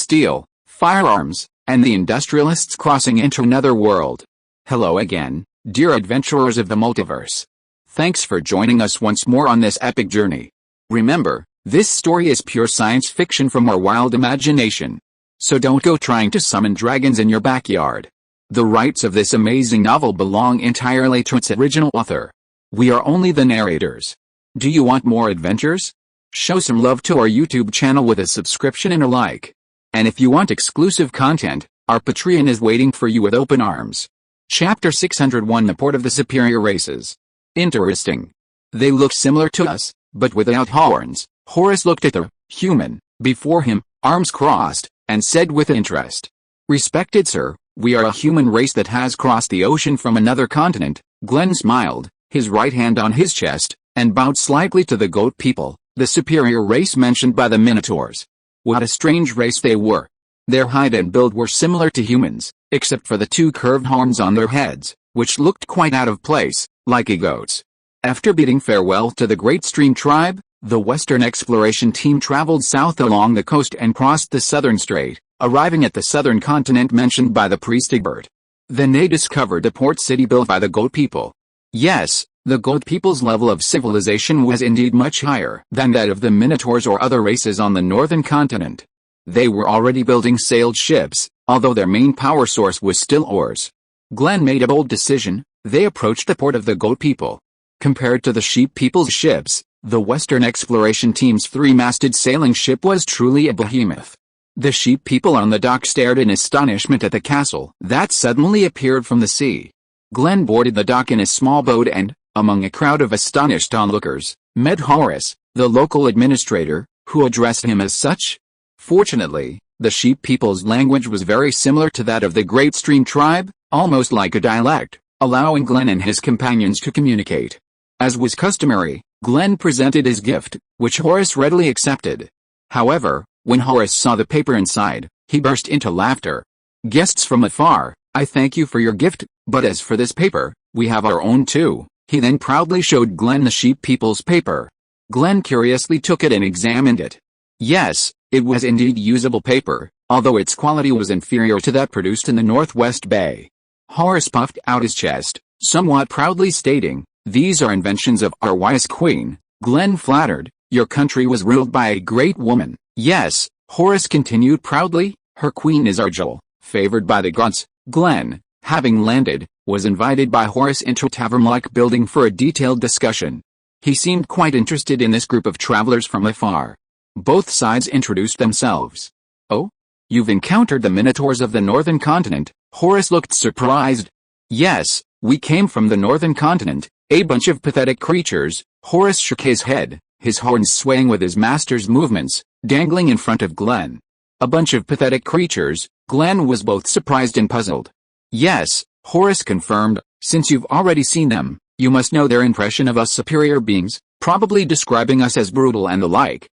steel, firearms, and the industrialists crossing into another world. Hello again, dear adventurers of the multiverse. Thanks for joining us once more on this epic journey. Remember, this story is pure science fiction from our wild imagination. So don't go trying to summon dragons in your backyard. The rights of this amazing novel belong entirely to its original author. We are only the narrators. Do you want more adventures? Show some love to our YouTube channel with a subscription and a like. And if you want exclusive content, our Patreon is waiting for you with open arms. Chapter 601: The Port of the Superior Races. Interesting. They look similar to us, but without horns. Horus looked at the human before him, arms crossed, and said with interest, "Respected sir, we are a human race that has crossed the ocean from another continent." Glenn smiled, his right hand on his chest, and bowed slightly to the goat people, the superior race mentioned by the Minotaurs. What a strange race they were. Their height and build were similar to humans, except for the two curved horns on their heads, which looked quite out of place, like a goat's. After bidding farewell to the Great Stream tribe, the Western exploration team traveled south along the coast and crossed the southern strait, arriving at the southern continent mentioned by the priest Egbert. Then they discovered a port city built by the goat people. Yes, the goat people's level of civilization was indeed much higher than that of the Minotaurs or other races on the northern continent. They were already building sailed ships, although their main power source was still oars. Glenn made a bold decision. They approached the port of the goat people. Compared to the sheep people's ships, the Western exploration team's three-masted sailing ship was truly a behemoth. The sheep people on the dock stared in astonishment at the castle that suddenly appeared from the sea. Glenn boarded the dock in a small boat and, among a crowd of astonished onlookers, met Horus, the local administrator, who addressed him as such. Fortunately, the sheep people's language was very similar to that of the Great Stream tribe, almost like a dialect, allowing Glenn and his companions to communicate. As was customary, Glenn presented his gift, which Horus readily accepted. However, when Horus saw the paper inside, he burst into laughter. "Guests from afar, I thank you for your gift, but as for this paper, we have our own too." He then proudly showed Glenn the sheep people's paper. Glenn curiously took it and examined it. Yes, it was indeed usable paper, although its quality was inferior to that produced in the Northwest Bay. Horus puffed out his chest, somewhat proudly stating, "These are inventions of our wise queen." Glenn flattered, "Your country was ruled by a great woman." "Yes," Horus continued proudly, "her queen is Argel, favored by the gods." Glenn, having landed, was invited by Horus into a tavern-like building for a detailed discussion. He seemed quite interested in this group of travelers from afar. Both sides introduced themselves. "Oh? You've encountered the Minotaurs of the northern continent?" Horus looked surprised. "Yes, we came from the northern continent, a bunch of pathetic creatures." Horus shook his head, his horns swaying with his master's movements, dangling in front of Glenn. A bunch of pathetic creatures. Glenn was both surprised and puzzled. "Yes," Horus confirmed, "since you've already seen them, you must know their impression of us superior beings, probably describing us as brutal and the like."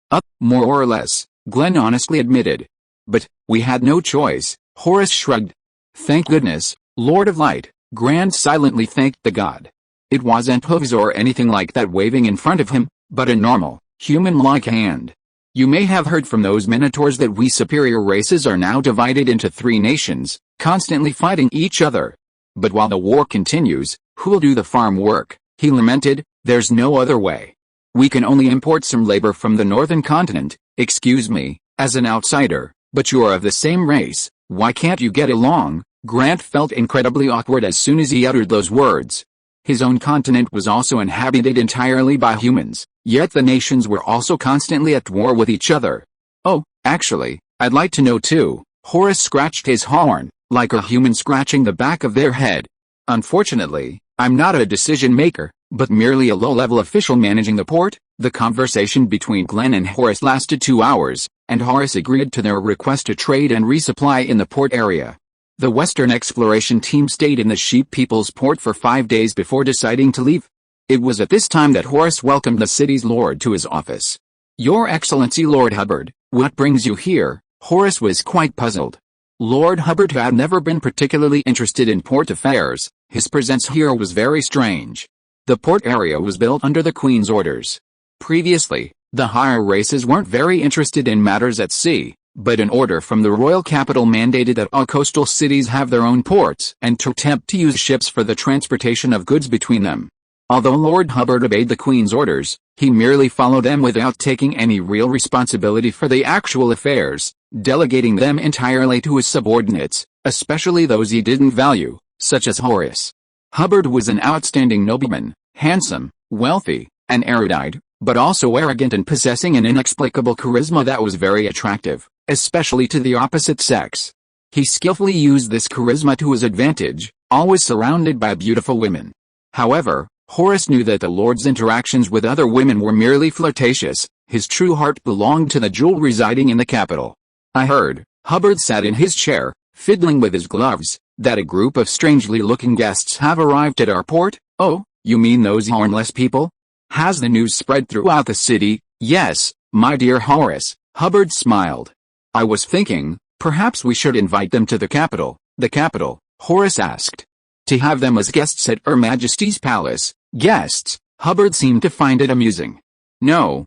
More or less," Glenn honestly admitted. "But we had no choice." Horus shrugged. "Thank goodness, Lord of Light," Grand silently thanked the god. It wasn't hooves or anything like that waving in front of him, but a normal, human-like hand. "You may have heard from those Minotaurs that we superior races are now divided into three nations, constantly fighting each other. But while the war continues, who'll do the farm work?" He lamented. "There's no other way. We can only import some labor from the northern continent." "Excuse me, as an outsider, but you are of the same race, why can't you get along?" Grant felt incredibly awkward as soon as he uttered those words. His own continent was also inhabited entirely by humans, yet the nations were also constantly at war with each other. "Oh, actually, I'd like to know too." Horus scratched his horn, like a human scratching the back of their head. "Unfortunately, I'm not a decision maker, but merely a low-level official managing the port." The conversation between Glenn and Horus lasted 2 hours, and Horus agreed to their request to trade and resupply in the port area. The Western exploration team stayed in the sheep people's port for 5 days before deciding to leave. It was at this time that Horus welcomed the city's lord to his office. "Your Excellency Lord Hubbard, what brings you here?" Horus was quite puzzled. Lord Hubbard had never been particularly interested in port affairs. His presence here was very strange. The port area was built under the Queen's orders. Previously, the higher races weren't very interested in matters at sea, but an order from the royal capital mandated that all coastal cities have their own ports and to attempt to use ships for the transportation of goods between them. Although Lord Hubbard obeyed the Queen's orders, he merely followed them without taking any real responsibility for the actual affairs, delegating them entirely to his subordinates, especially those he didn't value, such as Horace. Hubbard was an outstanding nobleman, handsome, wealthy, and erudite, but also arrogant and possessing an inexplicable charisma that was very attractive, especially to the opposite sex. He skillfully used this charisma to his advantage, always surrounded by beautiful women. However, Horace knew that the Lord's interactions with other women were merely flirtatious. His true heart belonged to the jewel residing in the capital. I heard, Hubbard sat in his chair, fiddling with his gloves, that a group of strangely looking guests have arrived at our port. Oh, you mean those hornless people? Has the news spread throughout the city? Yes, my dear Horace, Hubbard smiled. I was thinking, perhaps we should invite them to the capital. The capital, Horace asked. To have them as guests at Her Majesty's palace. Guests, Hubbard seemed to find it amusing. No.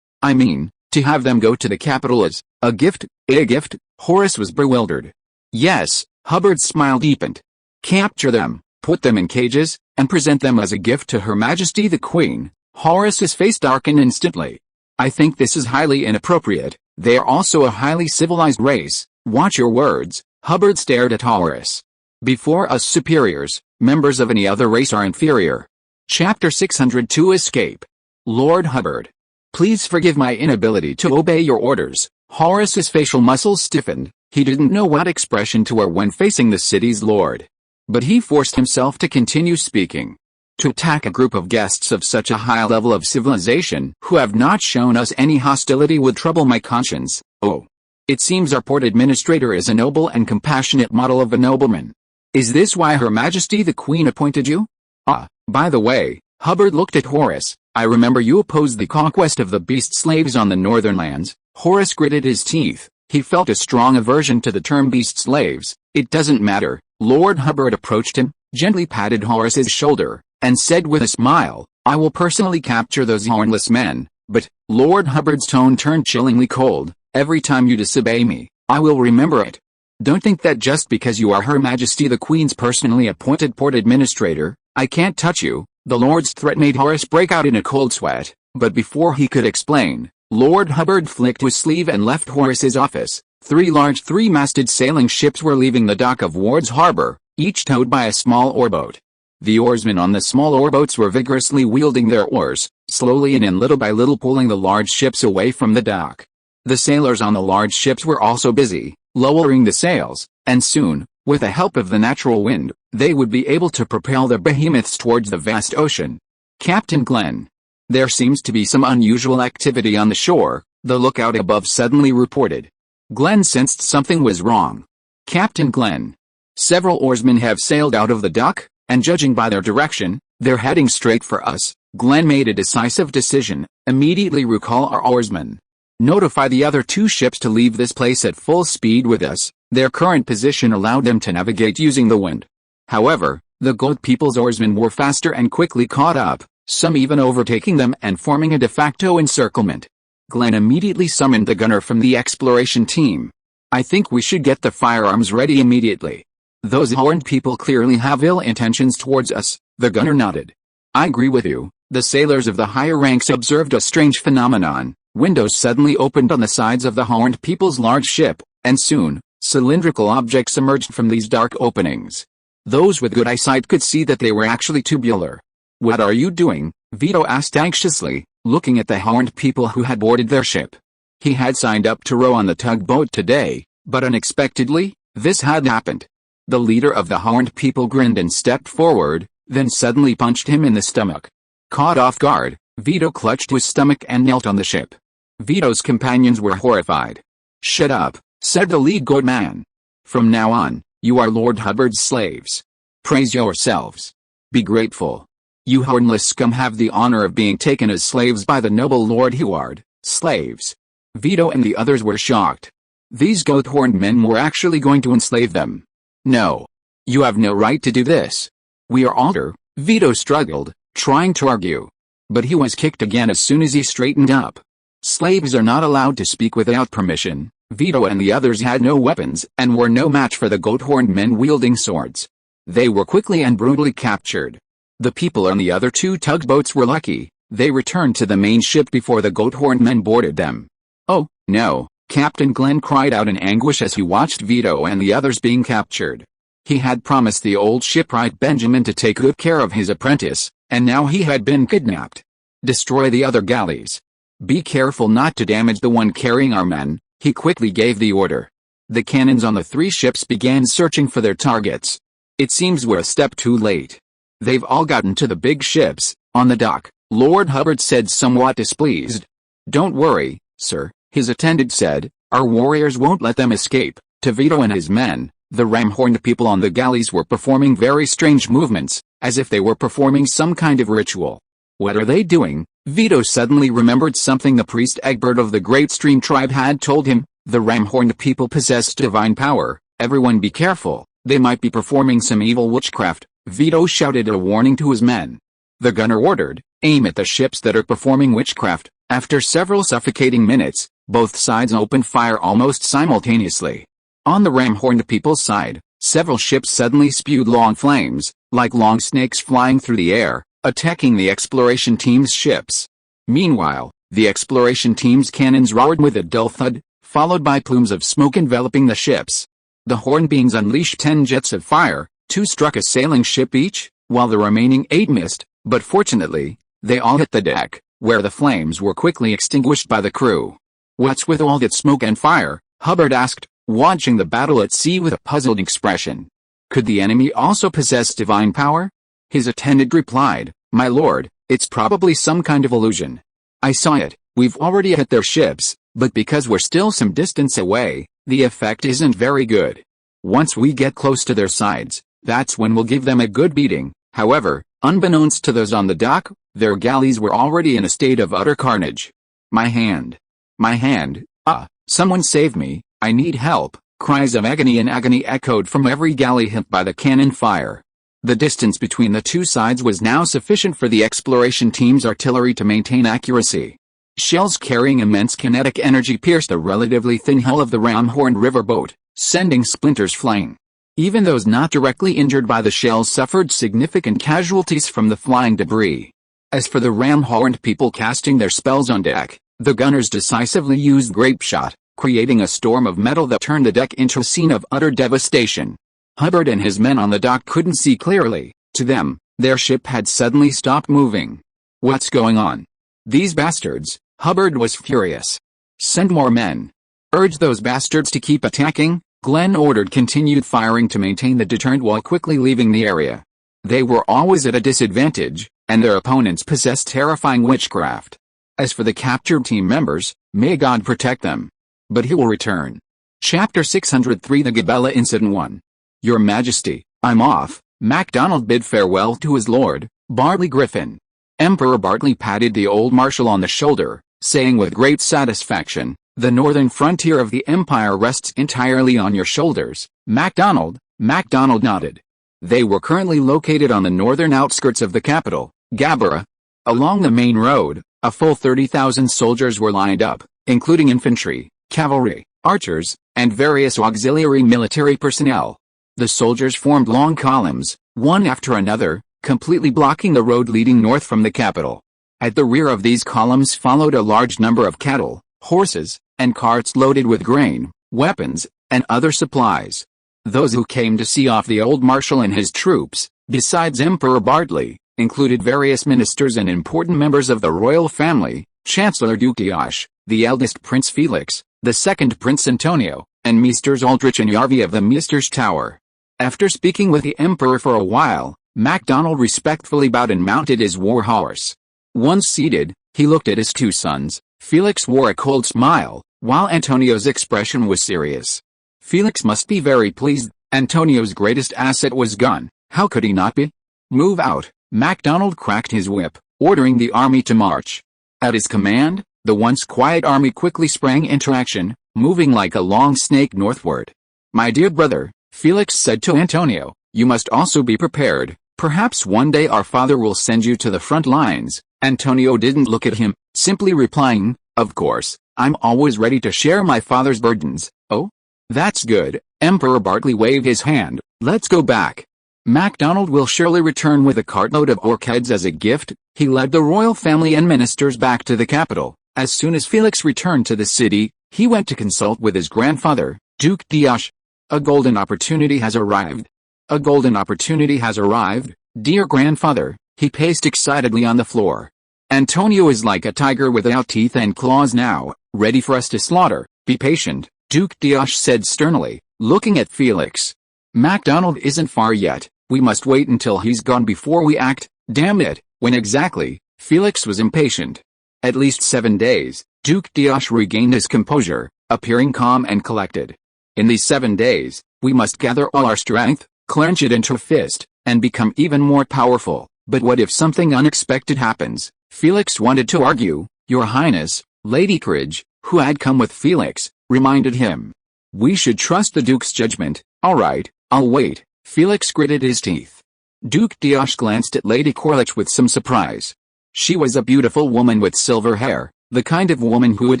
I mean, to have them go to the capital as a gift. A gift? Horace was bewildered. Yes, Hubbard's smile deepened. Capture them, put them in cages, and present them as a gift to Her Majesty the Queen. Horace's face darkened instantly. I think this is highly inappropriate. They are also a highly civilized race. Watch your words. Hubbard stared at Horace. Before us superiors, members of any other race are inferior. Chapter 602 Escape. Lord Hubbard. Please forgive my inability to obey your orders. Horace's facial muscles stiffened. He didn't know what expression to wear when facing the city's lord. But he forced himself to continue speaking. To attack a group of guests of such a high level of civilization who have not shown us any hostility would trouble my conscience. Oh. It seems our port administrator is a noble and compassionate model of a nobleman. Is this why Her Majesty the Queen appointed you? Ah, by the way, Hubbard looked at Horace. I remember you opposed the conquest of the beast slaves on the northern lands. Horace gritted his teeth. He felt a strong aversion to the term beast slaves. It doesn't matter. Lord Hubbard approached him, gently patted Horace's shoulder, and said with a smile, I will personally capture those hornless men. But, Lord Hubbard's tone turned chillingly cold. Every time you disobey me, I will remember it. Don't think that just because you are Her Majesty the Queen's personally appointed port administrator, I can't touch you. The Lord's threat made Horace break out in a cold sweat, but before he could explain, Lord Hubbard flicked his sleeve and left Horace's office. 3 large 3-masted sailing ships were leaving the dock of Ward's Harbor, each towed by a small oarboat. The oarsmen on the small oarboats were vigorously wielding their oars, slowly and little by little pulling the large ships away from the dock. The sailors on the large ships were also busy, lowering the sails, and soon, with the help of the natural wind, they would be able to propel their behemoths towards the vast ocean. Captain Glenn. There seems to be some unusual activity on the shore, the lookout above suddenly reported. Glenn sensed something was wrong. Captain Glenn. Several oarsmen have sailed out of the dock, and judging by their direction, they're heading straight for us. Glenn made a decisive decision. Immediately recall our oarsmen. Notify the other 2 ships to leave this place at full speed with us. Their current position allowed them to navigate using the wind. However, the Gold People's oarsmen were faster and quickly caught up, some even overtaking them and forming a de facto encirclement. Glenn immediately summoned the gunner from the exploration team. I think we should get the firearms ready immediately. Those horned people clearly have ill intentions towards us. The gunner nodded. I agree with you. The sailors of the higher ranks observed a strange phenomenon. Windows suddenly opened on the sides of the horned people's large ship, and soon, cylindrical objects emerged from these dark openings. Those with good eyesight could see that they were actually tubular. What are you doing? Vito asked anxiously, looking at the horned people who had boarded their ship. He had signed up to row on the tugboat today, but unexpectedly, this had happened. The leader of the horned people grinned and stepped forward, then suddenly punched him in the stomach. Caught off guard, Vito clutched his stomach and knelt on the ship. Vito's companions were horrified. Shut up, said the lead goat man. From now on, you are Lord Hubbard's slaves. Praise yourselves. Be grateful. You hornless scum have the honor of being taken as slaves by the noble Lord Huard. Slaves. Vito and the others were shocked. These goat-horned men were actually going to enslave them. No. You have no right to do this. We are older, Vito struggled, trying to argue. But he was kicked again as soon as he straightened up. Slaves are not allowed to speak without permission. Vito and the others had no weapons and were no match for the goat-horned men wielding swords. They were quickly and brutally captured. The people on the other two tugboats were lucky. They returned to the main ship before the goat-horned men boarded them. "Oh, no," Captain Glenn cried out in anguish as he watched Vito and the others being captured. He had promised the old shipwright Benjamin to take good care of his apprentice, and now he had been kidnapped. "Destroy the other galleys. Be careful not to damage the one carrying our men," he quickly gave the order. The cannons on the three ships began searching for their targets. "It seems we're a step too late. They've all gotten to the big ships, on the dock," Lord Hubbard said, somewhat displeased. "Don't worry, sir," his attendant said, "our warriors won't let them escape." To Vito and his men, the ram-horned people on the galleys were performing very strange movements, as if they were performing some kind of ritual. "What are they doing?" Vito suddenly remembered something the priest Egbert of the Great Stream tribe had told him. The ram-horned people possessed divine power. "Everyone be careful, they might be performing some evil witchcraft," Vito shouted a warning to his men. The gunner ordered, "Aim at the ships that are performing witchcraft." After several suffocating minutes, both sides opened fire almost simultaneously. On the ram-horned people's side, several ships suddenly spewed long flames, like long snakes flying through the air, attacking the exploration team's ships. Meanwhile, the exploration team's cannons roared with a dull thud, followed by plumes of smoke enveloping the ships. The horn beings unleashed 10 jets of fire, 2 struck a sailing ship each, while the remaining 8 missed, but fortunately, they all hit the deck, where the flames were quickly extinguished by the crew. "What's with all that smoke and fire?" Hubbard asked, watching the battle at sea with a puzzled expression. "Could the enemy also possess divine power?" His attendant replied, "My lord, it's probably some kind of illusion. I saw it. We've already hit their ships, but because we're still some distance away, the effect isn't very good. Once we get close to their sides, that's when we'll give them a good beating." However, unbeknownst to those on the dock, their galleys were already in a state of utter carnage. My hand! My hand! Ah, someone save me, I need help!" Cries of agony and agony echoed from every galley hit by the cannon fire. The distance between the two sides was now sufficient for the exploration team's artillery to maintain accuracy. Shells carrying immense kinetic energy pierced the relatively thin hull of the ram-horned riverboat, sending splinters flying. Even those not directly injured by the shells suffered significant casualties from the flying debris. As for the ram-horned people casting their spells on deck, the gunners decisively used grape shot, creating a storm of metal that turned the deck into a scene of utter devastation. Hubbard and his men on the dock couldn't see clearly. To them, their ship had suddenly stopped moving. "What's going on? These bastards!" Hubbard was furious. "Send more men. Urge those bastards to keep attacking." Glenn ordered continued firing to maintain the deterrent while quickly leaving the area. They were always at a disadvantage, and their opponents possessed terrifying witchcraft. As for the captured team members, may God protect them. But he will return. Chapter 603 The Gabella Incident 1. "Your Majesty, I'm off." MacDonald bid farewell to his lord, Bartley Griffin. Emperor Bartley patted the old marshal on the shoulder, saying with great satisfaction, "The northern frontier of the empire rests entirely on your shoulders, MacDonald." MacDonald nodded. They were currently located on the northern outskirts of the capital, Gabella. Along the main road, a full 30,000 soldiers were lined up, including infantry, cavalry, archers, and various auxiliary military personnel. The soldiers formed long columns, one after another, completely blocking the road leading north from the capital. At the rear of these columns followed a large number of cattle, horses, and carts loaded with grain, weapons, and other supplies. Those who came to see off the old marshal and his troops, besides Emperor Bartley, included various ministers and important members of the royal family, Chancellor Dukiash, the eldest Prince Felix, the second Prince Antonio, and Meesters Aldrich and Yarvi of the Meesters Tower. After speaking with the emperor for a while, MacDonald respectfully bowed and mounted his war horse. Once seated, he looked at his two sons. Felix wore a cold smile, while Antonio's expression was serious. Felix must be very pleased. Antonio's greatest asset was gone. How could he not be? "Move out." MacDonald cracked his whip, ordering the army to march. At his command, the once quiet army quickly sprang into action, moving like a long snake northward. "My dear brother," Felix said to Antonio, "you must also be prepared. Perhaps one day our father will send you to the front lines." Antonio didn't look at him, simply replying, Of course, I'm always ready to share my father's burdens. Oh? That's good. Emperor Bartley waved his hand. Let's go back. MacDonald will surely return with a cartload of orc heads as a gift. He led the royal family and ministers back to the capital. As soon as Felix returned to the city, he went to consult with his grandfather, Duke D'Oche. A golden opportunity has arrived. A golden opportunity has arrived, dear grandfather. He paced excitedly on the floor. Antonio is like a tiger without teeth and claws now, ready for us to slaughter. Be patient, Duke D'Oche said sternly, looking at Felix. MacDonald isn't far yet. We must wait until he's gone before we act. Damn it, when exactly? Felix was impatient. At least 7 days. Duke D'Oche regained his composure, appearing calm and collected. In these 7 days, we must gather all our strength, clench it into a fist, and become even more powerful. But what if something unexpected happens? Felix wanted to argue. Your Highness, Lady Courage, who had come with Felix, reminded him. We should trust the Duke's judgment. All right, I'll wait. Felix gritted his teeth. Duke D'Oche glanced at Lady Corlich with some surprise. She was a beautiful woman with silver hair, the kind of woman who would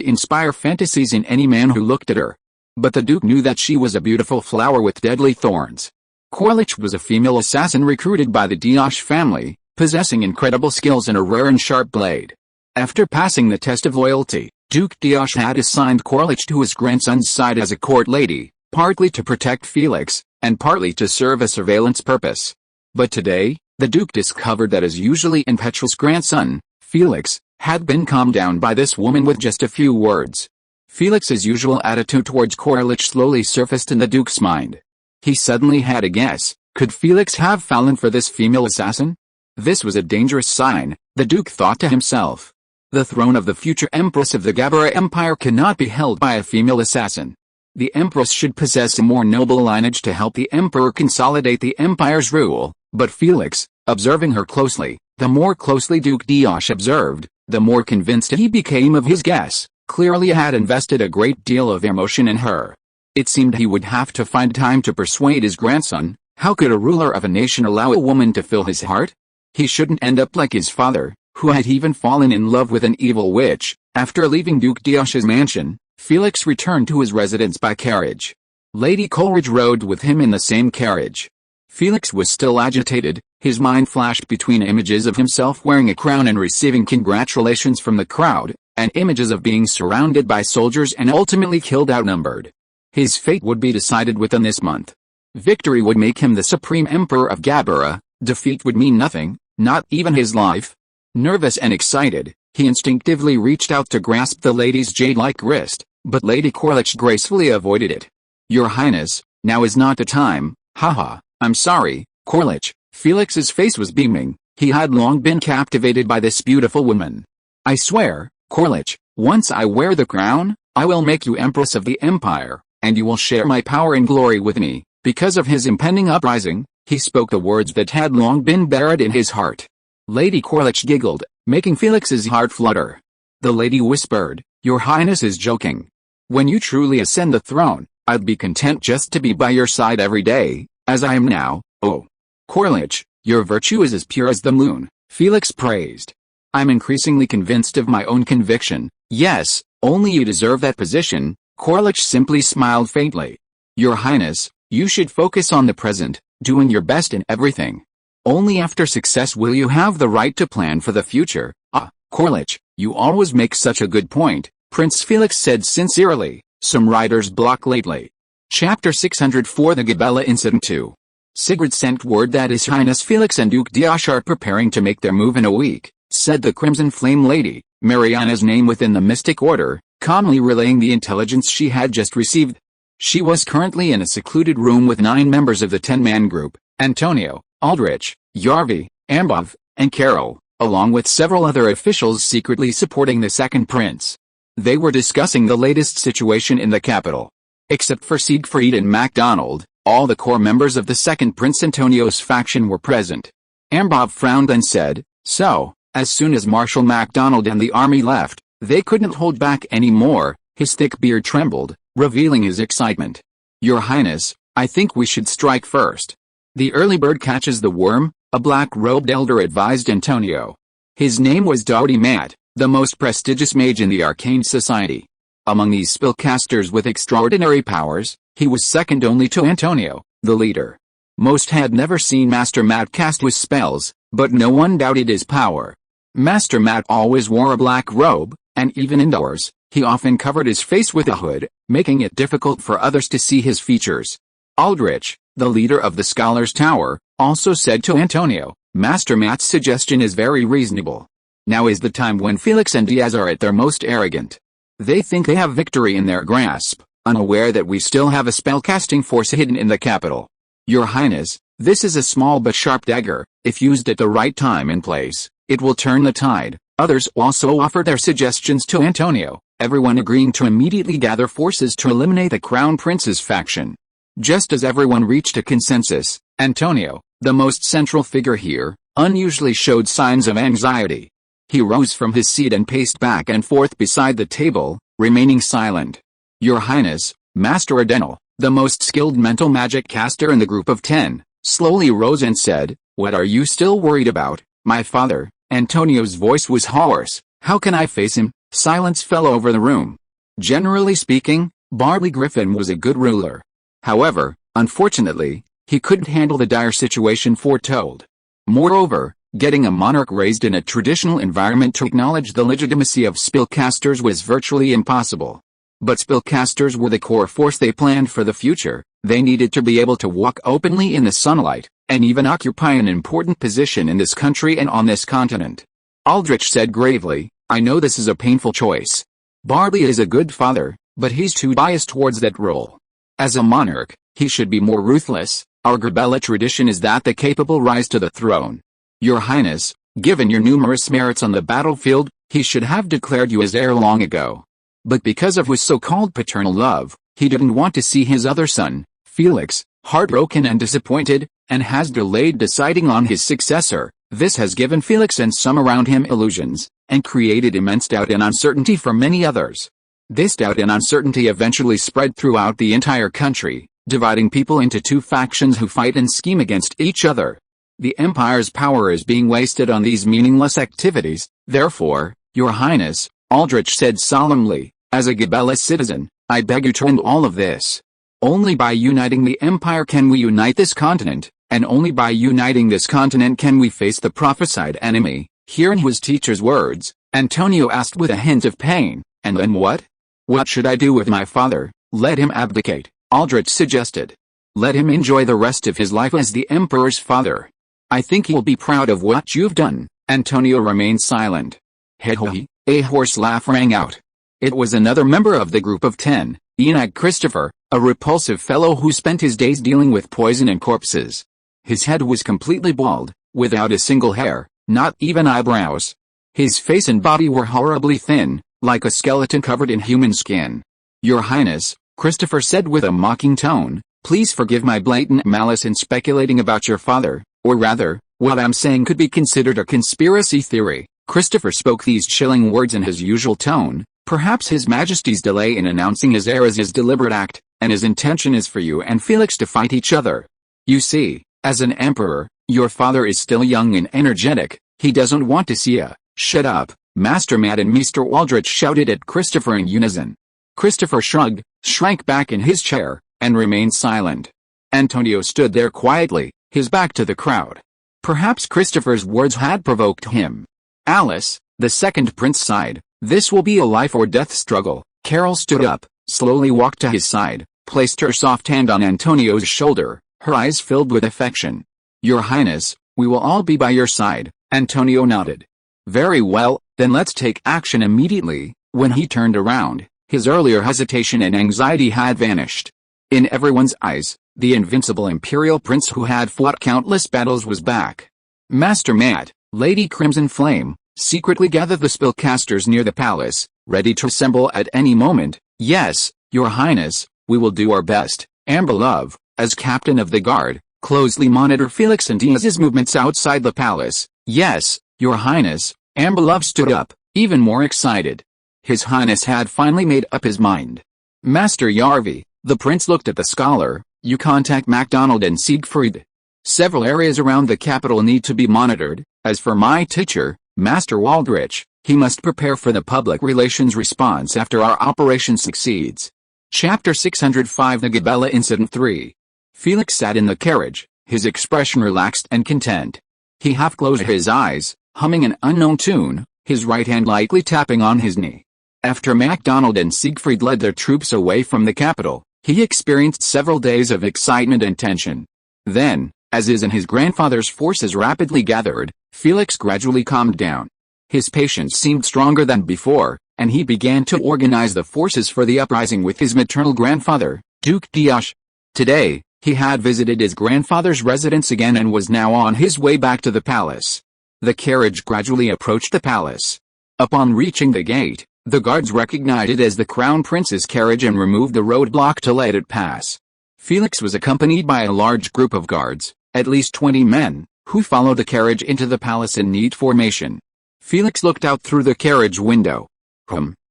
inspire fantasies in any man who looked at her. But the Duke knew that she was a beautiful flower with deadly thorns. Corlich was a female assassin recruited by the D'Oche family, possessing incredible skills and a rare and sharp blade. After passing the test of loyalty, Duke D'Oche had assigned Corlich to his grandson's side as a court lady, partly to protect Felix, and partly to serve a surveillance purpose. But today, the Duke discovered that his usually impetuous grandson, Felix, had been calmed down by this woman with just a few words. Felix's usual attitude towards Corlich slowly surfaced in the Duke's mind. He suddenly had a guess. Could Felix have fallen for this female assassin? This was a dangerous sign, the Duke thought to himself. The throne of the future Empress of the Gabella Empire cannot be held by a female assassin. The Empress should possess a more noble lineage to help the Emperor consolidate the Empire's rule, but Felix, observing her closely, the more closely Duke D'Oche observed, the more convinced he became of his guess. Clearly had invested a great deal of emotion in her. It seemed he would have to find time to persuade his grandson. How could a ruler of a nation allow a woman to fill his heart? He shouldn't end up like his father, who had even fallen in love with an evil witch. After leaving Duke D'Oche's mansion, Felix returned to his residence by carriage. Lady Coleridge rode with him in the same carriage. Felix was still agitated. His mind flashed between images of himself wearing a crown and receiving congratulations from the crowd, and images of being surrounded by soldiers and ultimately killed outnumbered. His fate would be decided within this month. Victory would make him the supreme emperor of Gabella. Defeat would mean nothing, not even his life. Nervous and excited, he instinctively reached out to grasp the lady's jade-like wrist, but Lady Corlich gracefully avoided it. Your Highness, now is not the time. Haha, I'm sorry, Corlich. Felix's face was beaming. He had long been captivated by this beautiful woman. I swear, Corlich, once I wear the crown, I will make you Empress of the Empire, and you will share my power and glory with me. Because of his impending uprising, he spoke the words that had long been buried in his heart. Lady Corlich giggled, making Felix's heart flutter. The lady whispered, Your Highness is joking. When you truly ascend the throne, I'd be content just to be by your side every day, as I am now. Oh, Corlich, your virtue is as pure as the moon, Felix praised. I'm increasingly convinced of my own conviction. Yes, only you deserve that position. Corlich simply smiled faintly. Your Highness, you should focus on the present, doing your best in everything. Only after success will you have the right to plan for the future. Ah, Corlich, you always make such a good point, Prince Felix said sincerely. Some writer's block lately. Chapter 604 The Gabella Incident 2. Sigurd sent word that His Highness Felix and Duke D'Oche are preparing to make their move in a week, said the Crimson Flame Lady, Mariana's name within the Mystic Order, calmly relaying the intelligence she had just received. She was currently in a secluded room with 9 members of the 10-man group, Antonio, Aldrich, Yarvi, Ambov, and Carol, along with several other officials secretly supporting the second prince. They were discussing the latest situation in the capital. Except for Siegfried and MacDonald, all the core members of the second Prince Antonio's faction were present. Ambov frowned and said, So, as soon as Marshal MacDonald and the army left, they couldn't hold back any more. His thick beard trembled, revealing his excitement. Your Highness, I think we should strike first. The early bird catches the worm, a black-robed elder advised Antonio. His name was Doughty Matt, the most prestigious mage in the arcane society. Among these spellcasters with extraordinary powers, he was second only to Antonio, the leader. Most had never seen Master Matt cast with spells, but no one doubted his power. Master Matt always wore a black robe, and even indoors, he often covered his face with a hood, making it difficult for others to see his features. Aldrich, the leader of the Scholar's Tower, also said to Antonio, "Master Matt's suggestion is very reasonable. Now is the time when Felix and Diaz are at their most arrogant. They think they have victory in their grasp, unaware that we still have a spellcasting force hidden in the capital. Your Highness, this is a small but sharp dagger. If used at the right time and place, it will turn the tide." Others also offered their suggestions to Antonio, everyone agreeing to immediately gather forces to eliminate the Crown Prince's faction. Just as everyone reached a consensus, Antonio, the most central figure here, unusually showed signs of anxiety. He rose from his seat and paced back and forth beside the table, remaining silent. Your Highness, Master Adenal, the most skilled mental magic caster in the group of 10, slowly rose and said, "What are you still worried about, my father?" Antonio's voice was hoarse. "How can I face him?" Silence fell over the room. Generally speaking, Barley Griffin was a good ruler. However, unfortunately, he couldn't handle the dire situation foretold. Moreover, getting a monarch raised in a traditional environment to acknowledge the legitimacy of spellcasters was virtually impossible. But spellcasters were the core force they planned for the future. They needed to be able to walk openly in the sunlight, and even occupy an important position in this country and on this continent. Aldrich said gravely, "I know this is a painful choice. Barley is a good father, but he's too biased towards that role. As a monarch, he should be more ruthless. Our Gabella tradition is that the capable rise to the throne. Your Highness, given your numerous merits on the battlefield, he should have declared you as heir long ago. But because of his so-called paternal love, he didn't want to see his other son, Felix, heartbroken and disappointed, and has delayed deciding on his successor. This has given Felix and some around him illusions, and created immense doubt and uncertainty for many others. This doubt and uncertainty eventually spread throughout the entire country, dividing people into two factions who fight and scheme against each other. The Empire's power is being wasted on these meaningless activities. Therefore, Your Highness," Aldrich said solemnly, "as a Gabella citizen, I beg you to end all of this. Only by uniting the Empire can we unite this continent, and only by uniting this continent can we face the prophesied enemy." Hearing his teacher's words, Antonio asked with a hint of pain, "And then what?" "What should I do with my father?" "Let him abdicate," Aldrich suggested. "Let him enjoy the rest of his life as the Emperor's father. I think he'll be proud of what you've done." Antonio remained silent. "He-ho-he," a hoarse laugh rang out. It was another member of the group of 10, Enoch Christopher, a repulsive fellow who spent his days dealing with poison and corpses. His head was completely bald, without a single hair, not even eyebrows. His face and body were horribly thin, like a skeleton covered in human skin. "Your Highness," Christopher said with a mocking tone, "please forgive my blatant malice in speculating about your father, or rather, what I'm saying could be considered a conspiracy theory." Christopher spoke these chilling words in his usual tone. "Perhaps His Majesty's delay in announcing his heir is his deliberate act, and his intention is for you and Felix to fight each other. You see, as an emperor, your father is still young and energetic. He doesn't want to see a..." "Shut up," Master Matt and Mr. Aldrich shouted at Christopher in unison. Christopher shrugged, shrank back in his chair, and remained silent. Antonio stood there quietly, his back to the crowd. Perhaps Christopher's words had provoked him. Alice, the second prince, sighed. "This will be a life or death struggle." Carol stood up, slowly walked to his side, placed her soft hand on Antonio's shoulder, her eyes filled with affection. "Your Highness, we will all be by your side." Antonio nodded. "Very well, then let's take action immediately." When he turned around, his earlier hesitation and anxiety had vanished. In everyone's eyes, the invincible Imperial Prince who had fought countless battles was back. Master Matt, Lady Crimson Flame, secretly gathered the spellcasters near the palace, ready to assemble at any moment. "Yes, Your Highness, we will do our best." Amber Love, as captain of the guard, closely monitored Felix and Diaz's movements outside the palace. "Yes, Your Highness." Amber Love stood up, even more excited. His Highness had finally made up his mind. "Master Yarvi," the prince looked at the scholar, "you contact MacDonald and Siegfried. Several areas around the capital need to be monitored. As for my teacher, Master Waldrich, He must prepare for the public relations response after our operation succeeds. Chapter 605 The Gabella Incident 3. Felix sat in the carriage, his expression relaxed and content. He half closed his eyes, humming an unknown tune, his right hand lightly tapping on his knee. After MacDonald and Siegfried led their troops away from the capital, he experienced several days of excitement and tension. Then, as his and his grandfather's forces rapidly gathered, Felix gradually calmed down. His patience seemed stronger than before, and he began to organize the forces for the uprising with his maternal grandfather, Duke D'Oche. Today, he had visited his grandfather's residence again and was now on his way back to the palace. The carriage gradually approached the palace. Upon reaching the gate, the guards recognized it as the crown prince's carriage and removed the roadblock to let it pass. Felix was accompanied by a large group of guards, at least 20 men, who followed the carriage into the palace in neat formation. Felix looked out through the carriage window.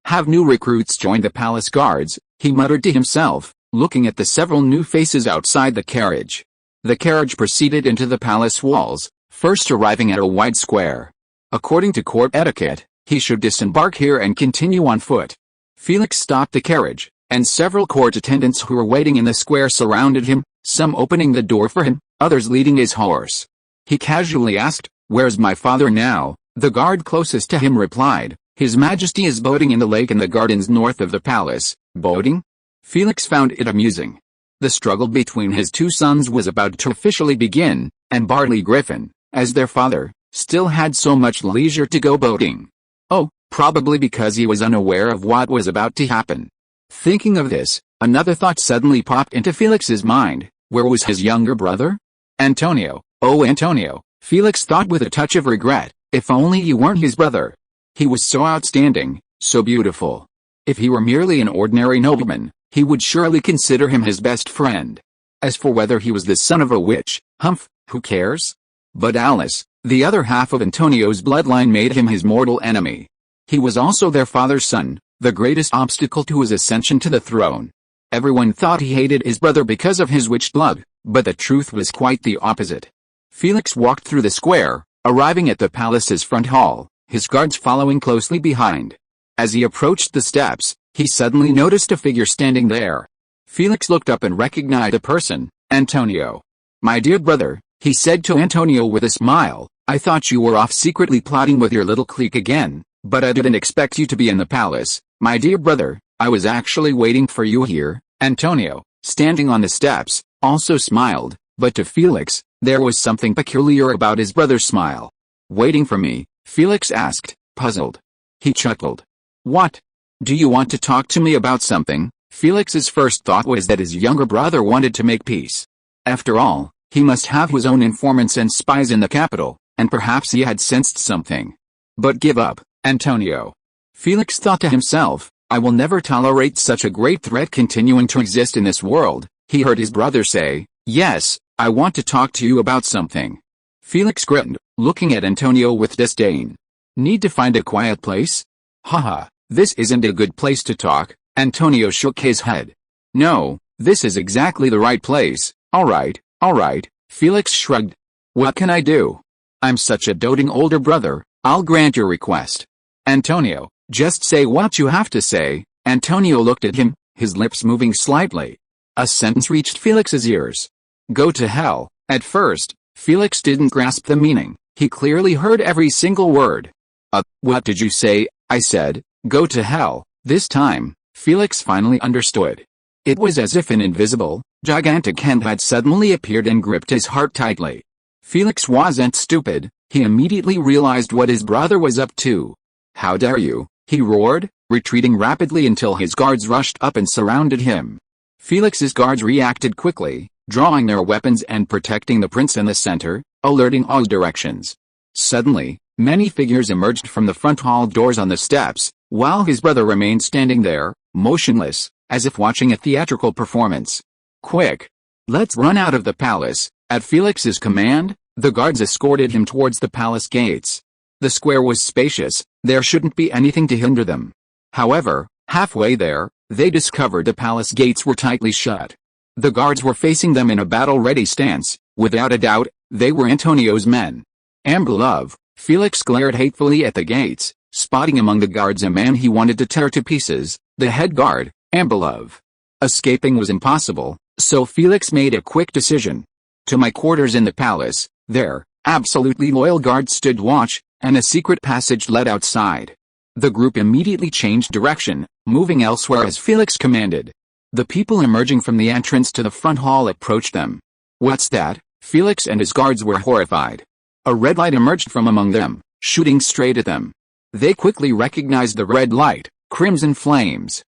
Have new recruits joined the palace guards, he muttered to himself, looking at the several new faces outside the carriage. The carriage proceeded into the palace walls, first arriving at a wide square. According to court etiquette, he should disembark here and continue on foot. Felix stopped the carriage, and several court attendants who were waiting in the square surrounded him, some opening the door for him, others leading his horse. He casually asked, "Where's my father now?" The guard closest to him replied, "His Majesty is boating in the lake in the gardens north of the palace." Boating? Felix found it amusing. The struggle between his two sons was about to officially begin, and Bartley Griffin, as their father, still had so much leisure to go boating. Oh, probably because he was unaware of what was about to happen. Thinking of this, another thought suddenly popped into Felix's mind. Where was his younger brother? Antonio. Oh, Antonio, Felix thought with a touch of regret, if only you weren't his brother. He was so outstanding, so beautiful. If he were merely an ordinary nobleman, he would surely consider him his best friend. As for whether he was the son of a witch, who cares? But Alice, the other half of Antonio's bloodline, made him his mortal enemy. He was also their father's son, the greatest obstacle to his ascension to the throne. Everyone thought he hated his brother because of his witch blood, but the truth was quite the opposite. Felix walked through the square, arriving at the palace's front hall, his guards following closely behind. As he approached the steps, he suddenly noticed a figure standing there. Felix looked up and recognized a person, Antonio. "My dear brother," he said to Antonio with a smile, "I thought you were off secretly plotting with your little clique again, but I didn't expect you to be in the palace. My dear brother, I was actually waiting for you here." Antonio, standing on the steps, also smiled, but to Felix, there was something peculiar about his brother's smile. "Waiting for me?" Felix asked, puzzled. He chuckled. "What? Do you want to talk to me about something?" Felix's first thought was that his younger brother wanted to make peace. After all, he must have his own informants and spies in the capital, and perhaps he had sensed something. But give up, Antonio. Felix thought to himself, I will never tolerate such a great threat continuing to exist in this world. He heard his brother say, "Yes, I want to talk to you about something." Felix grinned, looking at Antonio with disdain. "Need to find a quiet place?" "Haha, this isn't a good place to talk." Antonio shook his head. "No, this is exactly the right place." All right, Felix shrugged. "What can I do? I'm such a doting older brother, I'll grant your request." "Antonio, just say what you have to say." Antonio looked at him, his lips moving slightly. A sentence reached Felix's ears. "Go to hell." At first, Felix didn't grasp the meaning. He clearly heard every single word. What did you say?" I said, "Go to hell." This time, Felix finally understood. It was as if an invisible, gigantic hand had suddenly appeared and gripped his heart tightly. Felix wasn't stupid, he immediately realized what his brother was up to. "How dare you?" he roared, retreating rapidly until his guards rushed up and surrounded him. Felix's guards reacted quickly, drawing their weapons and protecting the prince in the center, alerting all directions. Suddenly, many figures emerged from the front hall doors on the steps, while his brother remained standing there, motionless, as if watching a theatrical performance. "Quick! Let's run out of the palace." At Felix's command, the guards escorted him towards the palace gates. The square was spacious, there shouldn't be anything to hinder them. However, halfway there, they discovered the palace gates were tightly shut. The guards were facing them in a battle-ready stance. Without a doubt, they were Antonio's men. "Amber love," Felix glared hatefully at the gates. spotting among the guards a man he wanted to tear to pieces, the head guard, Ambelov. Escaping was impossible, so Felix made a quick decision. To my quarters in the palace, there, absolutely loyal guards stood watch, and a secret passage led outside. The group immediately changed direction, moving elsewhere as Felix commanded. The people emerging from the entrance to the front hall approached them. What's that? Felix and his guards were horrified. A red light emerged from among them, shooting straight at them. They quickly recognized the red light, crimson flames.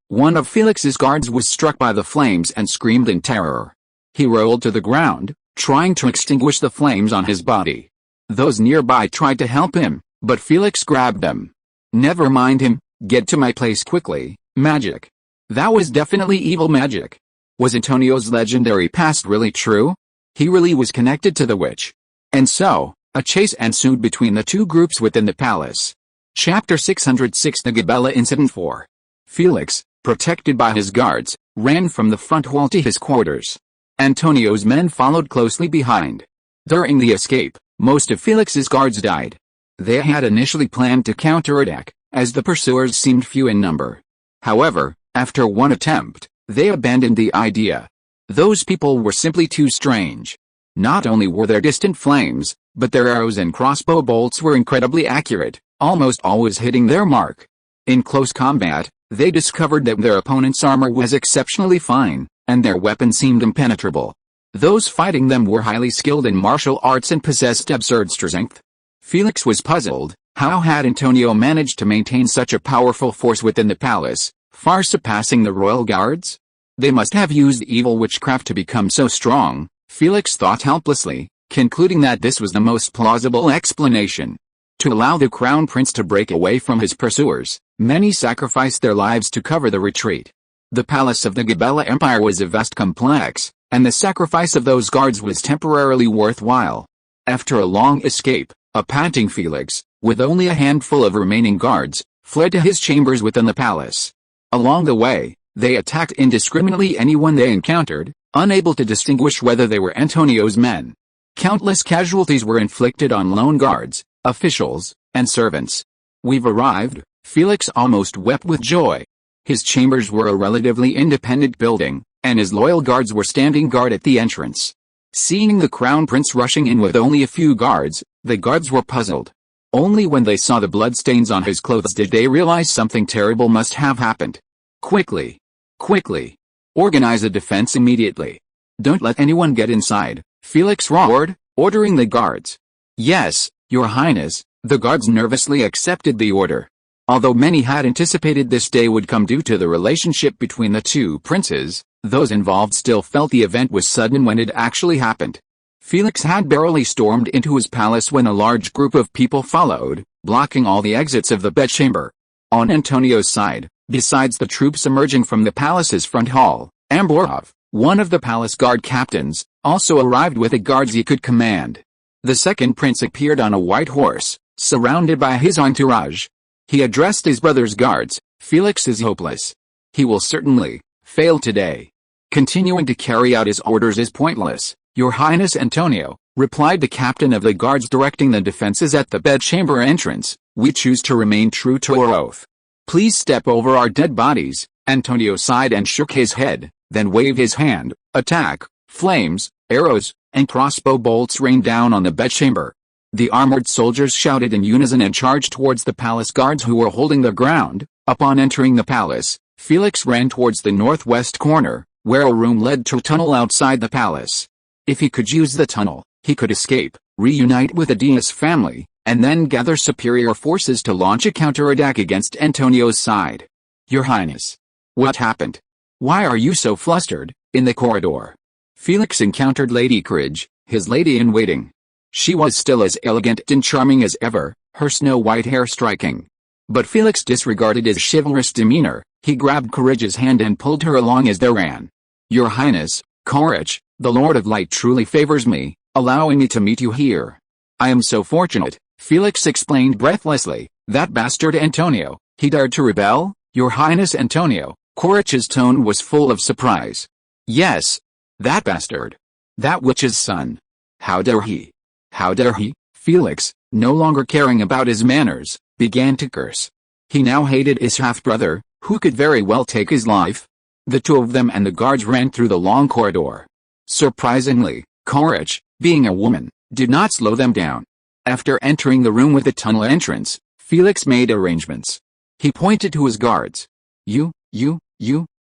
One of Felix's guards was struck by the flames and screamed in terror. He rolled to the ground, trying to extinguish the flames on his body. Those nearby tried to help him, but Felix grabbed them. Never mind him, get to my place quickly, magic. That was definitely evil magic. Was Antonio's legendary past really true? He really was connected to the witch. And so, a chase ensued between the two groups within the palace. Chapter 606 The Gabella Incident 4. Felix, protected by his guards, ran from the front hall to his quarters. Antonio's men followed closely behind. During the escape, most of Felix's guards died. They had initially planned to counterattack, as the pursuers seemed few in number. However, after one attempt, they abandoned the idea. Those people were simply too strange. Not only were there distant flames, but their arrows and crossbow bolts were incredibly accurate, almost always hitting their mark. In close combat, they discovered that their opponent's armor was exceptionally fine, and their weapons seemed impenetrable. Those fighting them were highly skilled in martial arts and possessed absurd strength. Felix was puzzled. How had Antonio managed to maintain such a powerful force within the palace, far surpassing the royal guards? They must have used evil witchcraft to become so strong, Felix thought helplessly, concluding that this was the most plausible explanation. To allow the crown prince to break away from his pursuers, many sacrificed their lives to cover the retreat. The palace of the Gabella Empire was a vast complex, and the sacrifice of those guards was temporarily worthwhile. After a long escape, a panting Felix, with only a handful of remaining guards, fled to his chambers within the palace. Along the way, they attacked indiscriminately anyone they encountered, unable to distinguish whether they were Antonio's men. Countless casualties were inflicted on lone guards, officials, and servants. We've arrived, Felix almost wept with joy. His chambers were a relatively independent building, and his loyal guards were standing guard at the entrance. Seeing the crown prince rushing in with only a few guards, the guards were puzzled. Only when they saw the bloodstains on his clothes did they realize something terrible must have happened. Quickly! Quickly! Organize a defense immediately. Don't let anyone get inside, Felix roared, ordering the guards. Yes, Your Highness, the guards nervously accepted the order. Although many had anticipated this day would come due to the relationship between the two princes, those involved still felt the event was sudden when it actually happened. Felix had barely stormed into his palace when a large group of people followed, blocking all the exits of the bedchamber. On Antonio's side, besides the troops emerging from the palace's front hall, Amborov, one of the palace guard captains, also arrived with the guards he could command. The second prince appeared on a white horse, surrounded by his entourage. He addressed his brother's guards. Felix is hopeless. He will certainly fail today. Continuing to carry out his orders is pointless, Your Highness Antonio, replied the captain of the guards directing the defenses at the bedchamber entrance. We choose to remain true to our oath. Please step over our dead bodies. Antonio sighed and shook his head, then waved his hand. Attack! Flames, arrows, and crossbow bolts rained down on the bedchamber. The armored soldiers shouted in unison and charged towards the palace guards who were holding the ground. Upon entering the palace, Felix ran towards the northwest corner, where a room led to a tunnel outside the palace. If he could use the tunnel, he could escape, reunite with the Diaz family, and then gather superior forces to launch a counterattack against Antonio's side. Your Highness. What happened? Why are you so flustered? In the corridor, Felix encountered Lady Courage, his lady-in-waiting. She was still as elegant and charming as ever, her snow-white hair striking. But Felix disregarded his chivalrous demeanor. He grabbed Courage's hand and pulled her along as they ran. Your Highness, Courage, the Lord of Light truly favors me, allowing me to meet you here. I am so fortunate, Felix explained breathlessly. That bastard Antonio, he dared to rebel? Your Highness Antonio, Courage's tone was full of surprise. Yes. That bastard. That witch's son. How dare he? How dare he? Felix, no longer caring about his manners, began to curse. He now hated his half-brother, who could very well take his life. The two of them and the guards ran through the long corridor. Surprisingly, Courage, being a woman, did not slow them down. After entering the room with the tunnel entrance, Felix made arrangements. He pointed to his guards. You,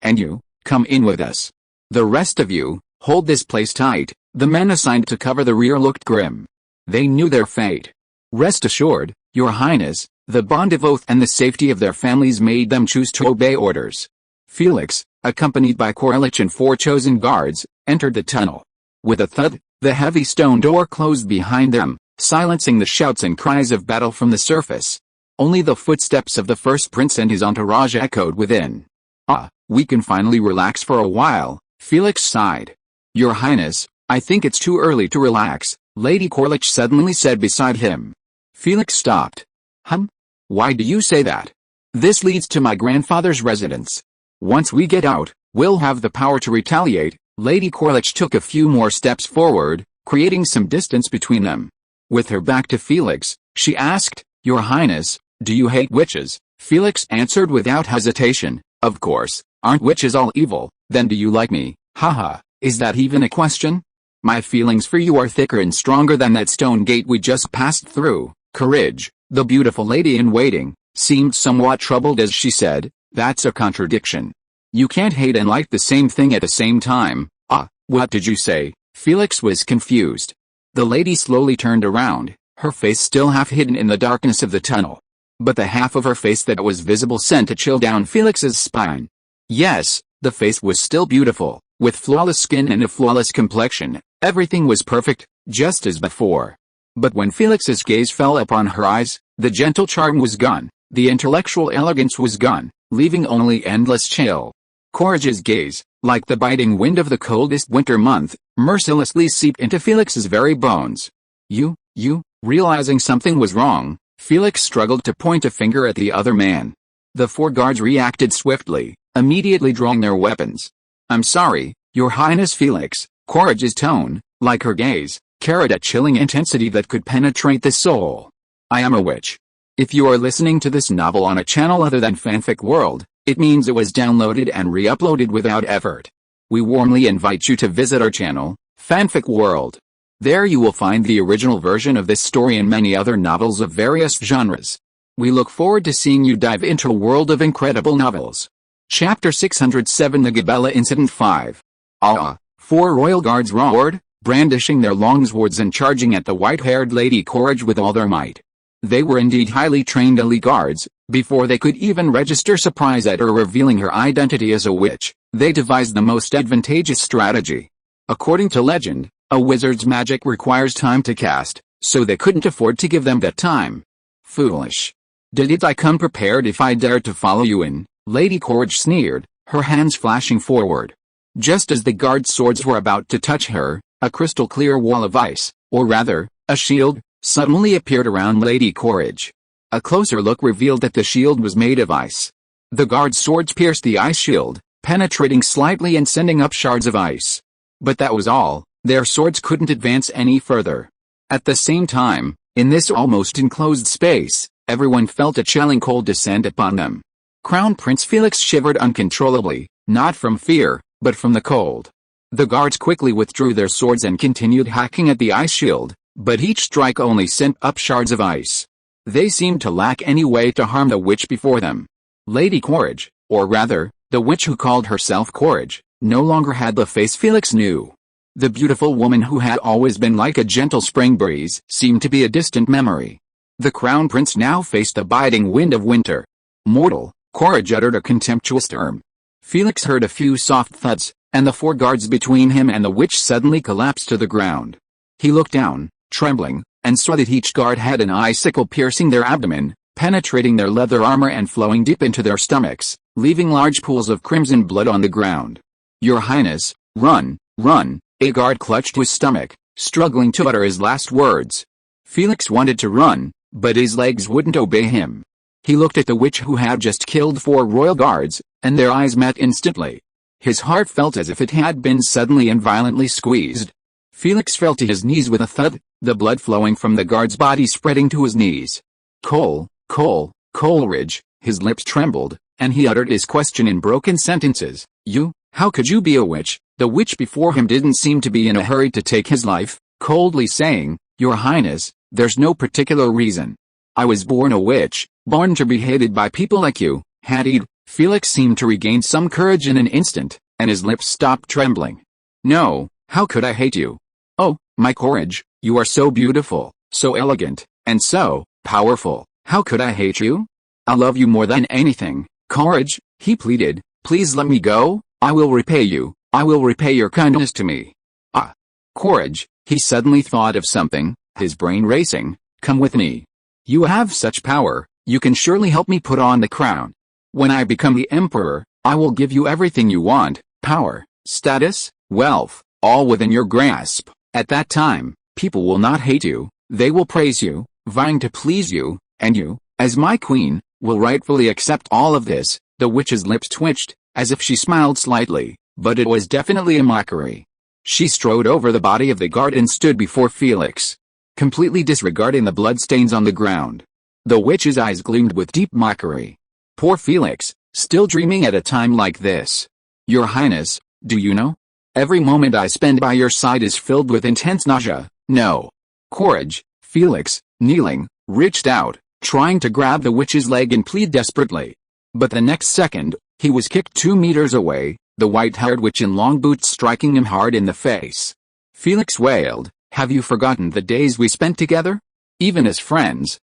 and you, come in with us. The rest of you, hold this place tight. The men assigned to cover the rear looked grim. They knew their fate. Rest assured, Your Highness, the bond of oath and the safety of their families made them choose to obey orders. Felix, accompanied by Corlich and 4 chosen guards, entered the tunnel. With a thud, the heavy stone door closed behind them, silencing the shouts and cries of battle from the surface. Only the footsteps of the first prince and his entourage echoed within. Ah, we can finally relax for a while, Felix sighed. Your Highness, I think it's too early to relax, Lady Corlich suddenly said beside him. Felix stopped. Why do you say that? This leads to my grandfather's residence. Once we get out, we'll have the power to retaliate. Lady Corlich took a few more steps forward, creating some distance between them. With her back to Felix, she asked, Your Highness, do you hate witches? Felix answered without hesitation, Of course, aren't witches all evil? Then do you like me? Haha, is that even a question? My feelings for you are thicker and stronger than that stone gate we just passed through. Courage, the beautiful lady in waiting, seemed somewhat troubled as she said, That's a contradiction. You can't hate and like the same thing at the same time. Ah, what did you say? Felix was confused. The lady slowly turned around, her face still half hidden in the darkness of the tunnel. But the half of her face that was visible sent a chill down Felix's spine. Yes, the face was still beautiful, with flawless skin and a flawless complexion. Everything was perfect, just as before. But when Felix's gaze fell upon her eyes, the gentle charm was gone, the intellectual elegance was gone, leaving only endless chill. Courage's gaze, like the biting wind of the coldest winter month, mercilessly seeped into Felix's very bones. You, realizing something was wrong, Felix struggled to point a finger at the other man. The 4 guards reacted swiftly, immediately drawing their weapons. I'm sorry, Your Highness. Felix, Courage's tone, like her gaze, carried a chilling intensity that could penetrate the soul. I am a witch. If you are listening to this novel on a channel other than Fanfic World, it means it was downloaded and re-uploaded without effort. We warmly invite you to visit our channel, Fanfic World. There you will find the original version of this story and many other novels of various genres. We look forward to seeing you dive into a world of incredible novels. Chapter 607 The Gabella Incident 5. 4 royal guards roared, brandishing their long swords and charging at the white-haired Lady Courage with all their might. They were indeed highly trained elite guards. Before they could even register surprise at her revealing her identity as a witch, they devised the most advantageous strategy. According to legend, a wizard's magic requires time to cast, so they couldn't afford to give them that time. Foolish. Didn't I come prepared if I dared to follow you in? Lady Courage sneered, her hands flashing forward. Just as the guards' swords were about to touch her, a crystal-clear wall of ice, or rather, a shield, suddenly appeared around Lady Courage. A closer look revealed that the shield was made of ice. The guards' swords pierced the ice shield, penetrating slightly and sending up shards of ice. But that was all, their swords couldn't advance any further. At the same time, in this almost enclosed space, everyone felt a chilling cold descend upon them. Crown Prince Felix shivered uncontrollably, not from fear, but from the cold. The guards quickly withdrew their swords and continued hacking at the ice shield, but each strike only sent up shards of ice. They seemed to lack any way to harm the witch before them. Lady Courage, or rather, the witch who called herself Courage, no longer had the face Felix knew. The beautiful woman who had always been like a gentle spring breeze seemed to be a distant memory. The Crown Prince now faced the biting wind of winter. Mortal, Courage uttered a contemptuous term. Felix heard a few soft thuds, and the 4 guards between him and the witch suddenly collapsed to the ground. He looked down, trembling, and saw that each guard had an icicle piercing their abdomen, penetrating their leather armor and flowing deep into their stomachs, leaving large pools of crimson blood on the ground. Your Highness, run, run, a guard clutched his stomach, struggling to utter his last words. Felix wanted to run, but his legs wouldn't obey him. He looked at the witch who had just killed 4 royal guards, and their eyes met instantly. His heart felt as if it had been suddenly and violently squeezed. Felix fell to his knees with a thud, the blood flowing from the guard's body spreading to his knees. Cole, Coleridge, his lips trembled, and he uttered his question in broken sentences. You, how could you be a witch? The witch before him didn't seem to be in a hurry to take his life, coldly saying, Your Highness, there's no particular reason. I was born a witch, born to be hated by people like you, Hattie. Felix seemed to regain some courage in an instant, and his lips stopped trembling. No, how could I hate you? Oh, my courage, you are so beautiful, so elegant, and so powerful. How could I hate you? I love you more than anything. Courage, he pleaded, please let me go, I will repay you, I will repay your kindness to me. Ah. Courage, he suddenly thought of something, his brain racing, come with me. You have such power, you can surely help me put on the crown. When I become the emperor, I will give you everything you want, power, status, wealth, all within your grasp. At that time, people will not hate you, they will praise you, vying to please you, and you, as my queen, will rightfully accept all of this. The witch's lips twitched, as if she smiled slightly, but it was definitely a mockery. She strode over the body of the guard and stood before Felix, completely disregarding the bloodstains on the ground. The witch's eyes gleamed with deep mockery. Poor Felix, still dreaming at a time like this. Your Highness, do you know? Every moment I spend by your side is filled with intense nausea. No. Courage, Felix, kneeling, reached out, trying to grab the witch's leg and plead desperately. But the next second, he was kicked 2 meters away, the white-haired witch in long boots striking him hard in the face. Felix wailed, have you forgotten the days we spent together? Even as friends,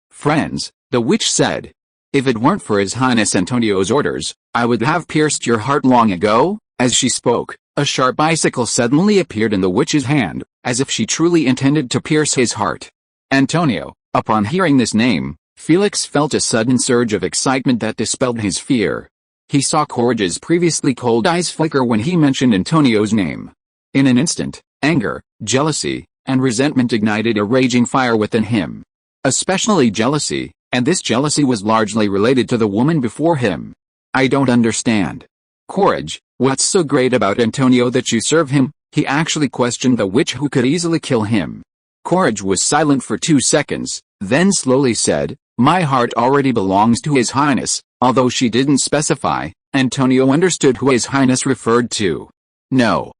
the witch said. If it weren't for His Highness Antonio's orders, I would have pierced your heart long ago. As she spoke, a sharp icicle suddenly appeared in the witch's hand, as if she truly intended to pierce his heart. Antonio. Upon hearing this name, Felix felt a sudden surge of excitement that dispelled his fear. He saw Courage's previously cold eyes flicker when he mentioned Antonio's name. In an instant, anger, jealousy, and resentment ignited a raging fire within him. Especially jealousy, and this jealousy was largely related to the woman before him. I don't understand. Courage, what's so great about Antonio that you serve him? He actually questioned the witch who could easily kill him. Courage was silent for 2 seconds, then slowly said, my heart already belongs to His Highness. Although she didn't specify, Antonio understood who His Highness referred to. No.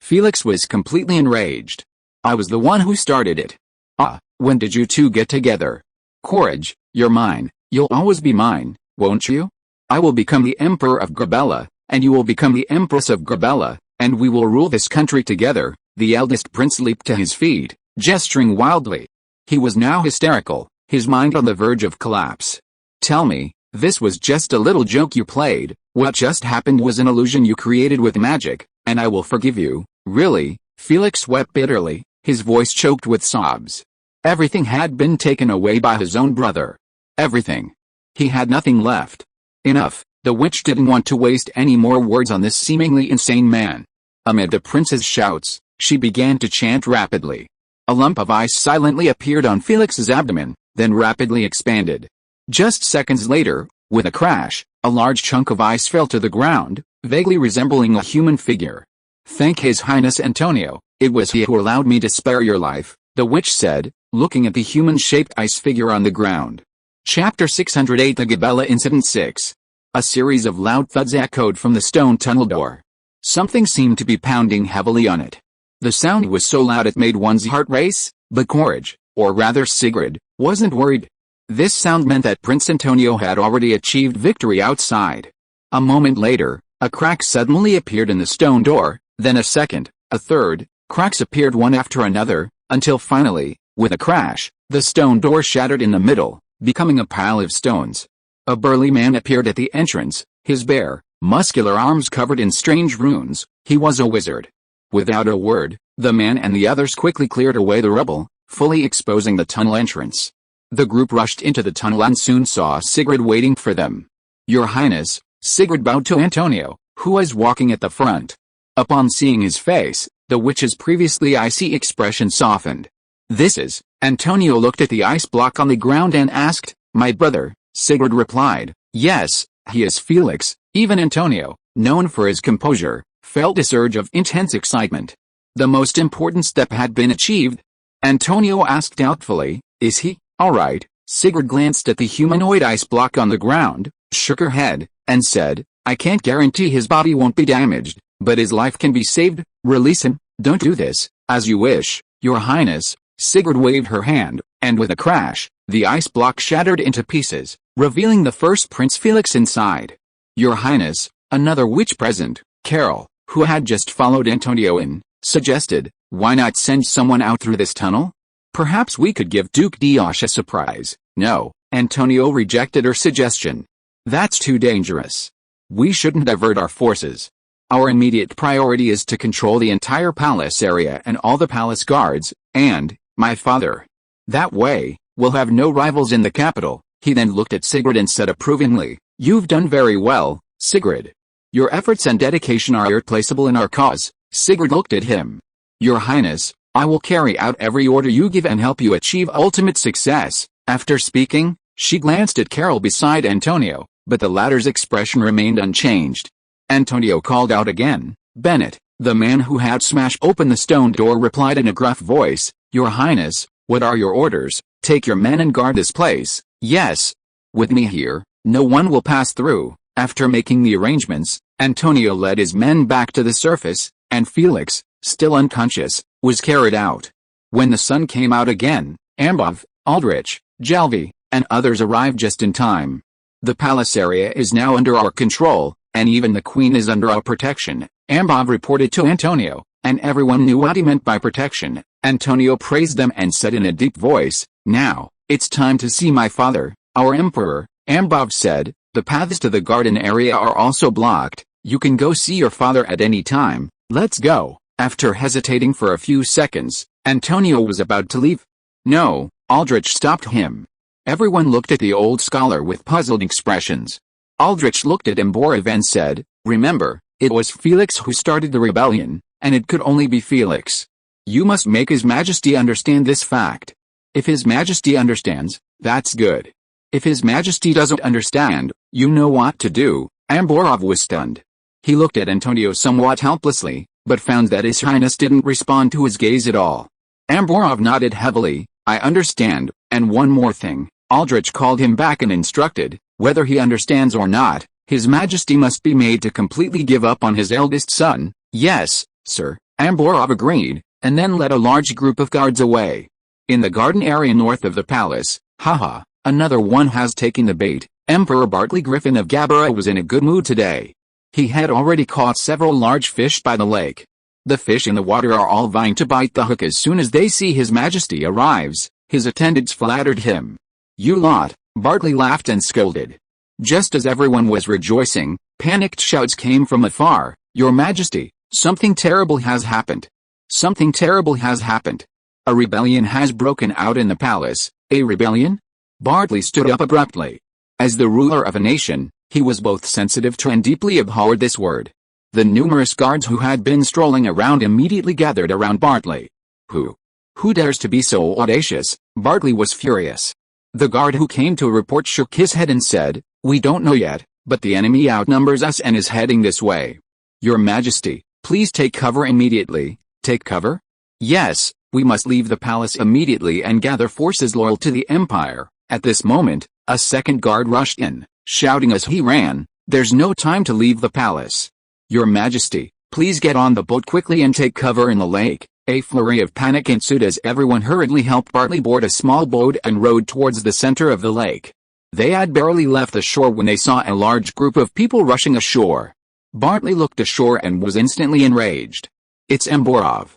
Felix was completely enraged. I was the one who started it. Ah, when did you two get together? Courage, you're mine, you'll always be mine, won't you? I will become the Emperor of Gabella, and you will become the Empress of Gabella, and we will rule this country together. The eldest prince leaped to his feet, gesturing wildly. He was now hysterical, his mind on the verge of collapse. Tell me, this was just a little joke you played, what just happened was an illusion you created with magic, and I will forgive you, really? Felix wept bitterly, his voice choked with sobs. Everything had been taken away by his own brother. Everything. He had nothing left. Enough, the witch didn't want to waste any more words on this seemingly insane man. Amid the prince's shouts, she began to chant rapidly. A lump of ice silently appeared on Felix's abdomen, then rapidly expanded. Just seconds later, with a crash, a large chunk of ice fell to the ground, vaguely resembling a human figure. Thank His Highness Antonio, it was he who allowed me to spare your life, the witch said, looking at the human-shaped ice figure on the ground. Chapter 608 The Gabella Incident 6. A series of loud thuds echoed from the stone tunnel door. Something seemed to be pounding heavily on it. The sound was so loud it made one's heart race, but Courage, or rather Sigrid, wasn't worried. This sound meant that Prince Antonio had already achieved victory outside. A moment later, a crack suddenly appeared in the stone door, then a second, a third, cracks appeared one after another, until finally, with a crash, the stone door shattered in the middle, becoming a pile of stones. A burly man appeared at the entrance, his bare, muscular arms covered in strange runes. He was a wizard. Without a word, the man and the others quickly cleared away the rubble, fully exposing the tunnel entrance. The group rushed into the tunnel and soon saw Sigrid waiting for them. Your Highness, Sigrid bowed to Antonio, who was walking at the front. Upon seeing his face, the witch's previously icy expression softened. This is, Antonio looked at the ice block on the ground and asked, my brother, Sigrid replied, yes, he is Felix. Even Antonio, known for his composure, felt a surge of intense excitement. The most important step had been achieved. Antonio asked doubtfully, is he, all right, Sigrid glanced at the humanoid ice block on the ground, shook her head, and said, I can't guarantee his body won't be damaged, but his life can be saved. Release him. Don't do this. As you wish, Your Highness. Sigrid waved her hand, and with a crash, the ice block shattered into pieces, revealing the first Prince Felix inside. Your Highness, another witch present, Carol, who had just followed Antonio in, suggested, why not send someone out through this tunnel? Perhaps we could give Duke D'Osh a surprise. No, Antonio rejected her suggestion. That's too dangerous. We shouldn't divert our forces. Our immediate priority is to control the entire palace area and all the palace guards, and, my father. That way, we'll have no rivals in the capital. He then looked at Sigrid and said approvingly, You've done very well, Sigrid. Your efforts and dedication are irreplaceable in our cause. Sigrid looked at him. Your Highness, I will carry out every order you give and help you achieve ultimate success. After speaking, she glanced at Carol beside Antonio, but the latter's expression remained unchanged. Antonio called out again. Bennett, the man who had smashed open the stone door, replied in a gruff voice, Your Highness, what are your orders? Take your men and guard this place. Yes. With me here, no one will pass through. After making the arrangements, Antonio led his men back to the surface, and Felix, still unconscious, was carried out. When the sun came out again, Ambov, Aldrich, Jalvi, and others arrived just in time. The palace area is now under our control, and even the Queen is under our protection, Ambov reported to Antonio, and everyone knew what he meant by protection. Antonio praised them and said in a deep voice, Now, it's time to see my father, our emperor. Ambov said, The paths to the garden area are also blocked. You can go see your father at any time. Let's go. After hesitating for a few seconds, Antonio was about to leave. No, Aldrich stopped him. Everyone looked at the old scholar with puzzled expressions. Aldrich looked at Emborov and said, Remember, it was Felix who started the rebellion, and it could only be Felix. You must make His Majesty understand this fact. If His Majesty understands, that's good. If His Majesty doesn't understand, you know what to do. Amborov was stunned. He looked at Antonio somewhat helplessly, but found that His Highness didn't respond to his gaze at all. Amborov nodded heavily. I understand, and one more thing. Aldrich called him back and instructed, whether he understands or not, His Majesty must be made to completely give up on his eldest son. Yes, sir, Amborov agreed, and then led a large group of guards away. In the garden area north of the palace, haha, another one has taken the bait. Emperor Bartley Griffin of Gabella was in a good mood today. He had already caught several large fish by the lake. The fish in the water are all vying to bite the hook as soon as they see His Majesty arrives. His attendants flattered him. You lot, Bartley laughed and scolded. Just as everyone was rejoicing, panicked shouts came from afar. Your Majesty, something terrible has happened. Something terrible has happened. A rebellion has broken out in the palace. A rebellion? Bartley stood up abruptly. As the ruler of a nation, he was both sensitive to and deeply abhorred this word. The numerous guards who had been strolling around immediately gathered around Bartley. Who dares to be so audacious? Bartley was furious. The guard who came to report shook his head and said, We don't know yet, but the enemy outnumbers us and is heading this way. Your Majesty, please take cover immediately. Take cover? Yes, we must leave the palace immediately and gather forces loyal to the Empire. At this moment, a second guard rushed in, shouting as he ran, There's no time to leave the palace. Your Majesty, please get on the boat quickly and take cover in the lake. A flurry of panic ensued as everyone hurriedly helped Bartley board a small boat and rowed towards the center of the lake. They had barely left the shore when they saw a large group of people rushing ashore. Bartley looked ashore and was instantly enraged. It's Amborov.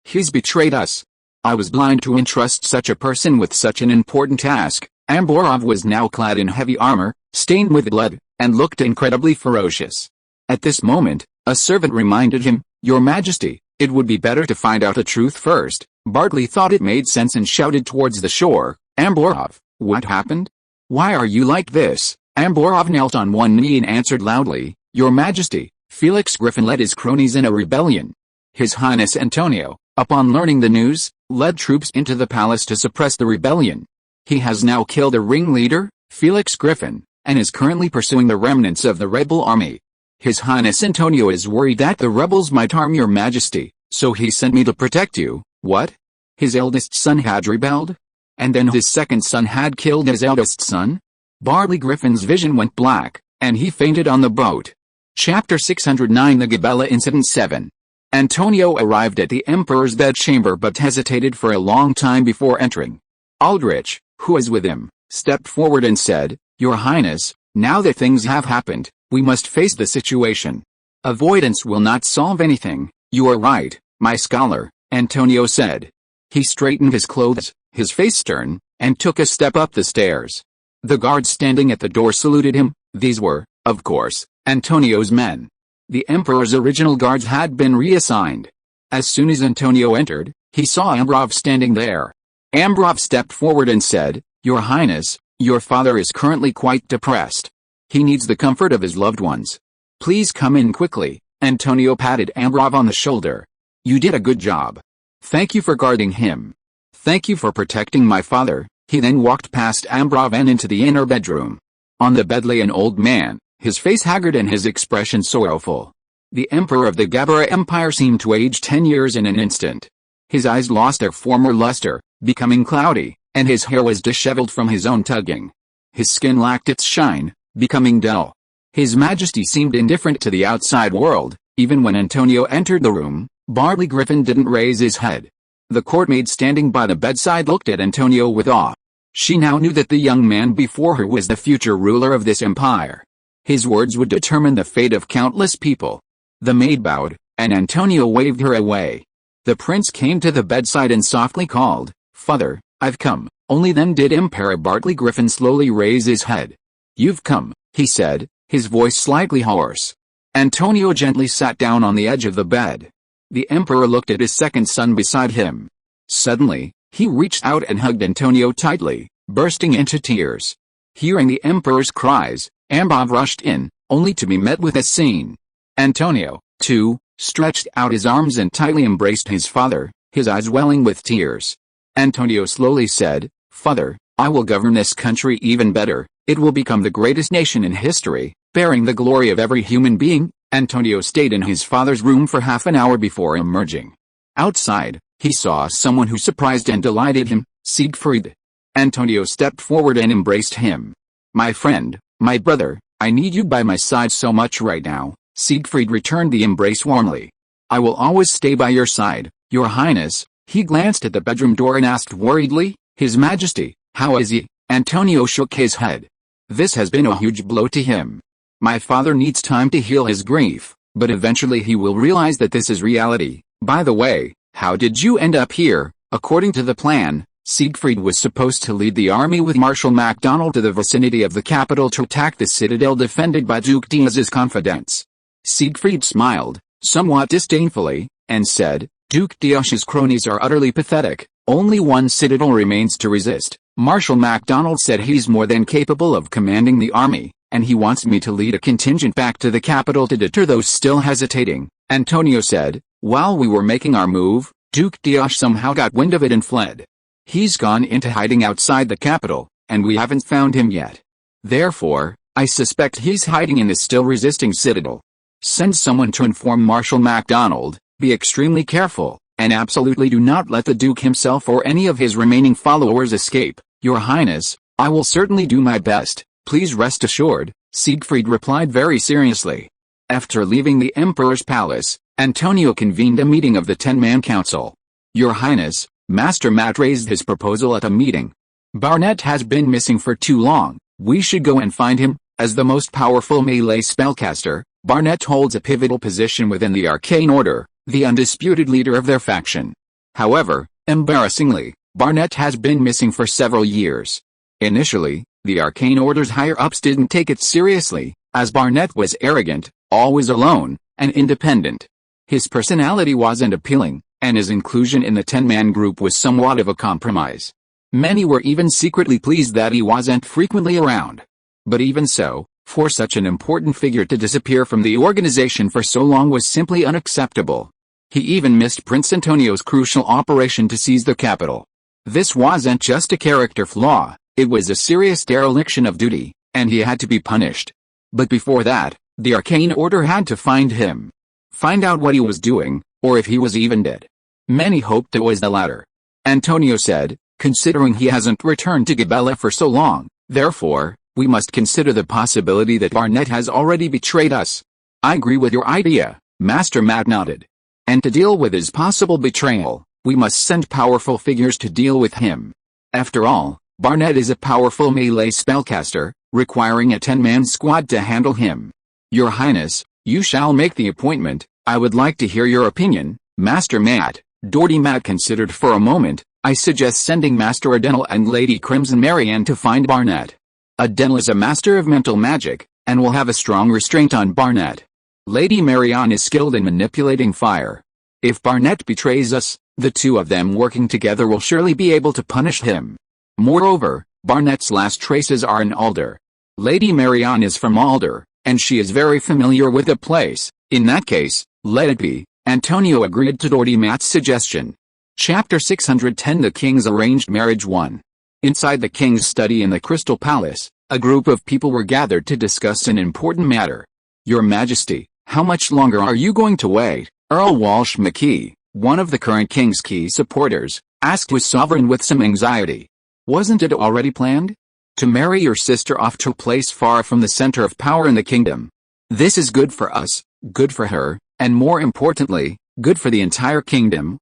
He's betrayed us. I was blind to entrust such a person with such an important task. Amborov was now clad in heavy armor, stained with blood, and looked incredibly ferocious. At this moment, a servant reminded him, Your Majesty, it would be better to find out the truth first. Bartley thought it made sense and shouted towards the shore, Amborov, what happened? Why are you like this? Amborov knelt on one knee and answered loudly, Your Majesty, Felix Griffin led his cronies in a rebellion. His Highness Antonio, upon learning the news, led troops into the palace to suppress the rebellion. He has now killed the ringleader, Felix Griffin, and is currently pursuing the remnants of the rebel army. His Highness Antonio is worried that the rebels might harm your Majesty, so he sent me to protect you. What? His eldest son had rebelled? And then his second son had killed his eldest son? Bartley Griffin's vision went black, and he fainted on the boat. Chapter 609 The Gabella Incident 7. Antonio arrived at the Emperor's bedchamber but hesitated for a long time before entering. Aldrich, who was with him, stepped forward and said, "Your Highness, now that things have happened, we must face the situation. Avoidance will not solve anything." "You are right, my scholar," Antonio said. He straightened his clothes, his face stern, and took a step up the stairs. The guards standing at the door saluted him. These were, of course, Antonio's men. The Emperor's original guards had been reassigned. As soon as Antonio entered, he saw Ambrov standing there. Ambrov stepped forward and said, "Your Highness, your father is currently quite depressed. He needs the comfort of his loved ones. Please come in quickly." Antonio patted Ambrov on the shoulder. "You did a good job. Thank you for guarding him. Thank you for protecting my father." He then walked past Ambrov and into the inner bedroom. On the bed lay an old man, his face haggard and his expression sorrowful. The Emperor of the Gabella Empire seemed to age 10 years in an instant. His eyes lost their former luster, becoming cloudy, and his hair was disheveled from his own tugging. His skin lacked its shine, becoming dull. His Majesty seemed indifferent to the outside world. Even when Antonio entered the room, Bartley Griffin didn't raise his head. The courtmaid standing by the bedside looked at Antonio with awe. She now knew that the young man before her was the future ruler of this empire. His words would determine the fate of countless people. The maid bowed, and Antonio waved her away. The prince came to the bedside and softly called, "Father, I've come." Only then did Emperor Bartley Griffin slowly raise his head. "You've come," he said, his voice slightly hoarse. Antonio gently sat down on the edge of the bed. The Emperor looked at his second son beside him. Suddenly, he reached out and hugged Antonio tightly, bursting into tears. Hearing the Emperor's cries, Ambrov rushed in, only to be met with a scene. Antonio, too, stretched out his arms and tightly embraced his father, his eyes welling with tears. Antonio slowly said, "Father, I will govern this country even better. It will become the greatest nation in history, bearing the glory of every human being." Antonio stayed in his father's room for half an hour before emerging. Outside, he saw someone who surprised and delighted him, Siegfried. Antonio stepped forward and embraced him. "My friend, my brother, I need you by my side so much right now." Siegfried returned the embrace warmly. "I will always stay by your side, Your Highness." He glanced at the bedroom door and asked worriedly, "His Majesty, how is he?" Antonio shook his head. This has been a huge blow to him. "My father needs time to heal his grief, but eventually he will realize that this is reality." "By the way, how did you end up here?" According to the plan, Siegfried was supposed to lead the army with Marshal MacDonald to the vicinity of the capital to attack the citadel defended by Duke Diaz's confidants. Siegfried smiled, somewhat disdainfully, and said, "Duke Diaz's cronies are utterly pathetic. Only one citadel remains to resist. Marshal MacDonald said he's more than capable of commanding the army, and he wants me to lead a contingent back to the capital to deter those still hesitating." Antonio said, "While we were making our move, Duke Diaz somehow got wind of it and fled. He's gone into hiding outside the capital, and we haven't found him yet. Therefore, I suspect he's hiding in the still resisting citadel. Send someone to inform Marshal MacDonald, be extremely careful, and absolutely do not let the Duke himself or any of his remaining followers escape." "Your Highness, I will certainly do my best, please rest assured," Siegfried replied very seriously. After leaving the Emperor's palace, Antonio convened a meeting of the 10-man council. "Your Highness, Master Matt raised his proposal at a meeting. Barnett has been missing for too long. We should go and find him. As the most powerful melee spellcaster, Barnett holds a pivotal position within the Arcane Order, the undisputed leader of their faction. However, embarrassingly, Barnett has been missing for several years. Initially, the Arcane Order's higher-ups didn't take it seriously, as Barnett was arrogant, always alone, and independent. His personality wasn't appealing, and his inclusion in the 10-man group was somewhat of a compromise. Many were even secretly pleased that he wasn't frequently around. But even so, for such an important figure to disappear from the organization for so long was simply unacceptable. He even missed Prince Antonio's crucial operation to seize the capital. This wasn't just a character flaw, it was a serious dereliction of duty, and he had to be punished. But before that, the Arcane Order had to find him. Find out what he was doing, or if he was even dead. Many hoped it was the latter. Antonio said, considering he hasn't returned to Gabella for so long. Therefore, we must consider the possibility that Barnett has already betrayed us. I agree with your idea, Master Matt nodded. And to deal with his possible betrayal, we must send powerful figures to deal with him. After all, Barnett is a powerful melee spellcaster, requiring a 10-man squad to handle him. Your Highness, you shall make the appointment. I would like to hear your opinion, Master Matt. Doherty Matt considered for a moment. I suggest sending Master Adenal and Lady Crimson Marianne to find Barnett. Adenal is a master of mental magic, and will have a strong restraint on Barnett. Lady Marianne is skilled in manipulating fire. If Barnett betrays us, the two of them working together will surely be able to punish him. Moreover, Barnett's last traces are in Alder. Lady Marianne is from Alder, and she is very familiar with the place. In that case, let it be. Antonio agreed to Doherty Matt's suggestion. Chapter 610 The King's Arranged Marriage 1. Inside the king's study in the Crystal Palace, a group of people were gathered to discuss an important matter. Your Majesty, how much longer are you going to wait? Earl Walsh McKee, one of the current king's key supporters, asked his sovereign with some anxiety. Wasn't it already planned? To marry your sister off to a place far from the center of power in the kingdom. This is good for us, good for her, and more importantly, good for the entire kingdom.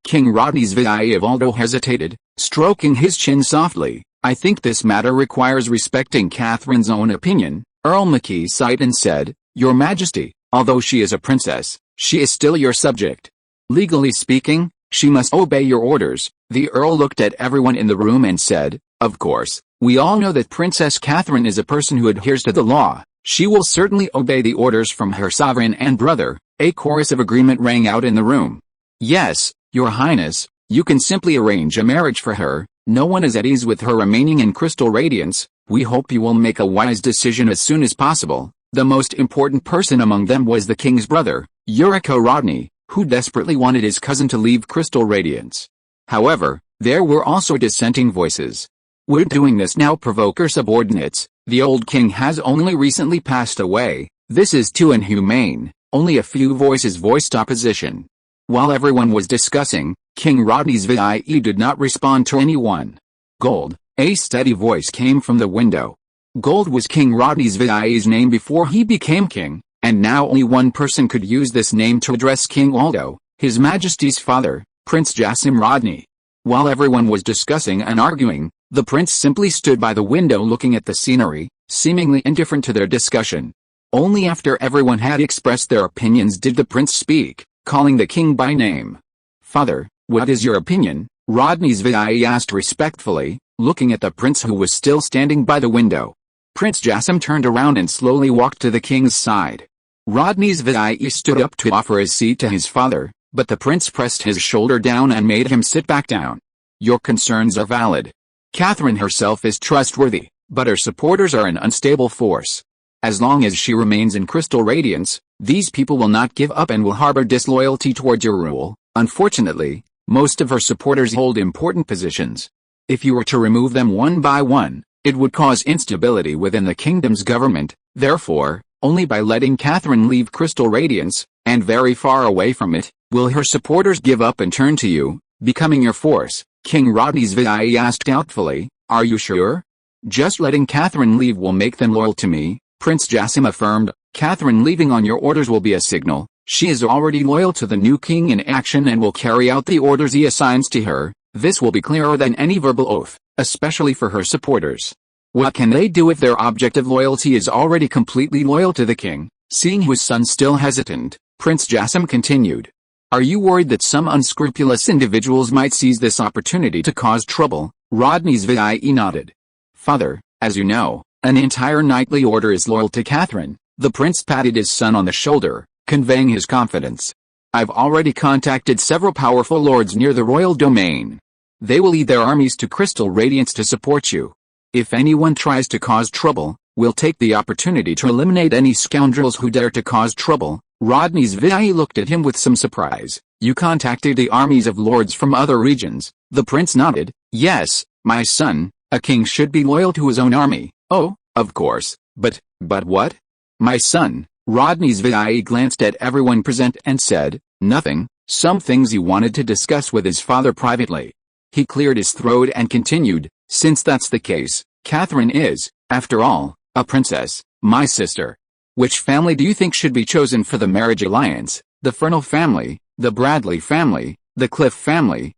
King Rodney's VI of Aldo hesitated, stroking his chin softly. I think this matter requires respecting Catherine's own opinion. Earl McKee sighed and said, Your Majesty, although she is a princess, she is still your subject. Legally speaking, she must obey your orders. The Earl looked at everyone in the room and said, Of course, we all know that Princess Catherine is a person who adheres to the law. She will certainly obey the orders from her sovereign and brother. A chorus of agreement rang out in the room. Yes, Your Highness, you can simply arrange a marriage for her. No one is at ease with her remaining in crystal radiance. We hope you will make a wise decision as soon as possible. The most important person among them was the king's brother, Urico Rodney, who desperately wanted his cousin to leave crystal radiance. However, there were also dissenting voices. We're doing this now, provoker subordinates. The old king has only recently passed away. This is too inhumane. Only a few voices voiced opposition. While everyone was discussing, King Rodney's VIE did not respond to anyone. Gold, a steady voice came from the window. Gold was King Rodney's VIE's name before he became king, and now only one person could use this name to address King Aldo, His Majesty's father, Prince Jassim Rodney. While everyone was discussing and arguing, the prince simply stood by the window looking at the scenery, seemingly indifferent to their discussion. Only after everyone had expressed their opinions did the prince speak, calling the king by name. Father, what is your opinion? Rodney's VIE asked respectfully, looking at the prince who was still standing by the window. Prince Jassim turned around and slowly walked to the king's side. Rodney's VIE stood up to offer his seat to his father, but the prince pressed his shoulder down and made him sit back down. Your concerns are valid. Catherine herself is trustworthy, but her supporters are an unstable force. As long as she remains in crystal radiance, these people will not give up and will harbor disloyalty towards your rule. Unfortunately, most of her supporters hold important positions. If you were to remove them one by one, it would cause instability within the kingdom's government. Therefore, only by letting Catherine leave crystal radiance, and very far away from it, will her supporters give up and turn to you, becoming your force. King Rodney's VIE asked doubtfully, Are you sure? Just letting Catherine leave will make them loyal to me, Prince Jassim affirmed. Catherine leaving on your orders will be a signal. She is already loyal to the new king in action and will carry out the orders he assigns to her. This will be clearer than any verbal oath, especially for her supporters. What can they do if their object of loyalty is already completely loyal to the king? Seeing his son still hesitant, Prince Jassim continued. Are you worried that some unscrupulous individuals might seize this opportunity to cause trouble? Rodney's VIE nodded. Father, as you know, an entire knightly order is loyal to Catherine. The prince patted his son on the shoulder, conveying his confidence. I've already contacted several powerful lords near the royal domain. They will lead their armies to crystal radiance to support you. If anyone tries to cause trouble, we'll take the opportunity to eliminate any scoundrels who dare to cause trouble. Rodney's VIE looked at him with some surprise. You contacted the armies of lords from other regions? The prince nodded. Yes, my son, a king should be loyal to his own army. Oh, of course, but what? My son, Rodney's VIE glanced at everyone present and said, Nothing, some things he wanted to discuss with his father privately. He cleared his throat and continued, since that's the case, Catherine is, after all, a princess, my sister. Which family do you think should be chosen for the marriage alliance? The Fernal family, the Bradley family, the Cliff family, ...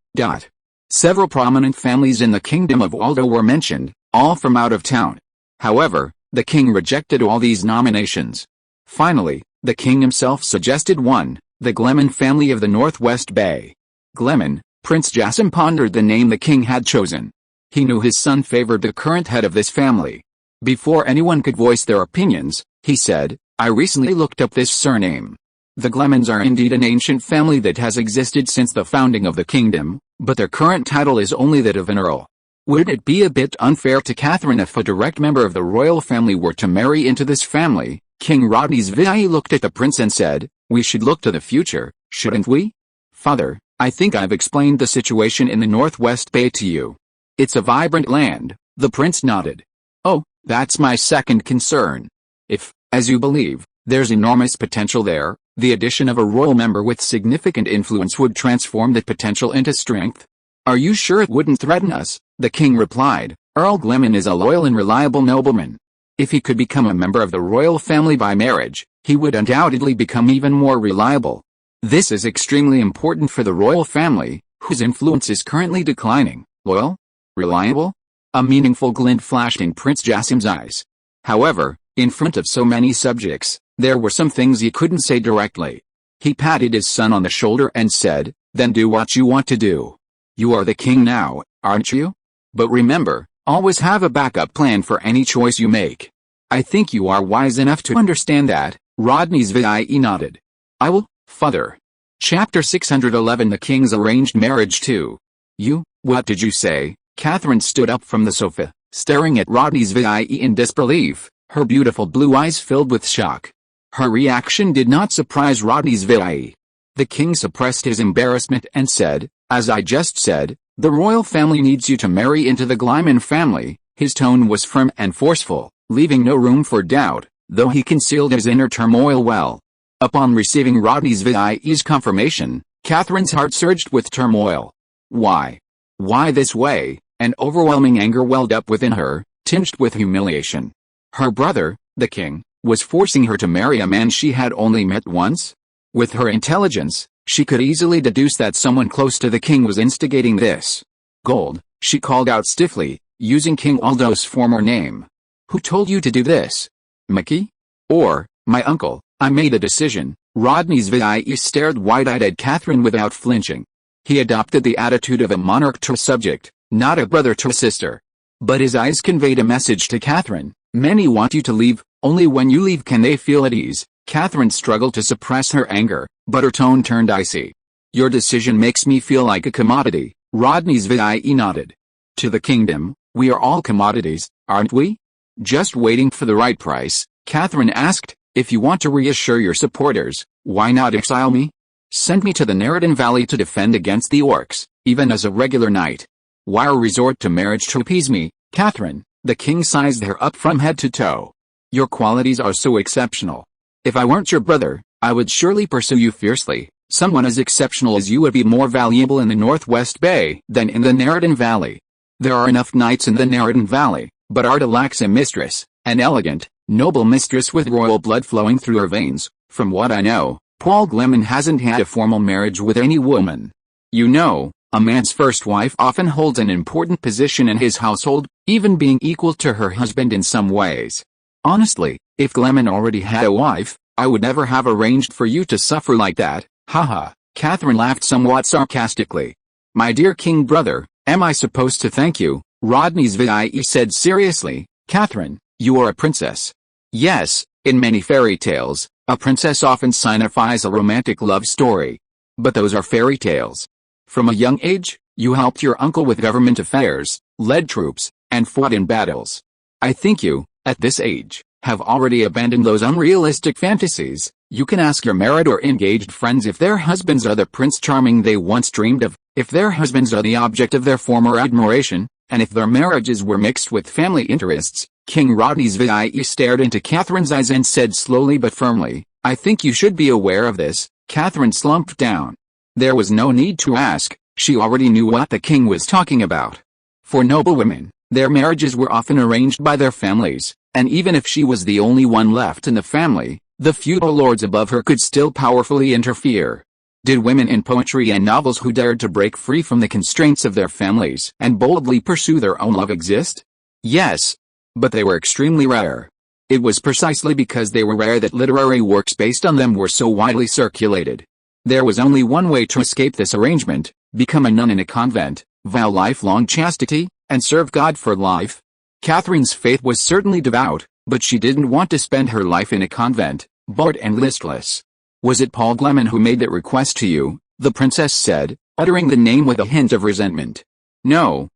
Several prominent families in the Kingdom of Waldo were mentioned, all from out of town. However, the king rejected all these nominations. Finally, the king himself suggested one, the Gleman family of the Northwest Bay. Gleman, Prince Jassim pondered the name the king had chosen. He knew his son favored the current head of this family. Before anyone could voice their opinions, he said, I recently looked up this surname. The Glemans are indeed an ancient family that has existed since the founding of the kingdom, but their current title is only that of an earl. Would it be a bit unfair to Catherine if a direct member of the royal family were to marry into this family? King Rodney's VI looked at the prince and said, we should look to the future, shouldn't we? Father, I think I've explained the situation in the Northwest Bay to you. It's a vibrant land, the prince nodded. Oh, that's my second concern. If, as you believe, there's enormous potential there, the addition of a royal member with significant influence would transform that potential into strength. Are you sure it wouldn't threaten us? The king replied, Earl Gleman is a loyal and reliable nobleman. If he could become a member of the royal family by marriage, he would undoubtedly become even more reliable. This is extremely important for the royal family, whose influence is currently declining. Loyal? Reliable? A meaningful glint flashed in Prince Jassim's eyes. However, in front of so many subjects, there were some things he couldn't say directly. He patted his son on the shoulder and said, then do what you want to do. You are the king now, aren't you? But remember, always have a backup plan for any choice you make. I think you are wise enough to understand that. Rodney's VIE nodded. I will, father. Chapter 611 The King's Arranged Marriage 2. You, what did you say? Catherine stood up from the sofa, staring at Rodney's VIE in disbelief, her beautiful blue eyes filled with shock. Her reaction did not surprise Rodney's VIE. The king suppressed his embarrassment and said, as I just said, the royal family needs you to marry into the Gleman family. His tone was firm and forceful, leaving no room for doubt, though he concealed his inner turmoil well. Upon receiving Rodney's VIE's confirmation, Catherine's heart surged with turmoil. Why? Why this way? An overwhelming anger welled up within her, tinged with humiliation. Her brother, the king, was forcing her to marry a man she had only met once? With her intelligence, she could easily deduce that someone close to the king was instigating this. Gold, she called out stiffly, using King Aldo's former name. Who told you to do this? Mickey? Or, my uncle? I made a decision. Rodney's VIE stared wide-eyed at Catherine without flinching. He adopted the attitude of a monarch to a subject, not a brother to a sister. But his eyes conveyed a message to Catherine. Many want you to leave, only when you leave can they feel at ease. Catherine struggled to suppress her anger, but her tone turned icy. Your decision makes me feel like a commodity. Rodney's VIE nodded. To the kingdom, we are all commodities, aren't we? Just waiting for the right price, Catherine asked. If you want to reassure your supporters, why not exile me? Send me to the Narratan Valley to defend against the orcs, even as a regular knight. Why resort to marriage to appease me, Catherine? The king sized her up from head to toe. Your qualities are so exceptional. If I weren't your brother, I would surely pursue you fiercely. Someone as exceptional as you would be more valuable in the Northwest Bay than in the Narratan Valley. There are enough knights in the Narratan Valley, but Arda lacks a mistress, an elegant, noble mistress with royal blood flowing through her veins. From what I know, Paul Gleman hasn't had a formal marriage with any woman. You know, a man's first wife often holds an important position in his household, even being equal to her husband in some ways. Honestly, if Gleman already had a wife, I would never have arranged for you to suffer like that. Haha. Catherine laughed somewhat sarcastically. My dear king brother, am I supposed to thank you? Rodney's VIE said seriously. Catherine, you are a princess. Yes, in many fairy tales, a princess often signifies a romantic love story. But those are fairy tales. From a young age, you helped your uncle with government affairs, led troops, and fought in battles. I think you, at this age, have already abandoned those unrealistic fantasies. You can ask your married or engaged friends if their husbands are the Prince Charming they once dreamed of, if their husbands are the object of their former admiration, and if their marriages were mixed with family interests. King Rodney's VIE stared into Catherine's eyes and said slowly but firmly, I think you should be aware of this. Catherine slumped down. There was no need to ask. She already knew what the king was talking about. For noble women, their marriages were often arranged by their families, and even if she was the only one left in the family, the feudal lords above her could still powerfully interfere. Did women in poetry and novels who dared to break free from the constraints of their families and boldly pursue their own love exist? Yes. But they were extremely rare. It was precisely because they were rare that literary works based on them were so widely circulated. There was only one way to escape this arrangement: become a nun in a convent, vow lifelong chastity, and serve God for life. Catherine's faith was certainly devout, but she didn't want to spend her life in a convent, bored and listless. "Was it Paul Gleman who made that request to you?" the princess said, uttering the name with a hint of resentment. No,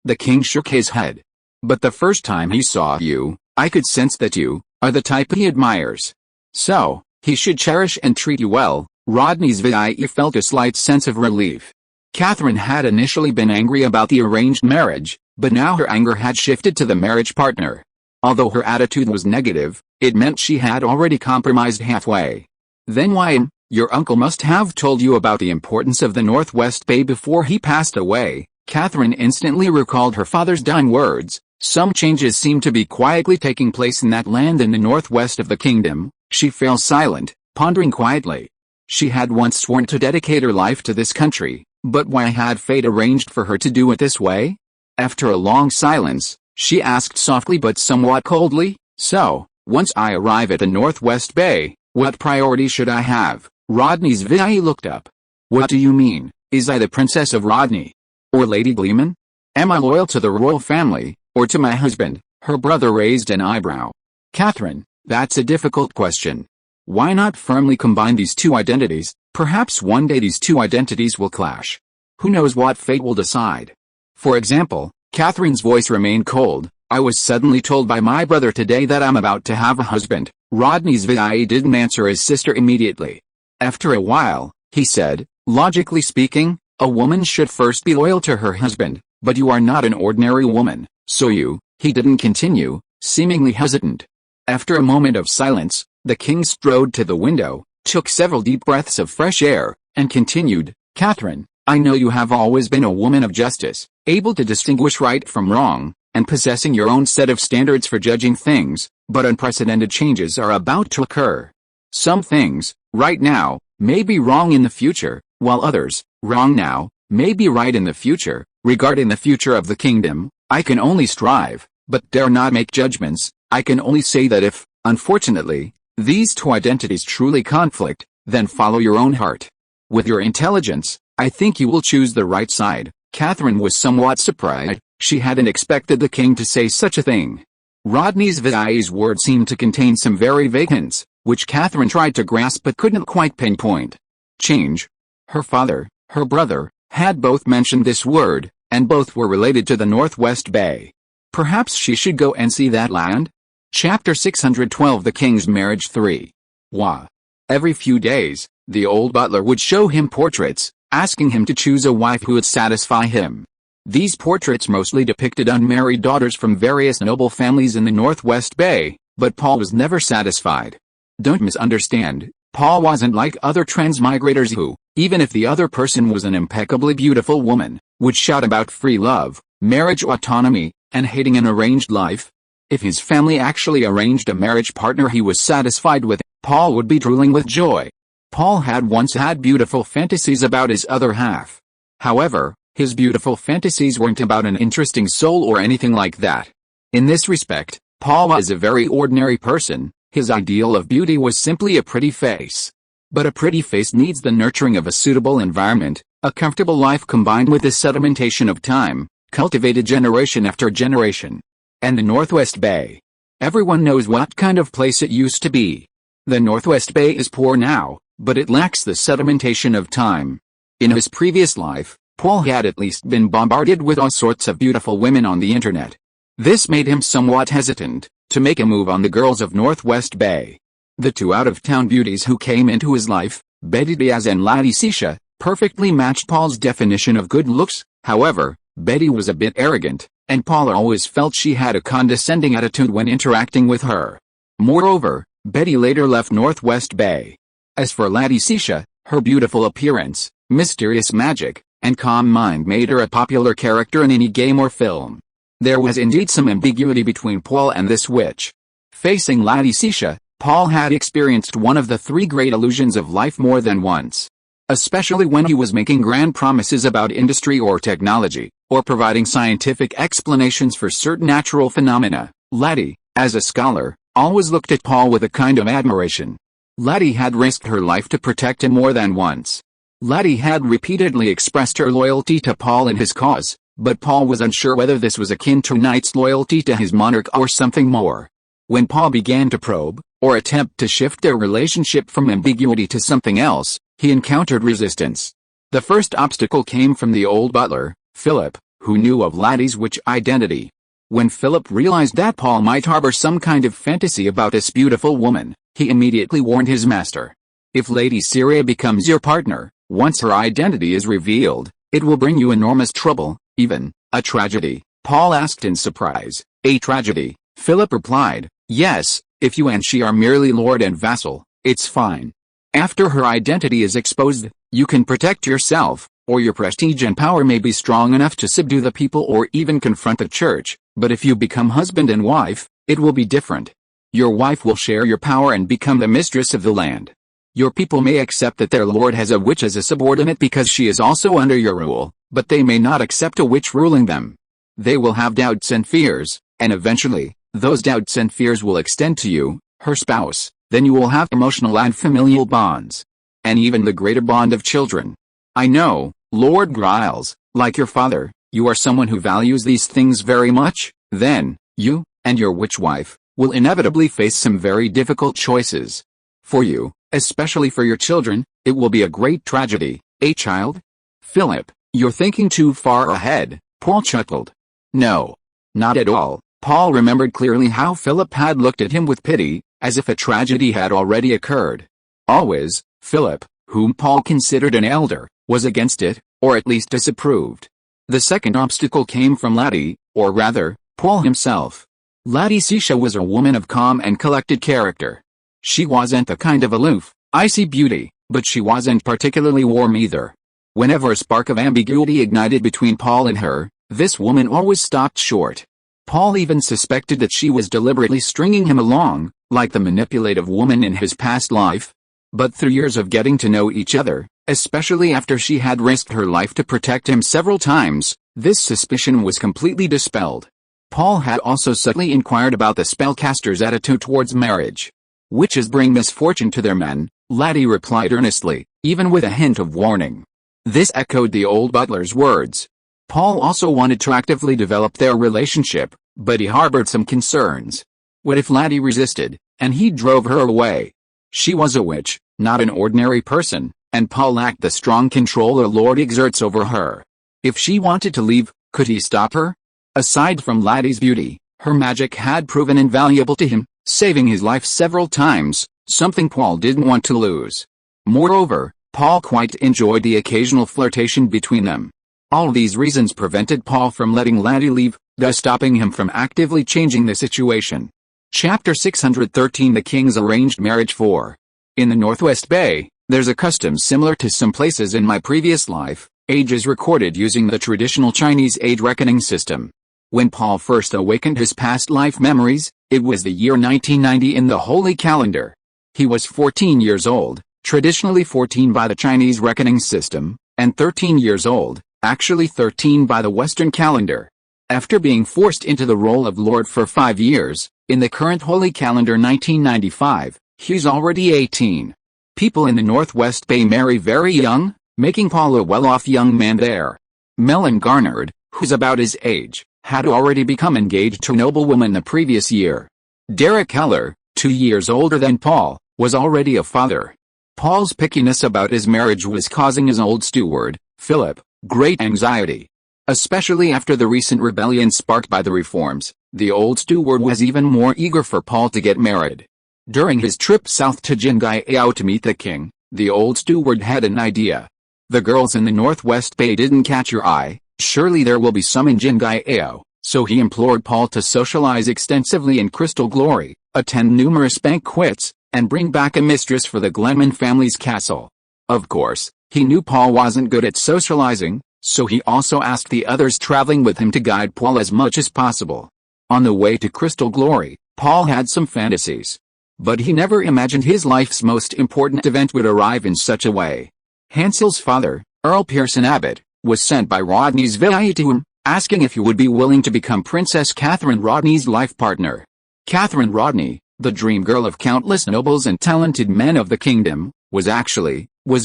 the king shook his head. "But the first time he saw you, I could sense that you are the type he admires. So, he should cherish and treat you well." Rodney's VIE felt a slight sense of relief. Catherine had initially been angry about the arranged marriage, but now her anger had shifted to the marriage partner. Although her attitude was negative, it meant she had already compromised halfway. "Then why, your uncle must have told you about the importance of the Northwest Bay before he passed away." Catherine instantly recalled her father's dying words. Some changes seemed to be quietly taking place in that land in the northwest of the kingdom. She fell silent, pondering quietly. She had once sworn to dedicate her life to this country, but why had fate arranged for her to do it this way? After a long silence, she asked softly but somewhat coldly, "So, once I arrive at the Northwest Bay, what priority should I have?" Rodney's VIE looked up. "What do you mean? Is I the Princess of Rodney? Or Lady Gleman? Am I loyal to the royal family, or to my husband?" Her brother raised an eyebrow. "Catherine, that's a difficult question. Why not firmly combine these two identities? Perhaps one day these two identities will clash. Who knows what fate will decide?" For example, Catherine's voice remained cold. "I was suddenly told by my brother today that I'm about to have a husband." Rodney's VIE didn't answer his sister immediately. After a while, he said, "Logically speaking, a woman should first be loyal to her husband, but you are not an ordinary woman, so you..." He didn't continue, seemingly hesitant. After a moment of silence, the king strode to the window, took several deep breaths of fresh air, and continued, "Catherine, I know you have always been a woman of justice, able to distinguish right from wrong, and possessing your own set of standards for judging things, but unprecedented changes are about to occur. Some things, right now, may be wrong in the future, while others, wrong now, may be right in the future. Regarding the future of the kingdom, I can only strive, but dare not make judgments. I can only say that if, unfortunately, these two identities truly conflict, then follow your own heart. With your intelligence, I think you will choose the right side." Catherine was somewhat surprised. She hadn't expected the king to say such a thing. Rodney's VIE's words seemed to contain some very vague hints, which Catherine tried to grasp but couldn't quite pinpoint. Change. Her father, her brother, had both mentioned this word, and both were related to the Northwest Bay. Perhaps she should go and see that land? Chapter 612 The King's Marriage 3. Wah. Every few days, the old butler would show him portraits, asking him to choose a wife who would satisfy him. These portraits mostly depicted unmarried daughters from various noble families in the Northwest Bay, but Paul was never satisfied. Don't misunderstand, Paul wasn't like other transmigrators who, even if the other person was an impeccably beautiful woman, would shout about free love, marriage autonomy, and hating an arranged life. If his family actually arranged a marriage partner he was satisfied with, Paul would be drooling with joy. Paul had once had beautiful fantasies about his other half. However, his beautiful fantasies weren't about an interesting soul or anything like that. In this respect, Paul was a very ordinary person. His ideal of beauty was simply a pretty face. But a pretty face needs the nurturing of a suitable environment, a comfortable life combined with the sedimentation of time, cultivated generation after generation. And the Northwest Bay. Everyone knows what kind of place it used to be. The Northwest Bay is poor now, but it lacks the sedimentation of time. In his previous life, Paul had at least been bombarded with all sorts of beautiful women on the internet. This made him somewhat hesitant to make a move on the girls of Northwest Bay. The two out-of-town beauties who came into his life, Betty Diaz and Lady Sisha, perfectly matched Paul's definition of good looks. However, Betty was a bit arrogant, and Paul always felt she had a condescending attitude when interacting with her. Moreover, Betty later left Northwest Bay. As for Lady Sisha, her beautiful appearance, mysterious magic, and calm mind made her a popular character in any game or film. There was indeed some ambiguity between Paul and this witch. Facing Lady Sisha, Paul had experienced one of the three great illusions of life more than once. Especially when he was making grand promises about industry or technology, or providing scientific explanations for certain natural phenomena. Lady, as a scholar, always looked at Paul with a kind of admiration. Lady had risked her life to protect him more than once. Lady had repeatedly expressed her loyalty to Paul and his cause, but Paul was unsure whether this was akin to knight's loyalty to his monarch or something more. When Paul began to probe, or attempt to shift their relationship from ambiguity to something else, he encountered resistance. The first obstacle came from the old butler, Philip, who knew of Lady's witch identity. When Philip realized that Paul might harbor some kind of fantasy about this beautiful woman, he immediately warned his master. If Lady Syria becomes your partner, once her identity is revealed, it will bring you enormous trouble, even a tragedy. Paul asked in surprise. A tragedy? Philip replied, yes, if you and she are merely lord and vassal, it's fine. After her identity is exposed, you can protect yourself, or your prestige and power may be strong enough to subdue the people or even confront the church, but if you become husband and wife, it will be different. Your wife will share your power and become the mistress of the land. Your people may accept that their lord has a witch as a subordinate because she is also under your rule, but they may not accept a witch ruling them. They will have doubts and fears, and eventually, those doubts and fears will extend to you, her spouse. Then you will have emotional and familial bonds. And even the greater bond of children. I know, Lord Giles, like your father, you are someone who values these things very much. Then, you, and your witch wife, will inevitably face some very difficult choices. For you, especially for your children, it will be a great tragedy. A child? Philip, you're thinking too far ahead, Paul chuckled. No. Not at all. Paul remembered clearly how Philip had looked at him with pity, as if a tragedy had already occurred. Always, Philip, whom Paul considered an elder, was against it, or at least disapproved. The second obstacle came from Lady, or rather, Paul himself. Lady Sisha was a woman of calm and collected character. She wasn't the kind of aloof, icy beauty, but she wasn't particularly warm either. Whenever a spark of ambiguity ignited between Paul and her, this woman always stopped short. Paul even suspected that she was deliberately stringing him along, like the manipulative woman in his past life. But through years of getting to know each other, especially after she had risked her life to protect him several times, this suspicion was completely dispelled. Paul had also subtly inquired about the spellcaster's attitude towards marriage. Witches bring misfortune to their men, Lady replied earnestly, even with a hint of warning. This echoed the old butler's words. Paul also wanted to actively develop their relationship, but he harbored some concerns. What if Lady resisted, and he drove her away? She was a witch, not an ordinary person, and Paul lacked the strong control the Lord exerts over her. If she wanted to leave, could he stop her? Aside from Lady's beauty, her magic had proven invaluable to him, saving his life several times, something Paul didn't want to lose. Moreover, Paul quite enjoyed the occasional flirtation between them. All these reasons prevented Paul from letting Lady leave, thus stopping him from actively changing the situation. Chapter 613 The King's Arranged Marriage 4. In the Northwest Bay, there's a custom similar to some places in my previous life. Age is recorded using the traditional Chinese age reckoning system. When Paul first awakened his past life memories, it was the year 1990 in the Holy Calendar. He was 14 years old, traditionally 14 by the Chinese reckoning system, and 13 years old, actually 13 by the Western calendar. After being forced into the role of Lord for 5 years, in the current Holy Calendar 1995, he's already 18. People in the Northwest Bay marry very young, making Paul a well-off young man there. Melon Garnard, who's about his age, had already become engaged to a noblewoman the previous year. Derek Heller, 2 years older than Paul, was already a father. Paul's pickiness about his marriage was causing his old steward, Philip, great anxiety. Especially after the recent rebellion sparked by the reforms, the old steward was even more eager for Paul to get married. During his trip south to Jingai to meet the king, the old steward had an idea. The girls in the Northwest Bay didn't catch your eye, surely there will be some in Jingai, so he implored Paul to socialize extensively in Crystal Glory, attend numerous banquets, and bring back a mistress for the Gleman family's castle. Of course, he knew Paul wasn't good at socializing, So he also asked the others traveling with him to guide Paul as much as possible. On the way to Crystal Glory, Paul had some fantasies. But he never imagined his life's most important event would arrive in such a way. Hansel's father, Earl Pearson Abbott, was sent by Rodney's Valley to him, asking if he would be willing to become Princess Catherine Rodney's life partner. Catherine Rodney, the dream girl of countless nobles and talented men of the kingdom, was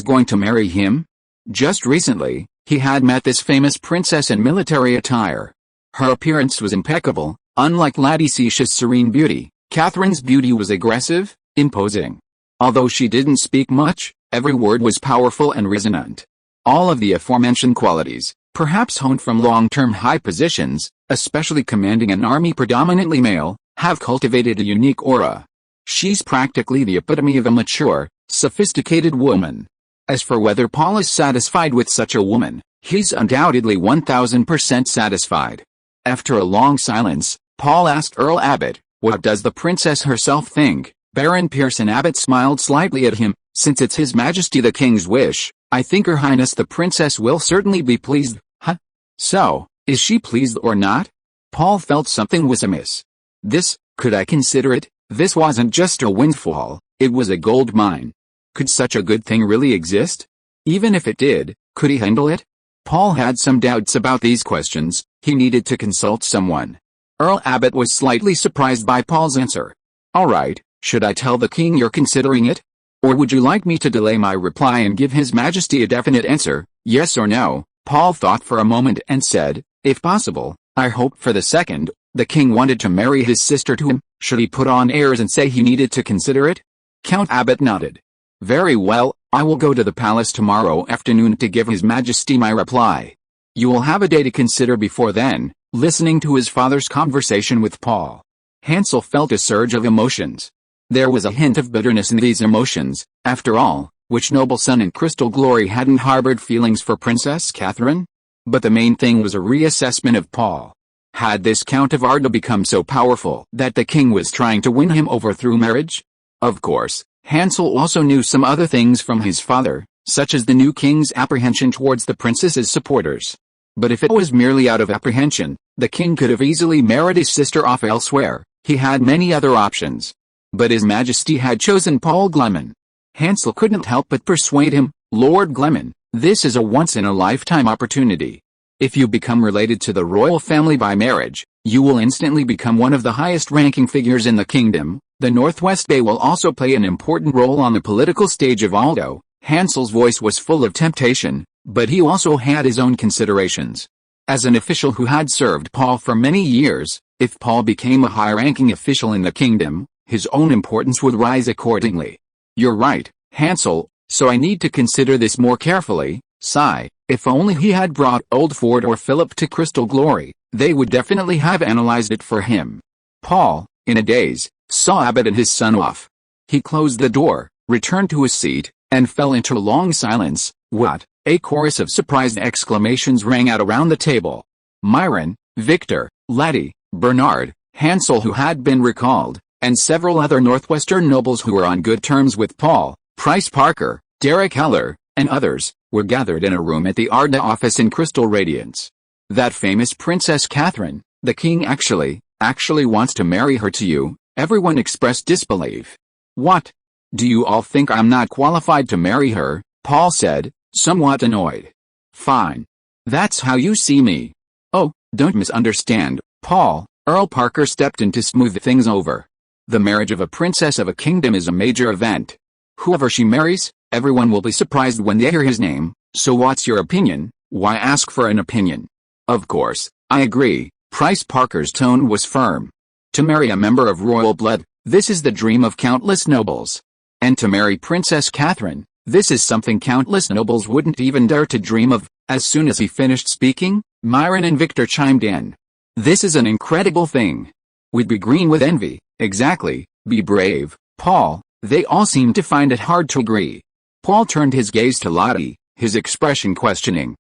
going to marry him? Just recently, he had met this famous princess in military attire. Her appearance was impeccable. Unlike Lady Cecia's serene beauty, Catherine's beauty was aggressive, imposing. Although she didn't speak much, every word was powerful and resonant. All of the aforementioned qualities, perhaps honed from long-term high positions, especially commanding an army predominantly male, have cultivated a unique aura. She's practically the epitome of a mature, sophisticated woman. As for whether Paul is satisfied with such a woman, he's undoubtedly 1000% satisfied. After a long silence, Paul asked Earl Abbott, "What does the princess herself think?" Baron Pearson Abbott smiled slightly at him. "Since it's His Majesty the King's wish, I think Her Highness the Princess will certainly be pleased." "Huh? So, is she pleased or not?" Paul felt something was amiss. Could I consider it? This wasn't just a windfall, it was a gold mine. Could such a good thing really exist? Even if it did, could he handle it? Paul had some doubts about these questions. He needed to consult someone. Earl Abbott was slightly surprised by Paul's answer. "All right, should I tell the king you're considering it? Or would you like me to delay my reply and give His Majesty a definite answer, yes or no?" Paul thought for a moment and said, "If possible, I hope for the second." The king wanted to marry his sister to him. Should he put on airs and say he needed to consider it? Count Abbott nodded. "Very well, I will go to the palace tomorrow afternoon to give His Majesty my reply. You will have a day to consider before then." Listening to his father's conversation with Paul, Hansel felt a surge of emotions. There was a hint of bitterness in these emotions. After all, which noble son in Crystal Glory hadn't harbored feelings for Princess Catherine? But the main thing was a reassessment of Paul. Had this Count of Arda become so powerful that the king was trying to win him over through marriage? Of course, Hansel also knew some other things from his father, such as the new king's apprehension towards the princess's supporters. But if it was merely out of apprehension, the king could have easily married his sister off elsewhere. He had many other options. But His Majesty had chosen Paul Gleman. Hansel couldn't help but persuade him, "Lord Gleman, this is a once-in-a-lifetime opportunity. If you become related to the royal family by marriage, you will instantly become one of the highest-ranking figures in the kingdom. The Northwest Bay will also play an important role on the political stage of Aldo." Hansel's voice was full of temptation, but he also had his own considerations. As an official who had served Paul for many years, if Paul became a high-ranking official in the kingdom, his own importance would rise accordingly. "You're right, Hansel, so I need to consider this more carefully." Sigh. If only he had brought old Ford or Philip to Crystal Glory, they would definitely have analyzed it for him. Paul, in a daze, saw Abbott and his son off. He closed the door, returned to his seat, and fell into a long silence. "What?" A chorus of surprised exclamations rang out around the table. Myron, Victor, Laddie, Bernard, Hansel who had been recalled, and several other Northwestern nobles who were on good terms with Paul, Price Parker, Derek Heller, and others, were gathered in a room at the Arda office in Crystal Radiance. "That famous Princess Catherine, the king actually wants to marry her to you." Everyone expressed disbelief. "What? Do you all think I'm not qualified to marry her?" Paul said, somewhat annoyed. "Fine. That's how you see me." "Oh, don't misunderstand, Paul." Earl Parker stepped in to smooth things over. "The marriage of a princess of a kingdom is a major event. Whoever she marries, everyone will be surprised when they hear his name. So what's your opinion?" "Why ask for an opinion? Of course, I agree." Price Parker's tone was firm. "To marry a member of royal blood, this is the dream of countless nobles. And to marry Princess Catherine, this is something countless nobles wouldn't even dare to dream of." As soon as he finished speaking, Myron and Victor chimed in. "This is an incredible thing. We'd be green with envy." "Exactly, be brave, Paul." They all seemed to find it hard to agree. Paul turned his gaze to Laddie, his expression questioning.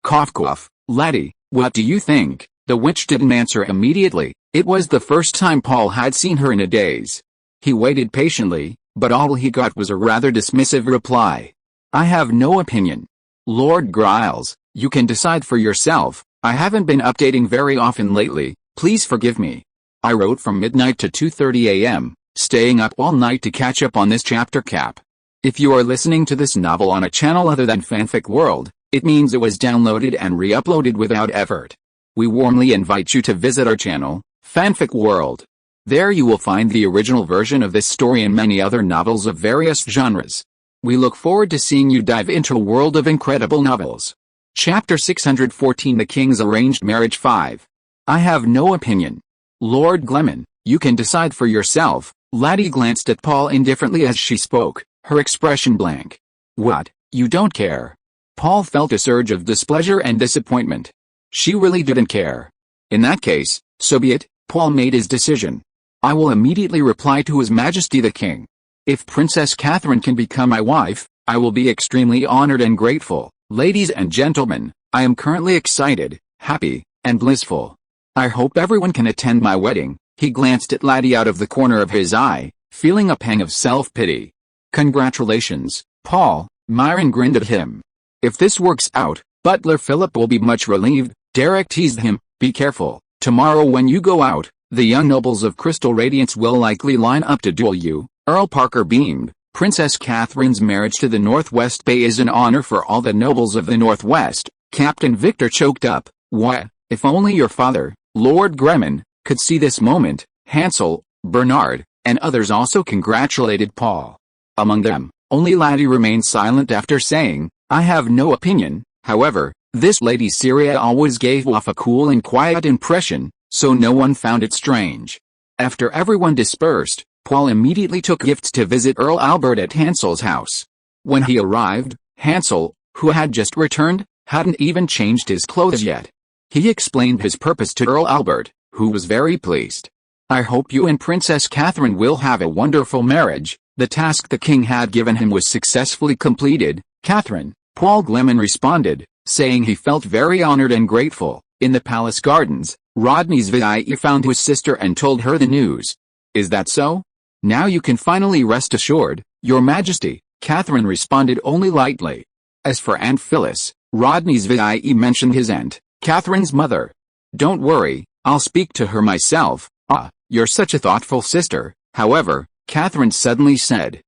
Cough cough, Laddie, what do you think?" The witch didn't answer immediately. It was the first time Paul had seen her in a daze. He waited patiently, but all he got was a rather dismissive reply. "I have no opinion. Lord Giles, You can decide for yourself. I haven't been updating very often lately, please forgive me. I wrote from midnight to 2:30 a.m., staying up all night to catch up on this chapter cap. If you are listening to this novel on a channel other than Fanfic World, it means it was downloaded and re-uploaded without effort. We warmly invite you to visit our channel, Fanfic World. There you will find the original version of this story and many other novels of various genres. We look forward to seeing you dive into a world of incredible novels. Chapter 614 The King's Arranged Marriage 5. I have no opinion. Lord Gleman, you can decide for yourself. Laddie glanced at Paul indifferently as she spoke, her expression blank. What, you don't care? Paul felt a surge of displeasure and disappointment. She really didn't care. In that case, so be it, Paul made his decision. I will immediately reply to His Majesty the King. If Princess Catherine can become my wife, I will be extremely honored and grateful. Ladies and gentlemen, I am currently excited, happy, and blissful. I hope everyone can attend my wedding. He glanced at Laddie out of the corner of his eye, feeling a pang of self-pity. Congratulations, Paul, Myron grinned at him. If this works out, Butler Philip will be much relieved. Derek teased him, be careful, tomorrow when you go out, the young nobles of Crystal Radiance will likely line up to duel you. Earl Parker beamed. Princess Catherine's marriage to the Northwest Bay is an honor for all the nobles of the Northwest. Captain Victor choked up. Why, if only your father, Lord Gleman, could see this moment. Hansel, Bernard, and others also congratulated Paul. Among them, only Laddie remained silent after saying, I have no opinion. However, this Lady Syria always gave off a cool and quiet impression, so no one found it strange. After everyone dispersed, Paul immediately took gifts to visit Earl Albert at Hansel's house. When he arrived, Hansel, who had just returned, hadn't even changed his clothes yet. He explained his purpose to Earl Albert, who was very pleased. I hope you and Princess Catherine will have a wonderful marriage. The task the king had given him was successfully completed. Catherine, Paul Gleman responded, saying he felt very honored and grateful. In the palace gardens, Rodney's VIE found his sister and told her the news. Is that so? Now you can finally rest assured, Your Majesty, Catherine responded only lightly. As for Aunt Phyllis, Rodney's VIE mentioned his aunt, Catherine's mother. Don't worry, I'll speak to her myself. Ah, you're such a thoughtful sister. However, Catherine suddenly said.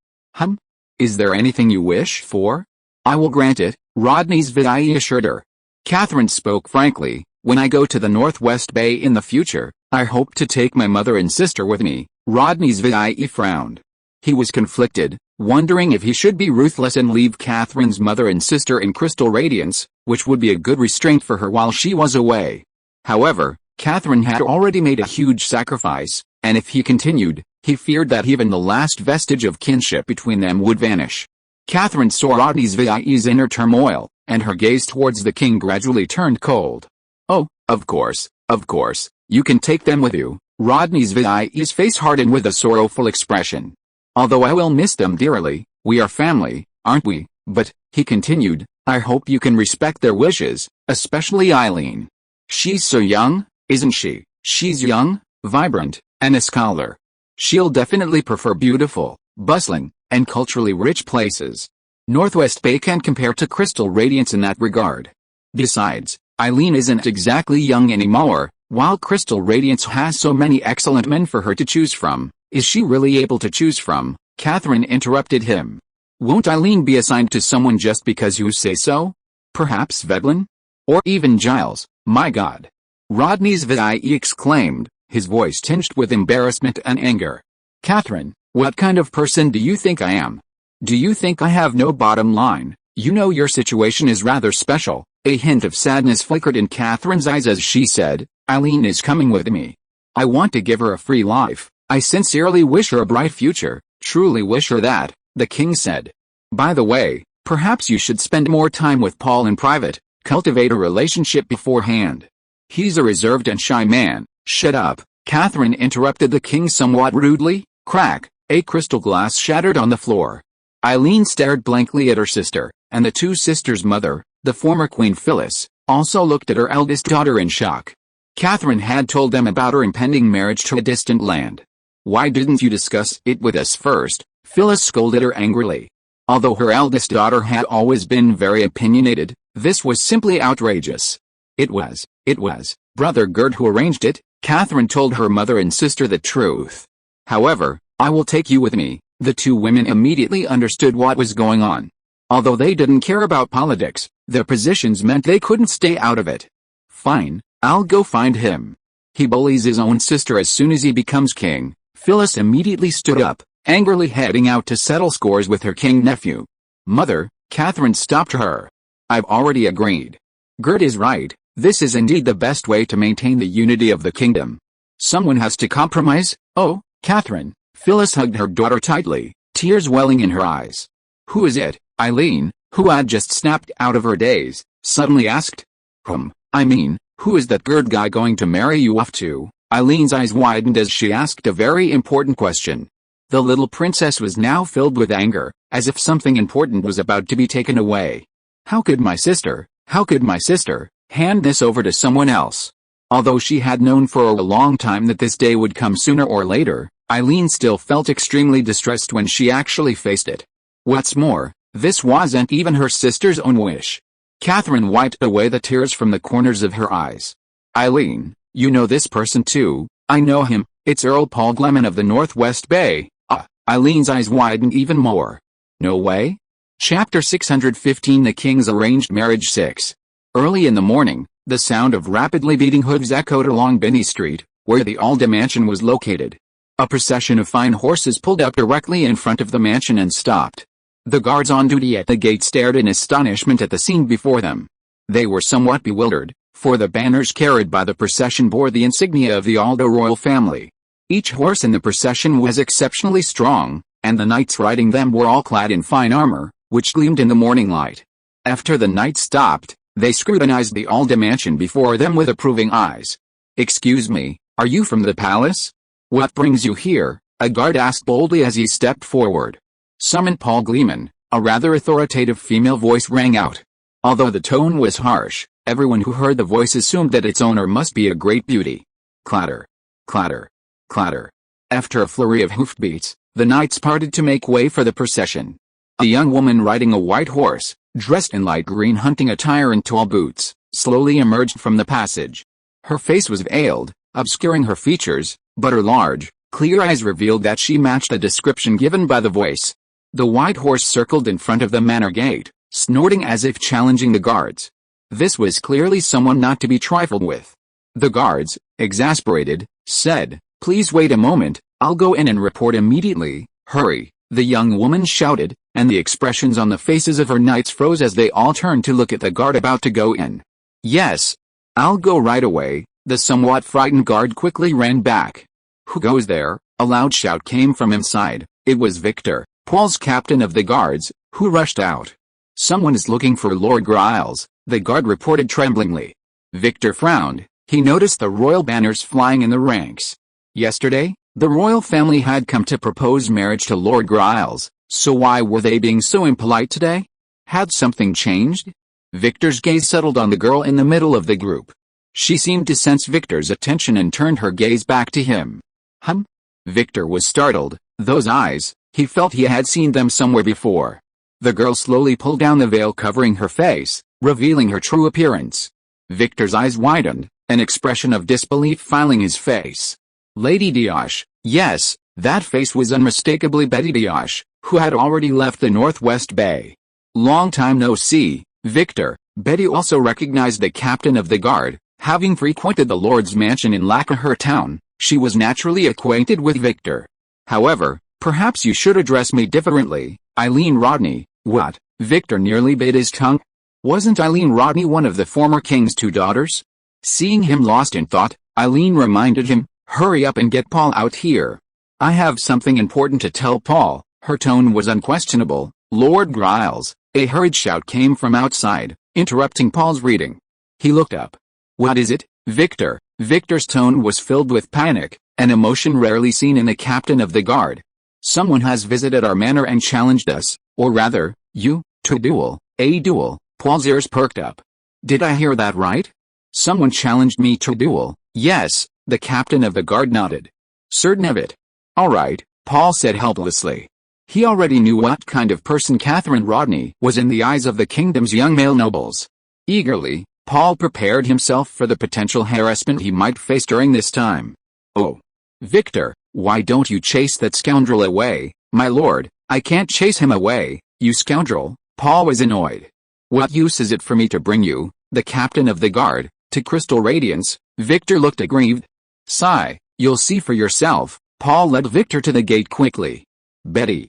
Is there anything you wish for? I will grant it, Rodney's VIE assured her. Catherine spoke frankly, when I go to the Northwest Bay in the future, I hope to take my mother and sister with me. Rodney's VIE frowned. He was conflicted, wondering if he should be ruthless and leave Catherine's mother and sister in Crystal Radiance, which would be a good restraint for her while she was away. However, Catherine had already made a huge sacrifice, and if he continued, he feared that even the last vestige of kinship between them would vanish. Catherine saw Rodney's VIE's inner turmoil, and her gaze towards the king gradually turned cold. Oh, of course, you can take them with you. Rodney's VIE's face hardened with a sorrowful expression. Although I will miss them dearly, we are family, aren't we? But, he continued, I hope you can respect their wishes, especially Eileen. She's so young, isn't she? She's young, vibrant, and a scholar. She'll definitely prefer beautiful, bustling, and culturally rich places. Northwest Bay can't compare to Crystal Radiance in that regard. Besides, Eileen isn't exactly young anymore. While Crystal Radiance has so many excellent men for her to choose from, is she really able to choose from? Catherine interrupted him. Won't Eileen be assigned to someone just because you say so? Perhaps Vedlin? Or even Giles, my God. Rodney's VIE exclaimed, his voice tinged with embarrassment and anger. Catherine, what kind of person do you think I am? Do you think I have no bottom line? You know your situation is rather special. A hint of sadness flickered in Catherine's eyes as she said, Eileen is coming with me. I want to give her a free life. I sincerely wish her a bright future, truly wish her that, the king said. By the way, perhaps you should spend more time with Paul in private, cultivate a relationship beforehand. He's a reserved and shy man. Shut up, Catherine interrupted the king somewhat rudely. Crack, a crystal glass shattered on the floor. Eileen stared blankly at her sister, and the two sisters' mother, the former Queen Phyllis, also looked at her eldest daughter in shock. Catherine had told them about her impending marriage to a distant land. Why didn't you discuss it with us first? Phyllis scolded her angrily. Although her eldest daughter had always been very opinionated, This was simply outrageous. It was Brother Gerd who arranged it. Catherine told her mother and sister the truth. However, I will take you with me. The two women immediately understood what was going on. Although they didn't care about politics, their positions meant they couldn't stay out of it. Fine, I'll go find him. He bullies his own sister as soon as he becomes king. Phyllis immediately stood up, angrily heading out to settle scores with her king nephew. Mother, Catherine stopped her. I've already agreed. Gerd is right, this is indeed the best way to maintain the unity of the kingdom. Someone has to compromise. Oh, Catherine. Phyllis hugged her daughter tightly, tears welling in her eyes. Who is it? Eileen, who had just snapped out of her daze, suddenly asked. Who is that Gerd guy going to marry you off to? Eileen's eyes widened as she asked a very important question. The little princess was now filled with anger, as if something important was about to be taken away. How could my sister, hand this over to someone else? Although she had known for a long time that this day would come sooner or later, Eileen still felt extremely distressed when she actually faced it. What's more, this wasn't even her sister's own wish. Catherine wiped away the tears from the corners of her eyes. Eileen, you know this person too. I know him, it's Earl Paul Gleman of the Northwest Bay. Eileen's eyes widened even more. No way? Chapter 615 The King's Arranged Marriage 6. Early in the morning, the sound of rapidly beating hooves echoed along Binney Street, where the Alda mansion was located. A procession of fine horses pulled up directly in front of the mansion and stopped. The guards on duty at the gate stared in astonishment at the scene before them. They were somewhat bewildered, for the banners carried by the procession bore the insignia of the Alda royal family. Each horse in the procession was exceptionally strong, and the knights riding them were all clad in fine armor, which gleamed in the morning light. After the knights stopped, they scrutinized the Alda mansion before them with approving eyes. Excuse me, are you from the palace? What brings you here? A guard asked boldly as he stepped forward. Summon Paul Gleman, a rather authoritative female voice rang out. Although the tone was harsh, everyone who heard the voice assumed that its owner must be a great beauty. Clatter. Clatter. Clatter. After a flurry of hoofbeats, the knights parted to make way for the procession. A young woman riding a white horse, dressed in light green hunting attire and tall boots, slowly emerged from the passage. Her face was veiled, obscuring her features, but her large, clear eyes revealed that she matched the description given by the voice. The white horse circled in front of the manor gate, snorting as if challenging the guards. This was clearly someone not to be trifled with. The guards, exasperated, said, "Please wait a moment, I'll go in and report immediately." "Hurry," the young woman shouted, and the expressions on the faces of her knights froze as they all turned to look at the guard about to go in. "Yes, I'll go right away." The somewhat frightened guard quickly ran back. "Who goes there?" A loud shout came from inside. It was Victor, Paul's captain of the guards, who rushed out. "Someone is looking for Lord Giles," the guard reported tremblingly. Victor frowned. He noticed the royal banners flying in the ranks. Yesterday, the royal family had come to propose marriage to Lord Giles, so why were they being so impolite today? Had something changed? Victor's gaze settled on the girl in the middle of the group. She seemed to sense Victor's attention and turned her gaze back to him. Victor was startled. Those eyes, he felt he had seen them somewhere before. The girl slowly pulled down the veil covering her face, revealing her true appearance. Victor's eyes widened, an expression of disbelief filing his face. Lady Dioche. Yes, that face was unmistakably Betty Dioche, who had already left the Northwest Bay. Long time no see, Victor. Betty also recognized the captain of the guard. Having frequented the Lord's mansion in Lacquer Town, she was naturally acquainted with Victor. "However, perhaps you should address me differently, Eileen Rodney." "What?" Victor nearly bit his tongue. Wasn't Eileen Rodney one of the former king's two daughters? Seeing him lost in thought, Eileen reminded him, "Hurry up and get Paul out here. I have something important to tell Paul." Her tone was unquestionable. "Lord Giles." A hurried shout came from outside, interrupting Paul's reading. He looked up. "What is it, Victor?" Victor's tone was filled with panic, an emotion rarely seen in a captain of the guard. "Someone has visited our manor and challenged us, or rather, you, to a duel." "A duel?" Paul's ears perked up. "Did I hear that right? Someone challenged me to a duel?" "Yes," the captain of the guard nodded. "Certain of it?" "All right," Paul said helplessly. He already knew what kind of person Catherine Rodney was in the eyes of the kingdom's young male nobles. Eagerly, Paul prepared himself for the potential harassment he might face during this time. "Oh, Victor, why don't you chase that scoundrel away, my lord?" "I can't chase him away, you scoundrel." Paul was annoyed. "What use is it for me to bring you, the captain of the guard, to Crystal Radiance?" Victor looked aggrieved. "Sigh, you'll see for yourself." Paul led Victor to the gate quickly. Betty.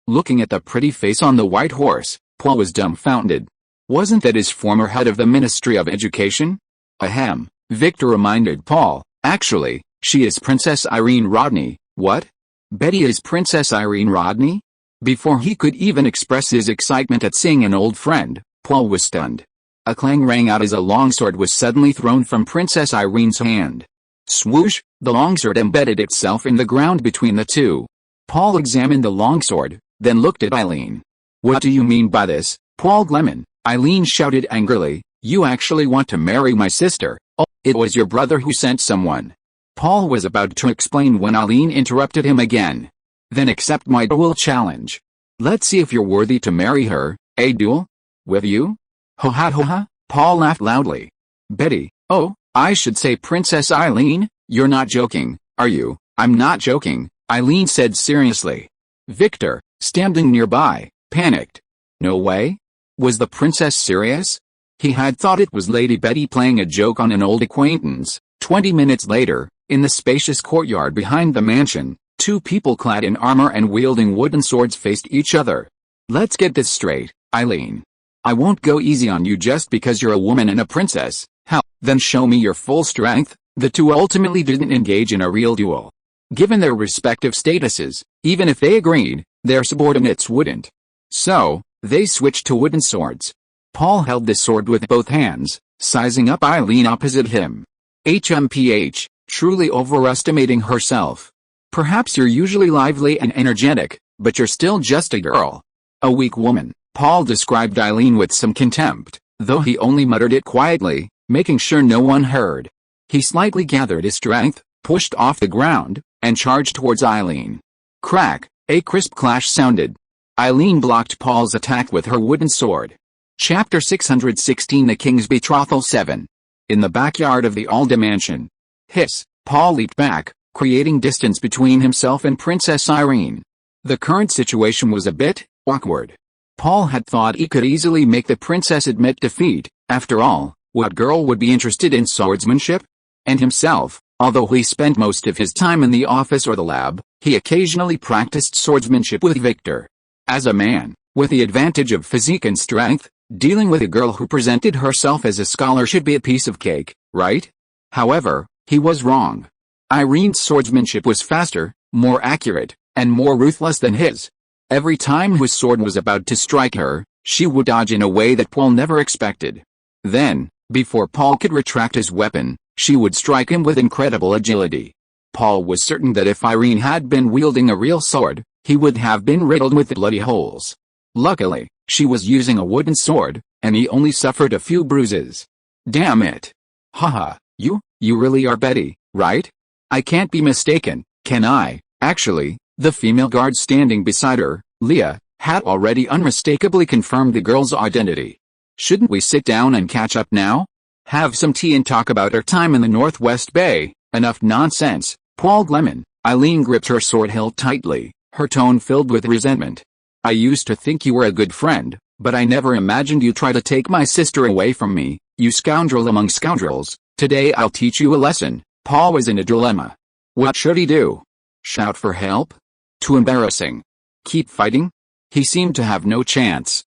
Looking at the pretty face on the white horse, Paul was dumbfounded. Wasn't that his former head of the Ministry of Education? Ahem, Victor reminded Paul. "Actually, she is Princess Irene Rodney." "What? Betty is Princess Irene Rodney?" Before he could even express his excitement at seeing an old friend, Paul was stunned. A clang rang out as a longsword was suddenly thrown from Princess Irene's hand. Swoosh, the longsword embedded itself in the ground between the two. Paul examined the longsword, then looked at Eileen. "What do you mean by this, Paul Gleman?" Eileen shouted angrily. "You actually want to marry my sister?" "Oh, it was your brother who sent someone." Paul was about to explain when Eileen interrupted him again. "Then accept my duel challenge. Let's see if you're worthy to marry her." "A duel? With you?" "Ho ha ho ha," Paul laughed loudly. "Betty, oh, I should say Princess Eileen, you're not joking, are you?" "I'm not joking," Eileen said seriously. Victor, standing nearby, panicked. No way? Was the princess serious? He had thought it was Lady Betty playing a joke on an old acquaintance. 20 minutes later, in the spacious courtyard behind the mansion, two people clad in armor and wielding wooden swords faced each other. "Let's get this straight, Eileen. I won't go easy on you just because you're a woman and a princess." "How? Then show me your full strength." The two ultimately didn't engage in a real duel. Given their respective statuses, even if they agreed, their subordinates wouldn't. So, they switched to wooden swords. Paul held the sword with both hands, sizing up Eileen opposite him. HMPH, truly overestimating herself. "Perhaps you're usually lively and energetic, but you're still just a girl. A weak woman," Paul described Eileen with some contempt, though he only muttered it quietly, making sure no one heard. He slightly gathered his strength, pushed off the ground, and charged towards Eileen. Crack, a crisp clash sounded. Eileen blocked Paul's attack with her wooden sword. Chapter 616 The King's Betrothal 7. In the backyard of the Alda mansion. Hiss, Paul leaped back, creating distance between himself and Princess Irene. The current situation was a bit awkward. Paul had thought he could easily make the princess admit defeat. After all, what girl would be interested in swordsmanship? And himself, although he spent most of his time in the office or the lab, he occasionally practiced swordsmanship with Victor. As a man, with the advantage of physique and strength, dealing with a girl who presented herself as a scholar should be a piece of cake, right? However, he was wrong. Irene's swordsmanship was faster, more accurate, and more ruthless than his. Every time his sword was about to strike her, she would dodge in a way that Paul never expected. Then, before Paul could retract his weapon, she would strike him with incredible agility. Paul was certain that if Irene had been wielding a real sword, he would have been riddled with bloody holes. Luckily, she was using a wooden sword, and he only suffered a few bruises. "Damn it. Haha, you really are Betty, right? I can't be mistaken, can I?" Actually, the female guard standing beside her, Leah, had already unmistakably confirmed the girl's identity. "Shouldn't we sit down and catch up now? Have some tea and talk about our time in the Northwest Bay?" "Enough nonsense, Paul Gleman." Eileen gripped her sword hilt tightly, her tone filled with resentment. "I used to think you were a good friend, but I never imagined you'd try to take my sister away from me, you scoundrel among scoundrels. Today I'll teach you a lesson." Paul was in a dilemma. What should he do? Shout for help? Too embarrassing. Keep fighting? He seemed to have no chance.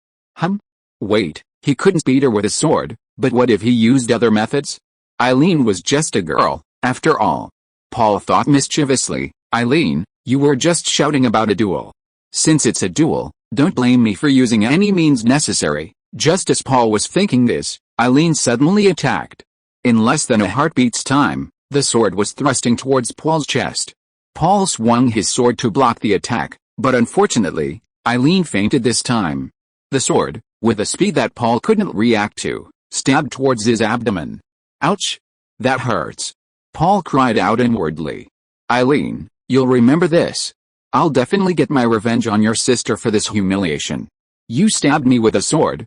Wait, he couldn't beat her with a sword, but what if he used other methods? Eileen was just a girl, after all. Paul thought mischievously. "Eileen, you were just shouting about a duel. Since it's a duel, don't blame me for using any means necessary." Just as Paul was thinking this, Eileen suddenly attacked. In less than a heartbeat's time, the sword was thrusting towards Paul's chest. Paul swung his sword to block the attack, but unfortunately, Eileen feinted this time. The sword, with a speed that Paul couldn't react to, stabbed towards his abdomen. "Ouch! That hurts." Paul cried out inwardly. "Eileen, you'll remember this. I'll definitely get my revenge on your sister for this humiliation. You stabbed me with a sword."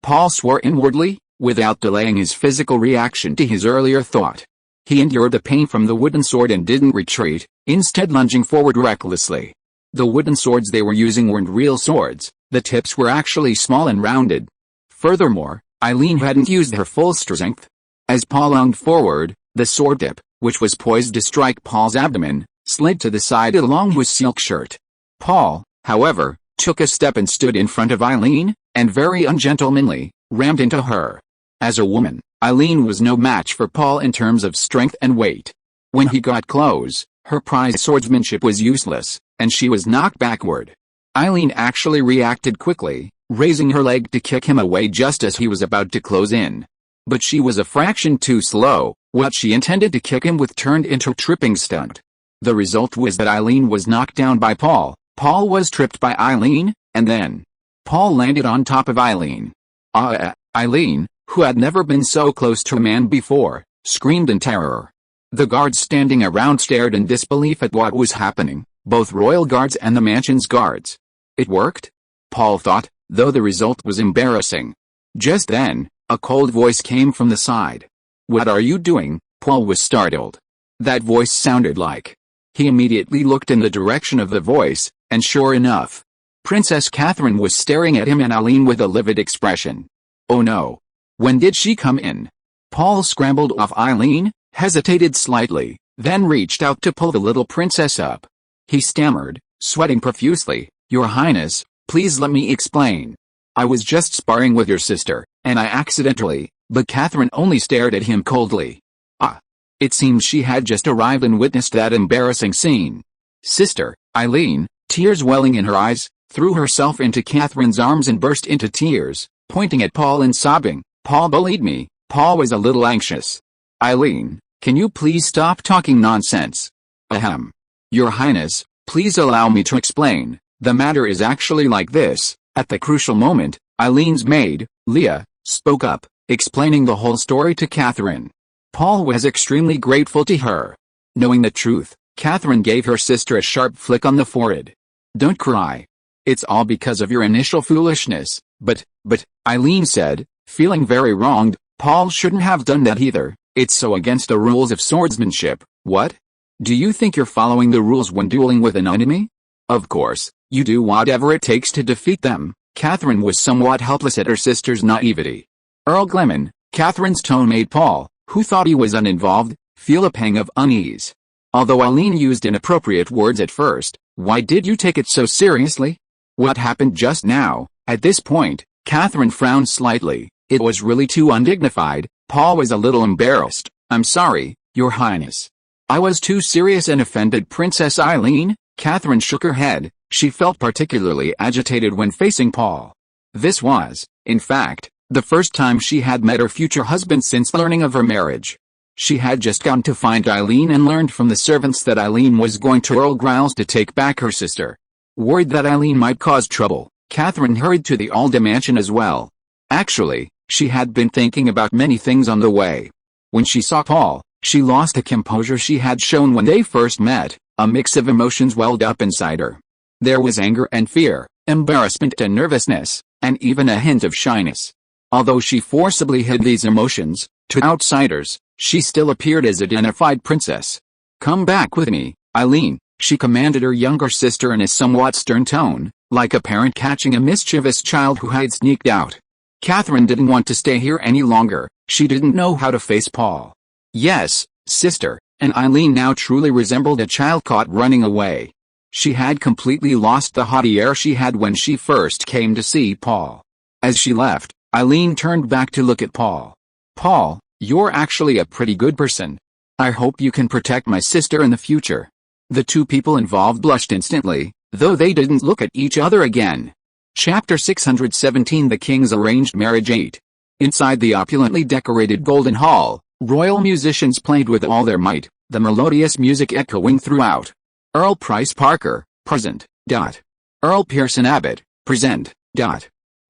Paul swore inwardly, without delaying his physical reaction to his earlier thought. He endured the pain from the wooden sword and didn't retreat, instead lunging forward recklessly. The wooden swords they were using weren't real swords, the tips were actually small and rounded. Furthermore, Eileen hadn't used her full strength. As Paul lunged forward, the sword tip, which was poised to strike Paul's abdomen, slid to the side along his silk shirt. Paul, however, took a step and stood in front of Eileen, and very ungentlemanly, rammed into her. As a woman, Eileen was no match for Paul in terms of strength and weight. When he got close, her prized swordsmanship was useless, and she was knocked backward. Eileen actually reacted quickly, raising her leg to kick him away just as he was about to close in. But she was a fraction too slow. What she intended to kick him with turned into a tripping stunt. The result was that Eileen was knocked down by Paul, Paul was tripped by Eileen, and then Paul landed on top of Eileen. Eileen, who had never been so close to a man before, screamed in terror. The guards standing around stared in disbelief at what was happening, both royal guards and the mansion's guards. It worked? Paul thought, though the result was embarrassing. Just then, a cold voice came from the side. "What are you doing?" Paul was startled. That voice sounded like. He immediately looked in the direction of the voice, and sure enough, Princess Catherine was staring at him and Eileen with a livid expression. Oh no. When did she come in? Paul scrambled off Eileen, hesitated slightly, then reached out to pull the little princess up. He stammered, sweating profusely, "Your Highness, please let me explain. I was just sparring with your sister, and I accidentally..." But Catherine only stared at him coldly. It seemed she had just arrived and witnessed that embarrassing scene. Sister, Eileen, tears welling in her eyes, threw herself into Catherine's arms and burst into tears, pointing at Paul and sobbing, "Paul bullied me." Paul was a little anxious. "Eileen, can you please stop talking nonsense?" "Ahem. Your Highness, please allow me to explain. The matter is actually like this." At the crucial moment, Eileen's maid, Leah, spoke up, explaining the whole story to Catherine. Paul was extremely grateful to her. Knowing the truth, Catherine gave her sister a sharp flick on the forehead. "Don't cry. It's all because of your initial foolishness." But, Eileen said, feeling very wronged, "Paul shouldn't have done that either. It's so against the rules of swordsmanship." "What? Do you think you're following the rules when dueling with an enemy?" "Of course, you do whatever it takes to defeat them." Catherine was somewhat helpless at her sister's naivety. "Earl Gleman," Catherine's tone made Paul, who thought he was uninvolved, feel a pang of unease. Although Eileen used inappropriate words at first, "Why did you take it so seriously? What happened just now?" At this point, Catherine frowned slightly. It was really too undignified. Paul was a little embarrassed. "I'm sorry, Your Highness. I was too serious and offended." Princess Eileen, Catherine shook her head. She felt particularly agitated when facing Paul. This was, in fact, the first time she had met her future husband since learning of her marriage. She had just gone to find Eileen and learned from the servants that Eileen was going to Earl Growls to take back her sister. Worried that Eileen might cause trouble, Catherine hurried to the Alda mansion as well. Actually, she had been thinking about many things on the way. When she saw Paul, she lost the composure she had shown when they first met. A mix of emotions welled up inside her. There was anger and fear, embarrassment and nervousness, and even a hint of shyness. Although she forcibly hid these emotions, to outsiders, she still appeared as a dignified princess. "Come back with me, Eileen," she commanded her younger sister in a somewhat stern tone, like a parent catching a mischievous child who had sneaked out. Catherine didn't want to stay here any longer. She didn't know how to face Paul. "Yes, sister," and Eileen now truly resembled a child caught running away. She had completely lost the haughty air she had when she first came to see Paul. As she left, Eileen turned back to look at Paul. "Paul, you're actually a pretty good person. I hope you can protect my sister in the future." The two people involved blushed instantly, though they didn't look at each other again. Chapter 617 The King's Arranged Marriage 8. Inside the opulently decorated Golden Hall, royal musicians played with all their might, the melodious music echoing throughout. Earl Price Parker, present. Earl Pearson Abbott, present.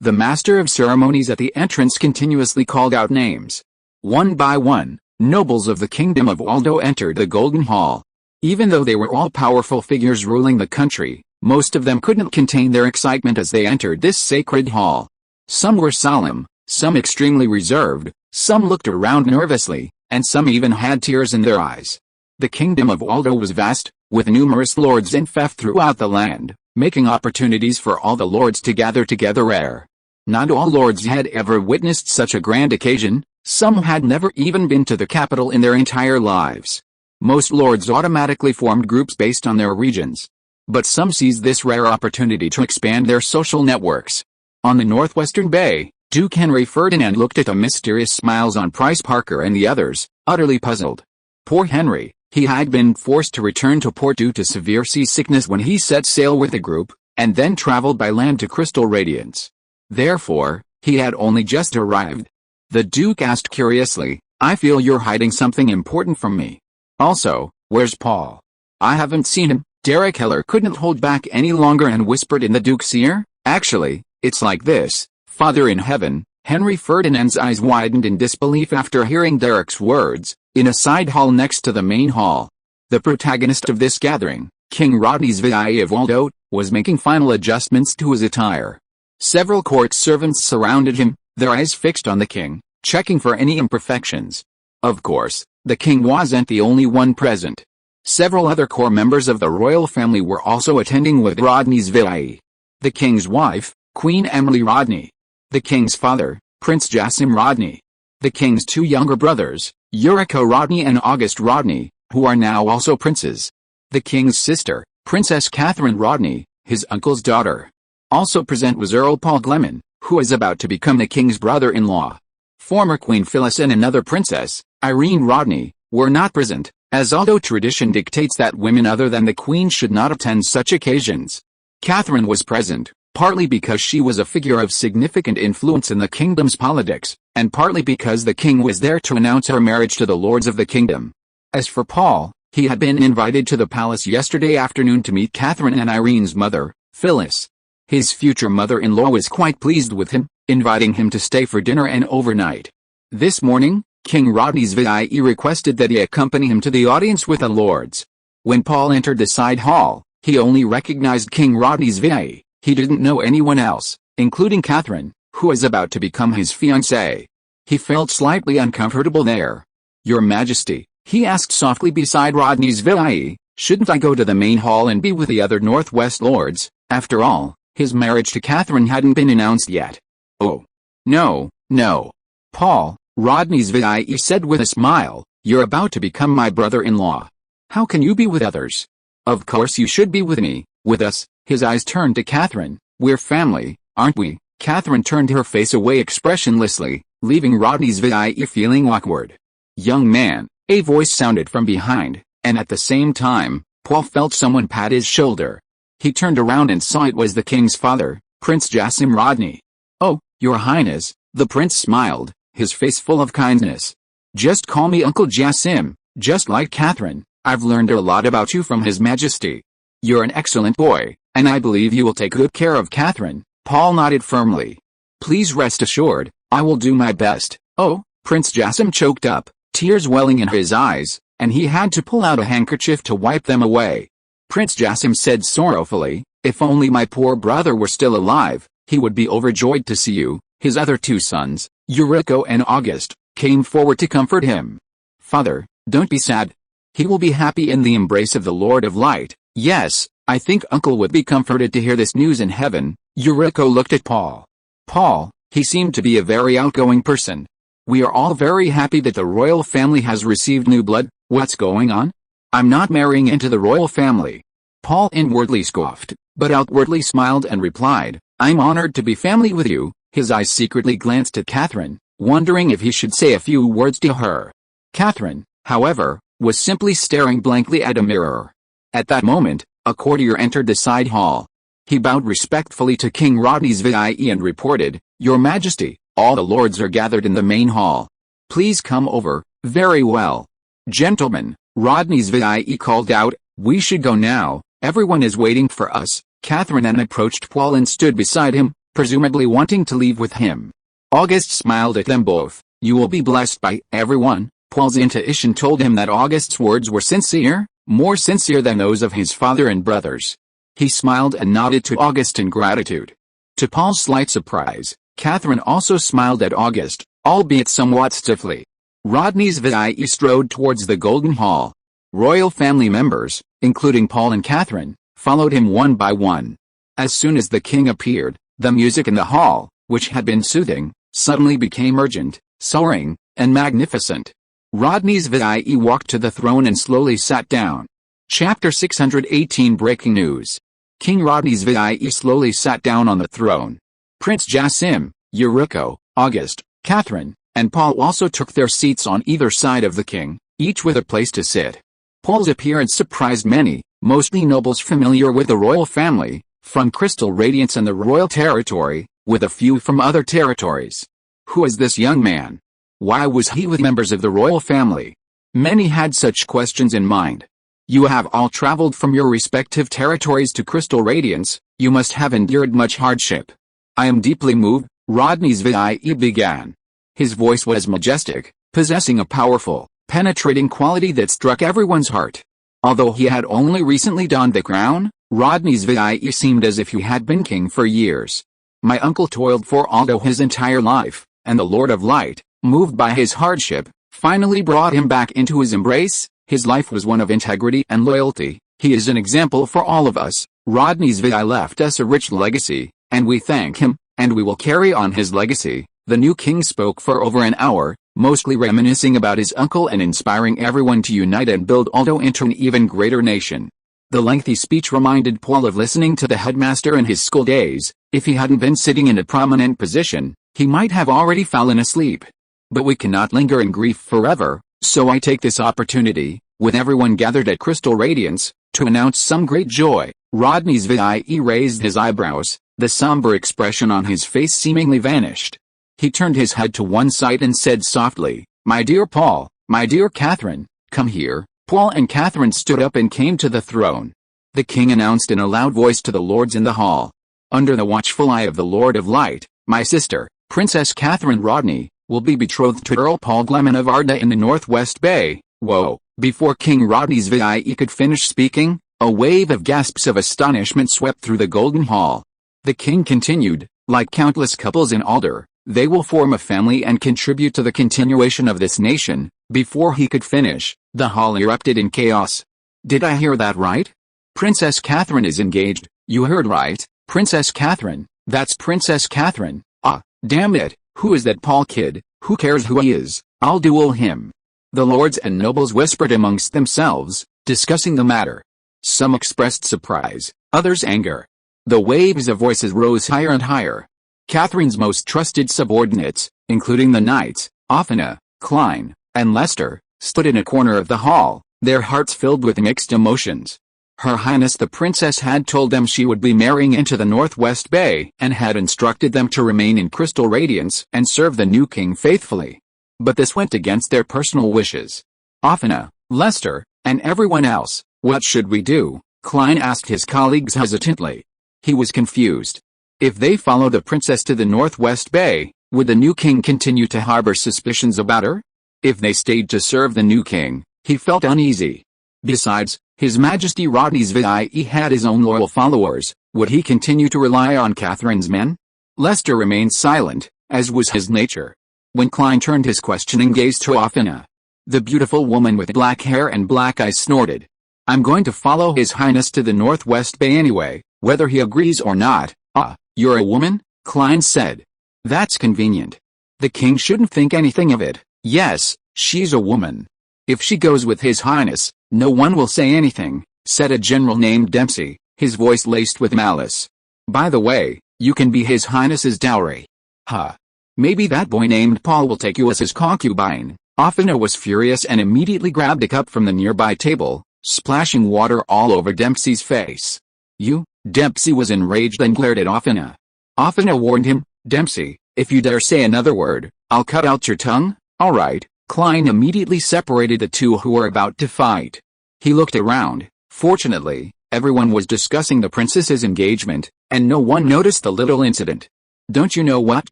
The master of ceremonies at the entrance continuously called out names. One by one, nobles of the Kingdom of Waldo entered the Golden Hall. Even though they were all powerful figures ruling the country, most of them couldn't contain their excitement as they entered this sacred hall. Some were solemn, Some extremely reserved, some looked around nervously, and some even had tears in their eyes. The kingdom of Waldo was vast, with numerous lords and fief throughout the land, making opportunities for all the lords to gather together rare. Not all lords had ever witnessed such a grand occasion, some had never even been to the capital in their entire lives. Most lords automatically formed groups based on their regions. But some seized this rare opportunity to expand their social networks. On the northwestern bay, Duke Henry Ferdinand looked at the mysterious smiles on Price Parker and the others, utterly puzzled. Poor Henry, he had been forced to return to port due to severe seasickness when he set sail with the group, and then traveled by land to Crystal Radiance. Therefore, he had only just arrived. The Duke asked curiously, "I feel you're hiding something important from me. Also, where's Paul? I haven't seen him." Derek Heller couldn't hold back any longer and whispered in the Duke's ear, "Actually, it's like this, Father in heaven." Henry Ferdinand's eyes widened in disbelief after hearing Derek's words. In a side hall next to the main hall, the protagonist of this gathering, King Rodney's VIE of Waldo, was making final adjustments to his attire. Several court servants surrounded him, their eyes fixed on the king, checking for any imperfections. Of course, the king wasn't the only one present. Several other core members of the royal family were also attending with Rodney's VIE. The king's wife, Queen Emily Rodney. The king's father, Prince Jasim Rodney. The king's two younger brothers, Yuriko Rodney and August Rodney, who are now also princes. The king's sister, Princess Catherine Rodney, his uncle's daughter. Also present was Earl Paul Gleman, who is about to become the king's brother-in-law. Former Queen Phyllis and another princess, Irene Rodney, were not present, as although tradition dictates that women other than the queen should not attend such occasions. Catherine was present, partly because she was a figure of significant influence in the kingdom's politics, and partly because the king was there to announce her marriage to the lords of the kingdom. As for Paul, he had been invited to the palace yesterday afternoon to meet Catherine and Irene's mother, Phyllis. His future mother-in-law was quite pleased with him, inviting him to stay for dinner and overnight. This morning, King Rodney's VIE requested that he accompany him to the audience with the lords. When Paul entered the side hall, he only recognized King Rodney's VIE. He didn't know anyone else, including Catherine, who is about to become his fiancée. He felt slightly uncomfortable there. "Your Majesty," he asked softly beside Rodney's VIE, "shouldn't I go to the main hall and be with the other Northwest lords?" After all, his marriage to Catherine hadn't been announced yet. "Oh. No, no. Paul," Rodney's VIE said with a smile, "you're about to become my brother-in-law. How can you be with others? Of course you should be with me, with us." His eyes turned to Catherine. "We're family, aren't we?" Catherine turned her face away expressionlessly, leaving Rodney's VIE feeling awkward. "Young man," a voice sounded from behind, and at the same time, Paul felt someone pat his shoulder. He turned around and saw it was the king's father, Prince Jasim Rodney. "Oh, Your Highness," the prince smiled, his face full of kindness. "Just call me Uncle Jasim, just like Catherine. I've learned a lot about you from His Majesty. You're an excellent boy, and I believe you will take good care of Catherine." Paul nodded firmly. "Please rest assured, I will do my best." "Oh," Prince Jasim choked up, tears welling in his eyes, and he had to pull out a handkerchief to wipe them away. Prince Jasim said sorrowfully, "If only my poor brother were still alive, he would be overjoyed to see you." His other two sons, Yuriko and August, came forward to comfort him. "Father, don't be sad. He will be happy in the embrace of the Lord of Light." "Yes, I think Uncle would be comforted to hear this news in heaven." Yuriko looked at Paul. Paul, he seemed to be a very outgoing person. "We are all very happy that the royal family has received new blood." "What's going on? I'm not marrying into the royal family." Paul inwardly scoffed, but outwardly smiled and replied, "I'm honored to be family with you." His eyes secretly glanced at Catherine, wondering if he should say a few words to her. Catherine, however, was simply staring blankly at a mirror. At that moment, a courtier entered the side hall. He bowed respectfully to King Rodney's VIE and reported, "Your Majesty, all the lords are gathered in the main hall. Please come over." "Very well. Gentlemen," Rodney's VIE called out, "we should go now, everyone is waiting for us." Catherine then approached Paul and stood beside him, presumably wanting to leave with him. August smiled at them both. "You will be blessed by everyone." Paul's intuition told him that August's words were sincere, more sincere than those of his father and brothers. He smiled and nodded to August in gratitude. To Paul's slight surprise, Catherine also smiled at August, albeit somewhat stiffly. Rodney's VIE strode towards the Golden Hall. Royal family members, including Paul and Catherine, followed him one by one. As soon as the king appeared, the music in the hall, which had been soothing, suddenly became urgent, soaring, and magnificent. Rodney's VIE walked to the throne and slowly sat down. Chapter 618 Breaking News. King Rodney's VIE slowly sat down on the throne. Prince Jassim, Yuriko, August, Catherine, and Paul also took their seats on either side of the king, each with a place to sit. Paul's appearance surprised many, mostly nobles familiar with the royal family, from Crystal Radiance and the royal territory, with a few from other territories. Who is this young man? Why was he with members of the royal family? Many had such questions in mind. You have all traveled from your respective territories to Crystal Radiance, you must have endured much hardship. I am deeply moved, Rodney's VIE began. His voice was majestic, possessing a powerful, penetrating quality that struck everyone's heart. Although he had only recently donned the crown, Rodney's VIE seemed as if he had been king for years. My uncle toiled for Aldo his entire life, and the Lord of Light, moved by his hardship, finally brought him back into his embrace. His life was one of integrity and loyalty. He is an example for all of us. Rodney's VIE left us a rich legacy, and we thank him, and we will carry on his legacy. The new king spoke for over an hour, mostly reminiscing about his uncle and inspiring everyone to unite and build Aldo into an even greater nation. The lengthy speech reminded Paul of listening to the headmaster in his school days. If he hadn't been sitting in a prominent position, he might have already fallen asleep. But we cannot linger in grief forever, so I take this opportunity, with everyone gathered at Crystal Radiance, to announce some great joy. Rodney's VIE raised his eyebrows, the somber expression on his face seemingly vanished. He turned his head to one side and said softly, "My dear Paul, my dear Catherine, come here." Paul and Catherine stood up and came to the throne. The king announced in a loud voice to the lords in the hall. Under the watchful eye of the Lord of Light, my sister, Princess Catherine Rodney, will be betrothed to Earl Paul Gleman of Arda in the Northwest Bay. Whoa! Before King Rodney's VIE could finish speaking, a wave of gasps of astonishment swept through the Golden Hall. The king continued, like countless couples in Alder, they will form a family and contribute to the continuation of this nation. Before he could finish, the hall erupted in chaos. Did I hear that right? Princess Catherine is engaged. You heard right, Princess Catherine. That's Princess Catherine. Ah, damn it, who is that Paul kid? Who cares who he is? I'll duel him. The lords and nobles whispered amongst themselves, discussing the matter. Some expressed surprise, others anger. The waves of voices rose higher and higher. Catherine's most trusted subordinates, including the knights, Othina, Klein, and Lester, stood in a corner of the hall, their hearts filled with mixed emotions. Her Highness the Princess had told them she would be marrying into the Northwest Bay and had instructed them to remain in Crystal Radiance and serve the new king faithfully. But this went against their personal wishes. Othina, Lester, and everyone else, what should we do? Klein asked his colleagues hesitantly. He was confused. If they follow the princess to the Northwest Bay, would the new king continue to harbor suspicions about her? If they stayed to serve the new king, he felt uneasy. Besides, His Majesty Rodney's VIE had his own loyal followers. Would he continue to rely on Catherine's men? Lester remained silent, as was his nature. When Klein turned his questioning gaze to Othina, the beautiful woman with black hair and black eyes snorted. I'm going to follow His Highness to the Northwest Bay anyway, whether he agrees or not. Ah, you're a woman? Klein said. That's convenient. The king shouldn't think anything of it. Yes, she's a woman. If she goes with His Highness, no one will say anything, said a general named Dempsey, his voice laced with malice. By the way, you can be His Highness's dowry. Huh. Maybe that boy named Paul will take you as his concubine. Othina was furious and immediately grabbed a cup from the nearby table, splashing water all over Dempsey's face. You? Dempsey was enraged and glared at Othina. Othina warned him, Dempsey, if you dare say another word, I'll cut out your tongue. All right. Klein immediately separated the two who were about to fight. He looked around. Fortunately, everyone was discussing the princess's engagement, and no one noticed the little incident. Don't you know what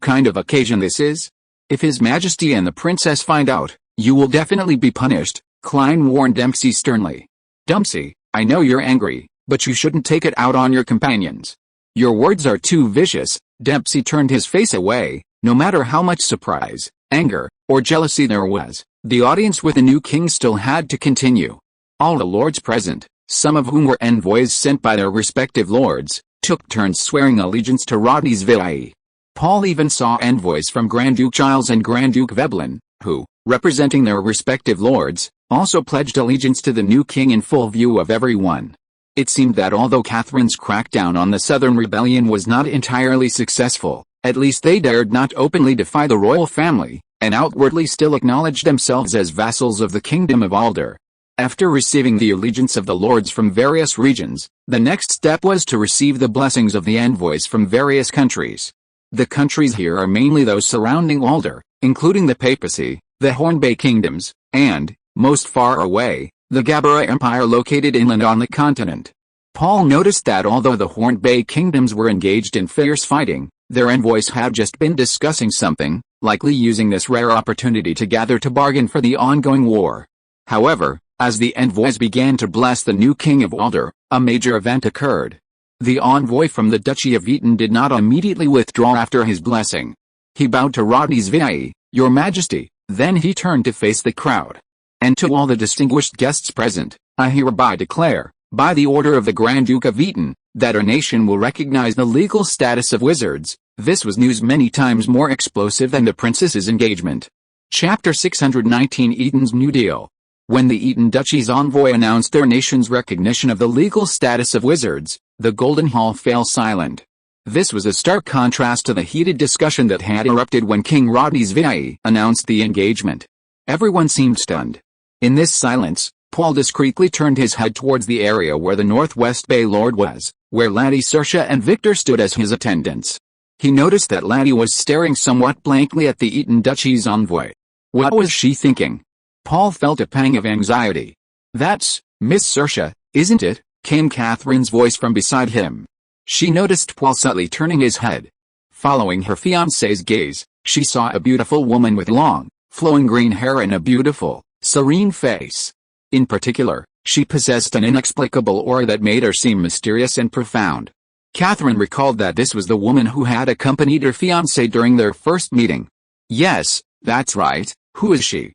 kind of occasion this is? If His Majesty and the princess find out, you will definitely be punished, Klein warned Dempsey sternly. Dempsey, I know you're angry, but you shouldn't take it out on your companions. Your words are too vicious. Dempsey turned his face away. No matter how much surprise, anger, or jealousy there was, the audience with the new king still had to continue. All the lords present, some of whom were envoys sent by their respective lords, took turns swearing allegiance to Rodisville. Paul even saw envoys from Grand Duke Giles and Grand Duke Veblen, who, representing their respective lords, also pledged allegiance to the new king in full view of everyone. It seemed that although Catherine's crackdown on the Southern Rebellion was not entirely successful, at least they dared not openly defy the royal family, and outwardly still acknowledged themselves as vassals of the Kingdom of Alder. After receiving the allegiance of the lords from various regions, the next step was to receive the blessings of the envoys from various countries. The countries here are mainly those surrounding Alder, including the papacy, the Hornbay kingdoms, and, most far away, the Gabella Empire located inland on the continent. Paul noticed that although the Hornbay kingdoms were engaged in fierce fighting, their envoys had just been discussing something, likely using this rare opportunity to gather to bargain for the ongoing war. However, as the envoys began to bless the new king of Alder, a major event occurred. The envoy from the Duchy of Eaton did not immediately withdraw after his blessing. He bowed to Rodisville, "Your Majesty," then he turned to face the crowd. "And to all the distinguished guests present, I hereby declare, by the order of the Grand Duke of Eaton, that our nation will recognize the legal status of wizards." This was news many times more explosive than the princess's engagement. Chapter 619 Eaton's New Deal. When the Eaton Duchy's envoy announced their nation's recognition of the legal status of wizards, the Golden Hall fell silent. This was a stark contrast to the heated discussion that had erupted when King Rodisville announced the engagement. Everyone seemed stunned. In this silence, Paul discreetly turned his head towards the area where the Northwest Bay Lord was, where Lady Saoirse and Victor stood as his attendants. He noticed that Lady was staring somewhat blankly at the Eaton Duchy's envoy. What was she thinking? Paul felt a pang of anxiety. "That's Miss Saoirse, isn't it?" came Catherine's voice from beside him. She noticed Paul subtly turning his head. Following her fiancé's gaze, she saw a beautiful woman with long, flowing green hair and a beautiful, serene face. In particular, she possessed an inexplicable aura that made her seem mysterious and profound. Catherine recalled that this was the woman who had accompanied her fiancé during their first meeting. "Yes, that's right. Who is she?"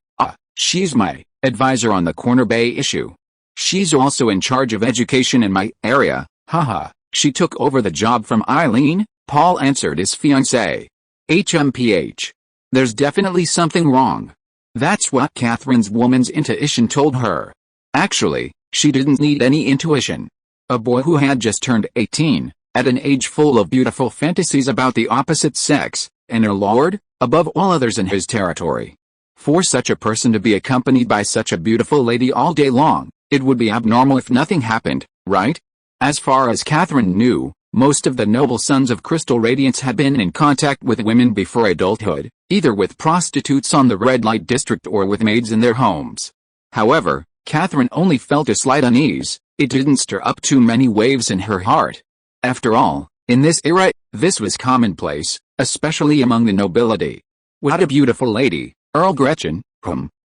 "She's my advisor on the Corner Bay issue. She's also in charge of education in my area, haha. She took over the job from Eileen," Paul answered his fiancé. "HMPH. There's definitely something wrong." That's what Catherine's woman's intuition told her. Actually, she didn't need any intuition. A boy who had just turned 18, at an age full of beautiful fantasies about the opposite sex, and a lord, above all others in his territory. For such a person to be accompanied by such a beautiful lady all day long, it would be abnormal if nothing happened, right? As far as Catherine knew, most of the noble sons of Crystal Radiance had been in contact with women before adulthood, either with prostitutes on the red light district or with maids in their homes. However, Catherine only felt a slight unease. It didn't stir up too many waves in her heart. After all, in this era, this was commonplace, especially among the nobility. What a beautiful lady, Earl Gretchen,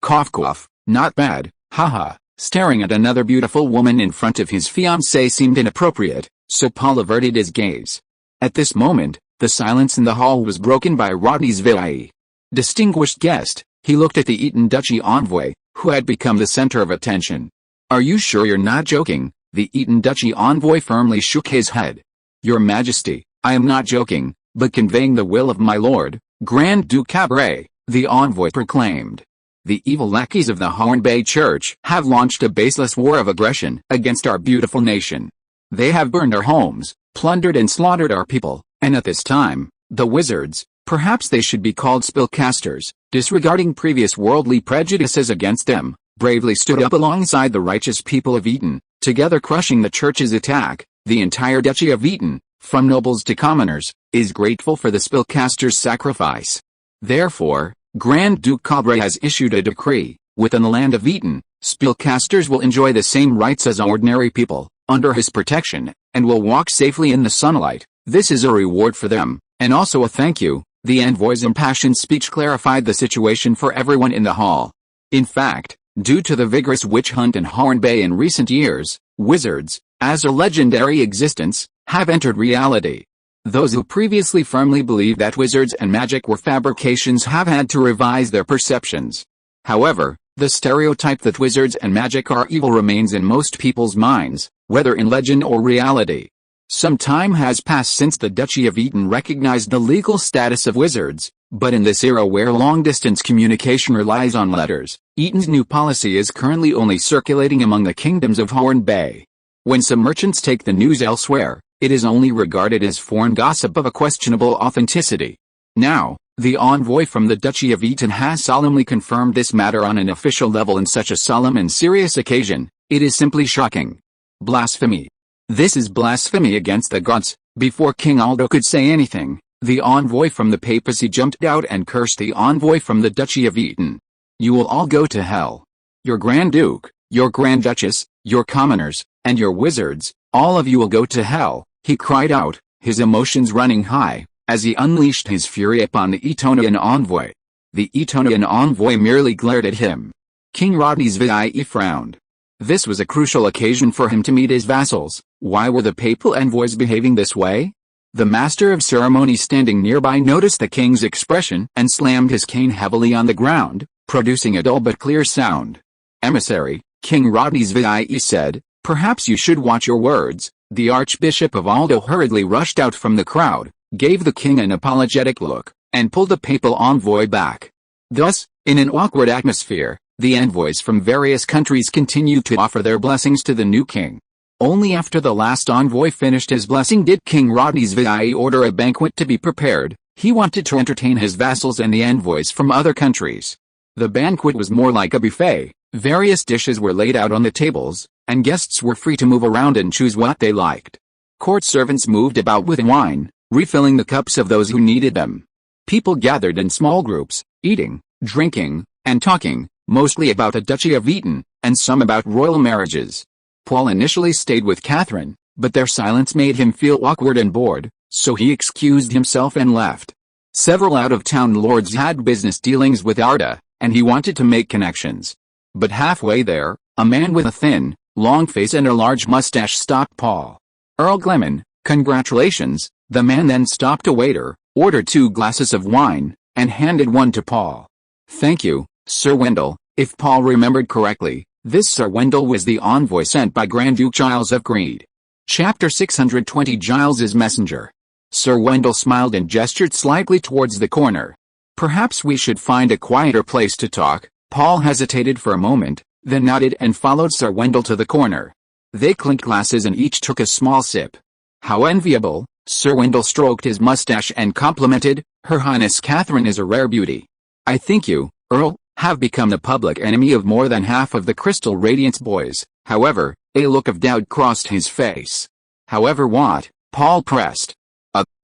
cough cough, not bad, haha. Staring at another beautiful woman in front of his fiancée seemed inappropriate, so Paul averted his gaze. At this moment, the silence in the hall was broken by Rodisville. "Distinguished guest," he looked at the Eaton Duchy envoy, who had become the center of attention. "Are you sure you're not joking?" The Eaton Duchy envoy firmly shook his head. "Your Majesty, I am not joking, but conveying the will of my lord, Grand Duke Cabaret," the envoy proclaimed. "The evil lackeys of the Hornbay Church have launched a baseless war of aggression against our beautiful nation. They have burned our homes, plundered and slaughtered our people, and at this time, the wizards, perhaps they should be called spellcasters, disregarding previous worldly prejudices against them, bravely stood up alongside the righteous people of Eaton, together crushing the church's attack. The entire Duchy of Eaton, from nobles to commoners, is grateful for the spellcasters' sacrifice. Therefore, Grand Duke Cabaret has issued a decree: within the land of Eaton, spellcasters will enjoy the same rights as ordinary people, under his protection, and will walk safely in the sunlight. This is a reward for them, and also a thank you." The envoy's impassioned speech clarified the situation for everyone in the hall. In fact, due to the vigorous witch hunt in Hornbay in recent years, wizards, as a legendary existence, have entered reality. Those who previously firmly believed that wizards and magic were fabrications have had to revise their perceptions. However, the stereotype that wizards and magic are evil remains in most people's minds, whether in legend or reality. Some time has passed since the Duchy of Eaton recognized the legal status of wizards, but in this era where long-distance communication relies on letters, Eaton's new policy is currently only circulating among the kingdoms of Horn Bay. When some merchants take the news elsewhere, it is only regarded as foreign gossip of a questionable authenticity. Now, the envoy from the Duchy of Eaton has solemnly confirmed this matter on an official level in such a solemn and serious occasion. It is simply shocking. Blasphemy. This is blasphemy against the gods. Before King Aldo could say anything, the envoy from the papacy jumped out and cursed the envoy from the Duchy of Eaton. You will all go to hell. Your Grand Duke, your Grand Duchess, your commoners, and your wizards, all of you will go to hell, he cried out, his emotions running high, as he unleashed his fury upon the Etonian envoy. The Etonian envoy merely glared at him. King Rodney's VIE frowned. This was a crucial occasion for him to meet his vassals. Why were the papal envoys behaving this way? The master of ceremonies standing nearby noticed the king's expression and slammed his cane heavily on the ground, producing a dull but clear sound. Emissary, King Rodney's VIE said, perhaps you should watch your words. The Archbishop of Aldo hurriedly rushed out from the crowd, gave the king an apologetic look, and pulled the papal envoy back. Thus, in an awkward atmosphere, the envoys from various countries continued to offer their blessings to the new king. Only after the last envoy finished his blessing did King Rodney's VIE order a banquet to be prepared. He wanted to entertain his vassals and the envoys from other countries. The banquet was more like a buffet. Various dishes were laid out on the tables, and guests were free to move around and choose what they liked. Court servants moved about with wine, refilling the cups of those who needed them. People gathered in small groups, eating, drinking, and talking, mostly about the Duchy of Eaton, and some about royal marriages. Paul initially stayed with Catherine, but their silence made him feel awkward and bored, so he excused himself and left. Several out-of-town lords had business dealings with Arda, and he wanted to make connections. But halfway there, a man with a thin, long face and a large mustache stopped Paul. Earl Gleman, congratulations. The man then stopped a waiter, ordered 2 glasses of wine, and handed one to Paul. Thank you, Sir Wendell. If Paul remembered correctly, this Sir Wendell was the envoy sent by Grand Duke Giles of Greed. Chapter 620 Giles's Messenger. Sir Wendell smiled and gestured slightly towards the corner. Perhaps we should find a quieter place to talk. Paul hesitated for a moment, then nodded and followed Sir Wendell to the corner. They clinked glasses and each took a small sip. How enviable. Sir Wendell stroked his mustache and complimented, Her Highness Catherine is a rare beauty. I think you, Earl, have become the public enemy of more than half of the Crystal Radiance boys. However, a look of doubt crossed his face. However what? Paul pressed.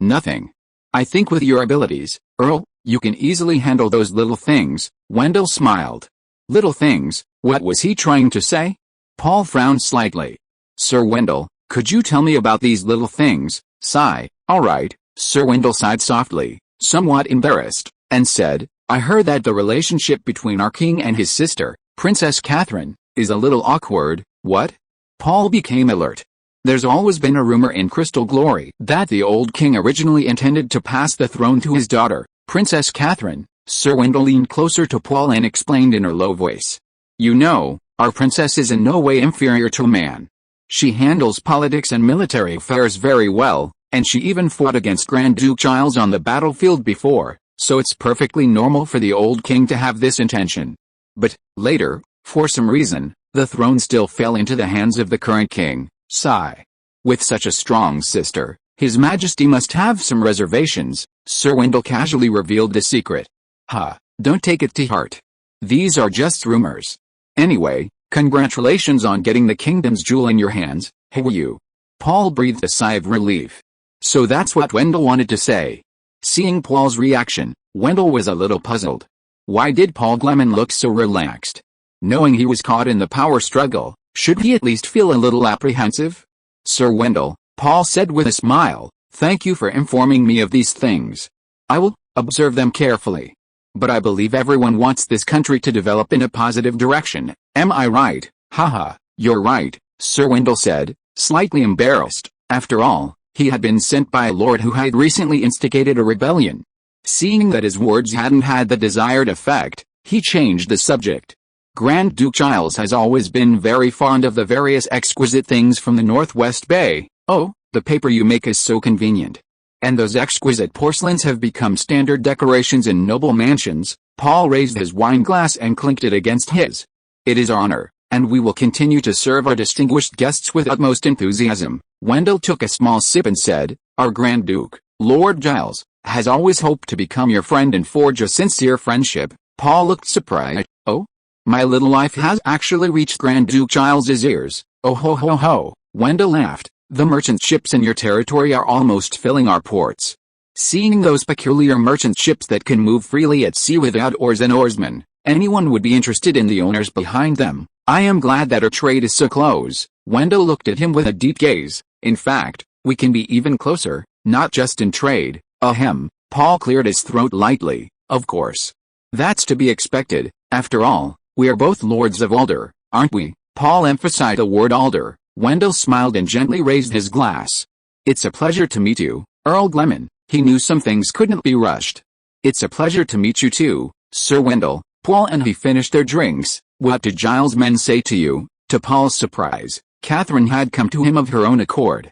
Nothing. I think with your abilities, Earl, you can easily handle those little things. Wendell smiled. Little things, what was he trying to say? Paul frowned slightly. Sir Wendell, could you tell me about these little things? Sigh. All right. Sir Wendell sighed softly, somewhat embarrassed, and said, I heard that the relationship between our king and his sister, Princess Catherine, is a little awkward. What? Paul became alert. There's always been a rumor in Crystal Glory that the old king originally intended to pass the throne to his daughter, Princess Catherine. Sir Wendell leaned closer to Paul and explained in her low voice. You know, our princess is in no way inferior to a man. She handles politics and military affairs very well, and she even fought against Grand Duke Giles on the battlefield before, so it's perfectly normal for the old king to have this intention. But, later, for some reason, the throne still fell into the hands of the current king. Sigh. With such a strong sister, His Majesty must have some reservations. Sir Wendell casually revealed the secret. Don't take it to heart. These are just rumors. Anyway, congratulations on getting the kingdom's jewel in your hands. Hey you. Paul breathed a sigh of relief. So that's what Wendell wanted to say. Seeing Paul's reaction, Wendell was a little puzzled. Why did Paul Gleman look so relaxed? Knowing he was caught in the power struggle, should he at least feel a little apprehensive? Sir Wendell, Paul said with a smile, thank you for informing me of these things. I will observe them carefully. But I believe everyone wants this country to develop in a positive direction, am I right? Haha, you're right, Sir Wendell said, Slightly embarrassed, after all, he had been sent by a lord who had recently instigated a rebellion. Seeing that his words hadn't had the desired effect, he changed the subject. Grand Duke Giles has always been very fond of the various exquisite things from the Northwest Bay. Oh, the paper you make is so convenient. And those exquisite porcelains have become standard decorations in noble mansions. Paul raised his wine glass and clinked it against his. It is our honor, and we will continue to serve our distinguished guests with utmost enthusiasm. Wendell took a small sip and said, Our Grand Duke, Lord Giles, has always hoped to become your friend and forge a sincere friendship. Paul looked surprised. Oh? My little life has actually reached Grand Duke Giles's ears. Oh ho ho ho, Wendell laughed. The merchant ships in your territory are almost filling our ports. Seeing those peculiar merchant ships that can move freely at sea without oars and oarsmen, anyone would be interested in the owners behind them. I am glad that our trade is so close. Wendell looked at him with a deep gaze. In fact, we can be even closer, not just in trade. Ahem. Paul cleared his throat lightly. Of course. That's to be expected. After all, we are both lords of Alder, aren't we? Paul emphasized the word Alder. Wendell smiled and gently raised his glass. It's a pleasure to meet you, Earl Gleman. He knew some things couldn't be rushed. It's a pleasure to meet you too, Sir Wendell. Paul and he finished their drinks. What did Giles' men say to you? To Paul's surprise, Catherine had come to him of her own accord.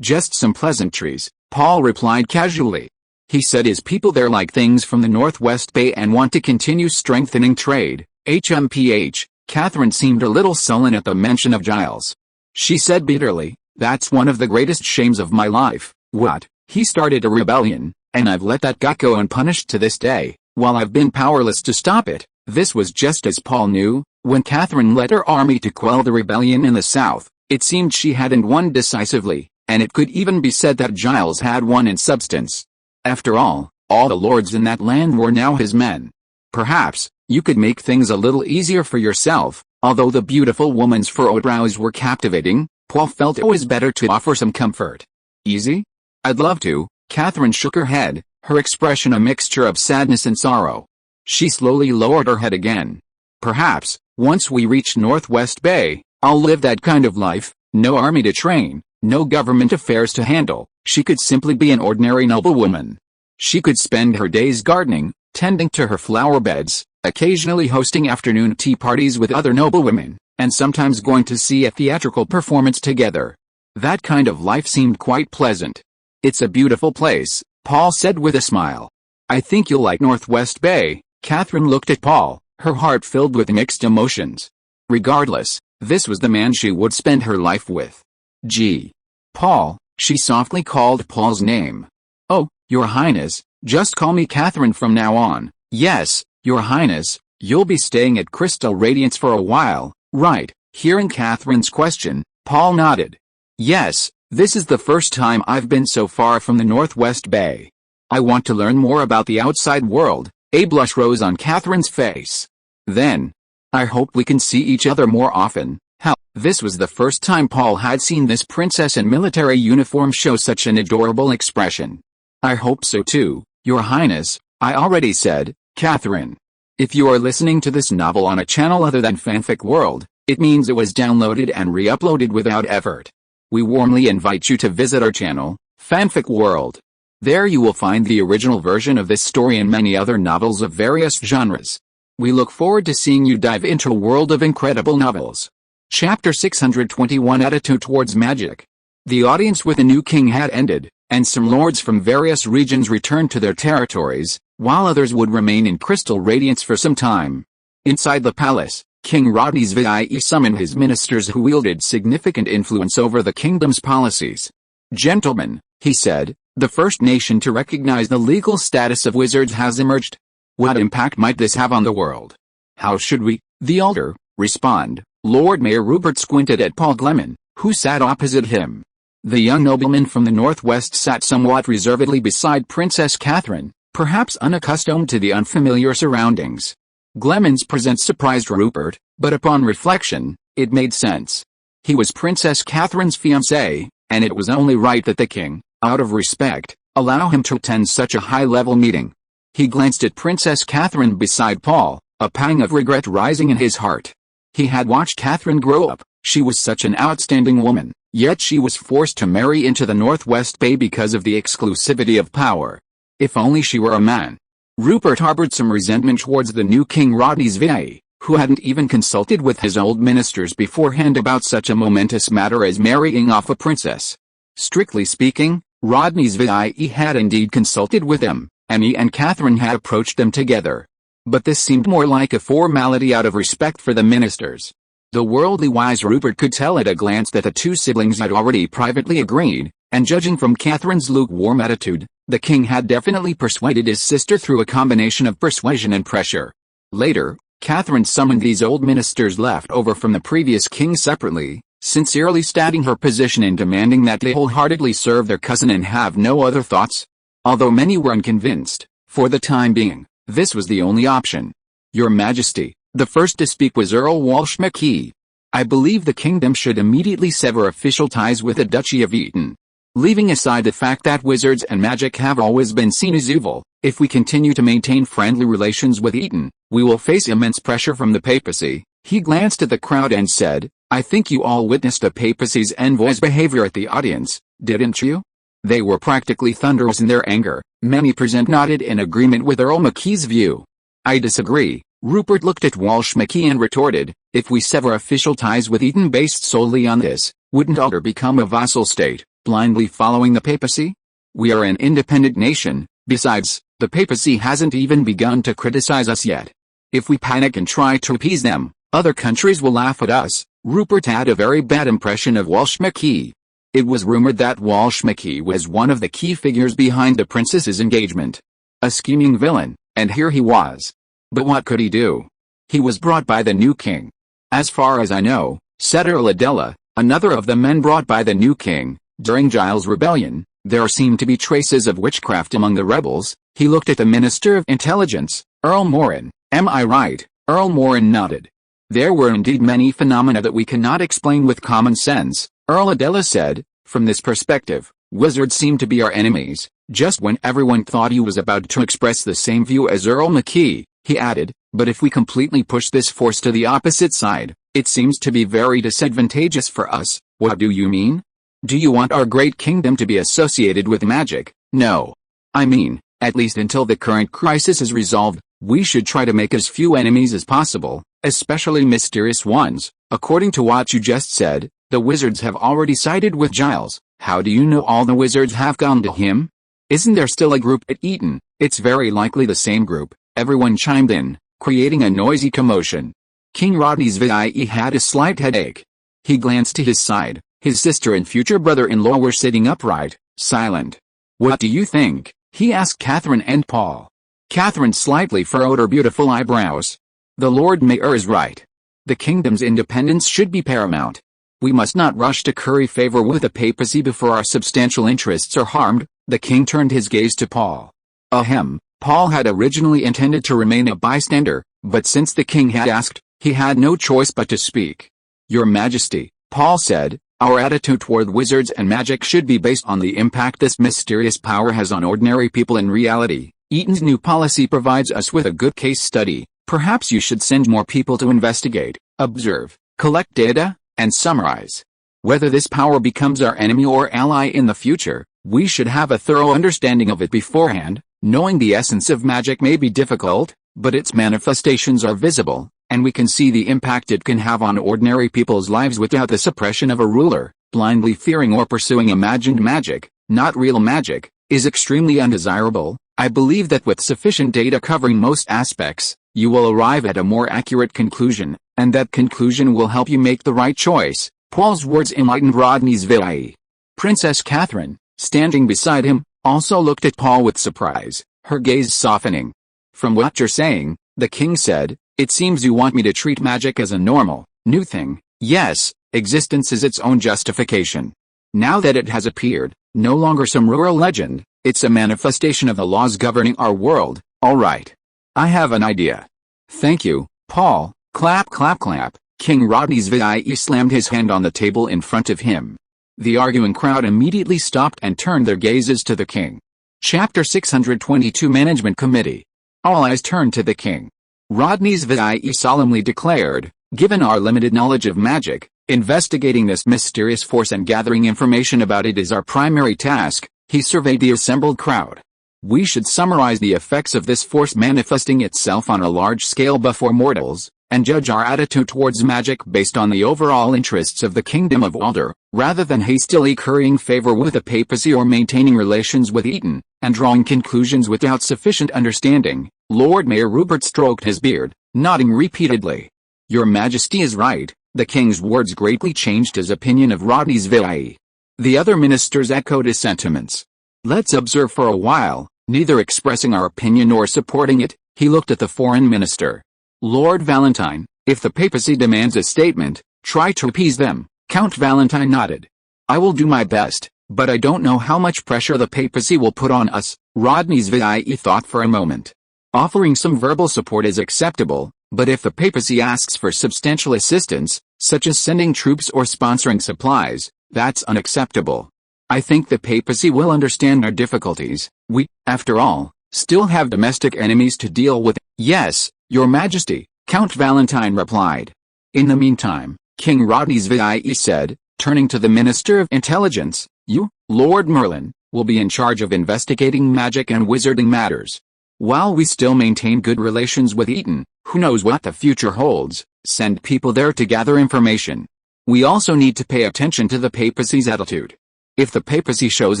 Just some pleasantries, Paul replied casually. He said his people there like things from the Northwest Bay and want to continue strengthening trade. HMPH, Catherine seemed a little sullen at the mention of Giles. She said bitterly, That's one of the greatest shames of my life. What? He started a rebellion, and I've let that guy go unpunished to this day, while I've been powerless to stop it. This was just as Paul knew. When Catherine led her army to quell the rebellion in the south, it seemed she hadn't won decisively, and it could even be said that Giles had won in substance. After all the lords in that land were now his men. Perhaps you could make things a little easier for yourself. Although the beautiful woman's furrowed brows were captivating, Paul felt it was better to offer some comfort. Easy? I'd love to. Catherine shook her head, her expression a mixture of sadness and sorrow. She slowly lowered her head again. Perhaps, once we reach Northwest Bay, I'll live that kind of life. No army to train, no government affairs to handle. She could simply be an ordinary noblewoman. She could spend her days gardening, tending to her flower beds, occasionally hosting afternoon tea parties with other noblewomen, and sometimes going to see a theatrical performance together. That kind of life seemed quite pleasant. It's a beautiful place, Paul said with a smile. I think you'll like Northwest Bay. Catherine looked at Paul, her heart filled with mixed emotions. Regardless, this was the man she would spend her life with. Gee. Paul, she softly called Paul's name. Oh, Your Highness, just call me Catherine from now on. Yes, Your Highness, you'll be staying at Crystal Radiance for a while, right? Hearing Catherine's question, Paul nodded. Yes, this is the first time I've been so far from the Northwest Bay. I want to learn more about the outside world. A blush rose on Catherine's face. Then, I hope we can see each other more often. Hell, this was the first time Paul had seen this princess in military uniform show such an adorable expression. I hope so too, Your Highness, I already said, Catherine. If you are listening to this novel on a channel other than Fanfic World, it means it was downloaded and re-uploaded without effort. We warmly invite you to visit our channel, Fanfic World. There you will find the original version of this story and many other novels of various genres. We look forward to seeing you dive into a world of incredible novels. Chapter 621 Attitude Towards Magic. The audience with the new king had ended, and some lords from various regions returned to their territories, while others would remain in Crystal Radiance for some time. Inside the palace, King Rodney's VIE summoned his ministers who wielded significant influence over the kingdom's policies. Gentlemen, he said, the first nation to recognize the legal status of wizards has emerged. What impact might this have on the world? How should we, the Alder, respond? Lord Mayor Rupert squinted at Paul Gleman, who sat opposite him. The young nobleman from the northwest sat somewhat reservedly beside Princess Catherine, perhaps unaccustomed to the unfamiliar surroundings. Gleman's presence surprised Rupert, but upon reflection, it made sense. He was Princess Catherine's fiancé, and it was only right that the king, out of respect, allow him to attend such a high-level meeting. He glanced at Princess Catherine beside Paul, a pang of regret rising in his heart. He had watched Catherine grow up. She was such an outstanding woman, Yet she was forced to marry into the Northwest Bay because of the exclusivity of power. If only she were a man. Rupert harbored some resentment towards the new king Rodney's VI, who hadn't even consulted with his old ministers beforehand about such a momentous matter as marrying off a princess. Strictly speaking, Rodney's VI had indeed consulted with them, and he and Catherine had approached them together. But this seemed more like a formality out of respect for the ministers. The worldly wise Rupert could tell at a glance that the two siblings had already privately agreed, and judging from Catherine's lukewarm attitude, the king had definitely persuaded his sister through a combination of persuasion and pressure. Later, Catherine summoned these old ministers left over from the previous king separately, sincerely stating her position and demanding that they wholeheartedly serve their cousin and have no other thoughts. Although many were unconvinced, for the time being, this was the only option. Your Majesty, the first to speak was Earl Walsh McKee. I believe the kingdom should immediately sever official ties with the Duchy of Eton. Leaving aside the fact that wizards and magic have always been seen as evil, if we continue to maintain friendly relations with Eton, we will face immense pressure from the papacy. He glanced at the crowd and said, I think you all witnessed the papacy's envoys' behavior at the audience, didn't you? They were practically thunderous in their anger. Many present nodded in agreement with Earl McKee's view. I disagree. Rupert looked at Walsh McKee and retorted, if we sever official ties with Eton based solely on this, wouldn't Ulster become a vassal state, blindly following the papacy? We are an independent nation. Besides, the papacy hasn't even begun to criticize us yet. If we panic and try to appease them, other countries will laugh at us. Rupert had a very bad impression of Walsh McKee. It was rumored that Walsh McKee was one of the key figures behind the princess's engagement. A scheming villain, and here he was. But what could he do? He was brought by the new king. As far as I know, said Earl Adela, another of the men brought by the new king, during Giles' rebellion, there seemed to be traces of witchcraft among the rebels. He looked at the Minister of Intelligence, Earl Moran. Am I right? Earl Moran nodded. There were indeed many phenomena that we cannot explain with common sense, Earl Adela said. From this perspective, wizards seem to be our enemies. Just when everyone thought he was about to express the same view as Earl McKee, he added, but if we completely push this force to the opposite side, it seems to be very disadvantageous for us. What do you mean? Do you want our great kingdom to be associated with magic? No. I mean, at least until the current crisis is resolved, we should try to make as few enemies as possible, especially mysterious ones. According to what you just said, the wizards have already sided with Giles. How do you know all the wizards have gone to him? Isn't there still a group at Eton? It's very likely the same group. Everyone chimed in, creating a noisy commotion. King Rodney's VIE had a slight headache. He glanced to his side. His sister and future brother-in-law were sitting upright, silent. What do you think? He asked Catherine and Paul. Catherine slightly furrowed her beautiful eyebrows. The Lord Mayor is right. The kingdom's independence should be paramount. We must not rush to curry favor with the papacy before our substantial interests are harmed. The king turned his gaze to Paul. Ahem. Paul had originally intended to remain a bystander, but since the king had asked, he had no choice but to speak. Your Majesty, Paul said, our attitude toward wizards and magic should be based on the impact this mysterious power has on ordinary people in reality. Eton's new policy provides us with a good case study. Perhaps you should send more people to investigate, observe, collect data, and summarize. Whether this power becomes our enemy or ally in the future, we should have a thorough understanding of it beforehand. Knowing the essence of magic may be difficult, but its manifestations are visible, and we can see the impact it can have on ordinary people's lives without the suppression of a ruler. Blindly fearing or pursuing imagined magic, not real magic, is extremely undesirable. I believe that with sufficient data covering most aspects, you will arrive at a more accurate conclusion, and that conclusion will help you make the right choice. Paul's words enlightened Rodney's VIE. Princess Catherine, standing beside him, also looked at Paul with surprise, her gaze softening. From what you're saying, the king said, it seems you want me to treat magic as a normal, new thing. Yes, existence is its own justification. Now that it has appeared, no longer some rural legend, it's a manifestation of the laws governing our world. All right. I have an idea. Thank you, Paul. Clap, clap, clap. King Rodney's VIE slammed his hand on the table in front of him. The arguing crowd immediately stopped and turned their gazes to the king. Chapter 622 Management Committee. All eyes turned to the king. Rodney's VIE solemnly declared, given our limited knowledge of magic, Investigating this mysterious force and gathering information about it is our primary task. He surveyed the assembled crowd. We should summarize the effects of this force manifesting itself on a large scale before mortals, and judge our attitude towards magic based on the overall interests of the Kingdom of Alder, rather than hastily currying favor with the papacy or maintaining relations with Eton, and drawing conclusions without sufficient understanding. Lord Mayor Rupert stroked his beard, nodding repeatedly. Your Majesty is right. The king's words greatly changed his opinion of Rodney's VIE. The other ministers echoed his sentiments. Let's observe for a while, neither expressing our opinion nor supporting it. He looked at the foreign minister. Lord Valentine, if the papacy demands a statement, try to appease them. Count Valentine nodded. I will do my best, but I don't know how much pressure the papacy will put on us. Rodney's VIE thought for a moment. Offering some verbal support is acceptable, but if the papacy asks for substantial assistance, such as sending troops or sponsoring supplies, that's unacceptable. I think the papacy will understand our difficulties. We, after all, still have domestic enemies to deal with. Yes, Your Majesty, Count Valentine replied. In the meantime, King Rodney's VIE said, turning to the Minister of Intelligence, you, Lord Merlin, will be in charge of investigating magic and wizarding matters. While we still maintain good relations with Eton, who knows what the future holds, send people there to gather information. We also need to pay attention to the papacy's attitude. If the papacy shows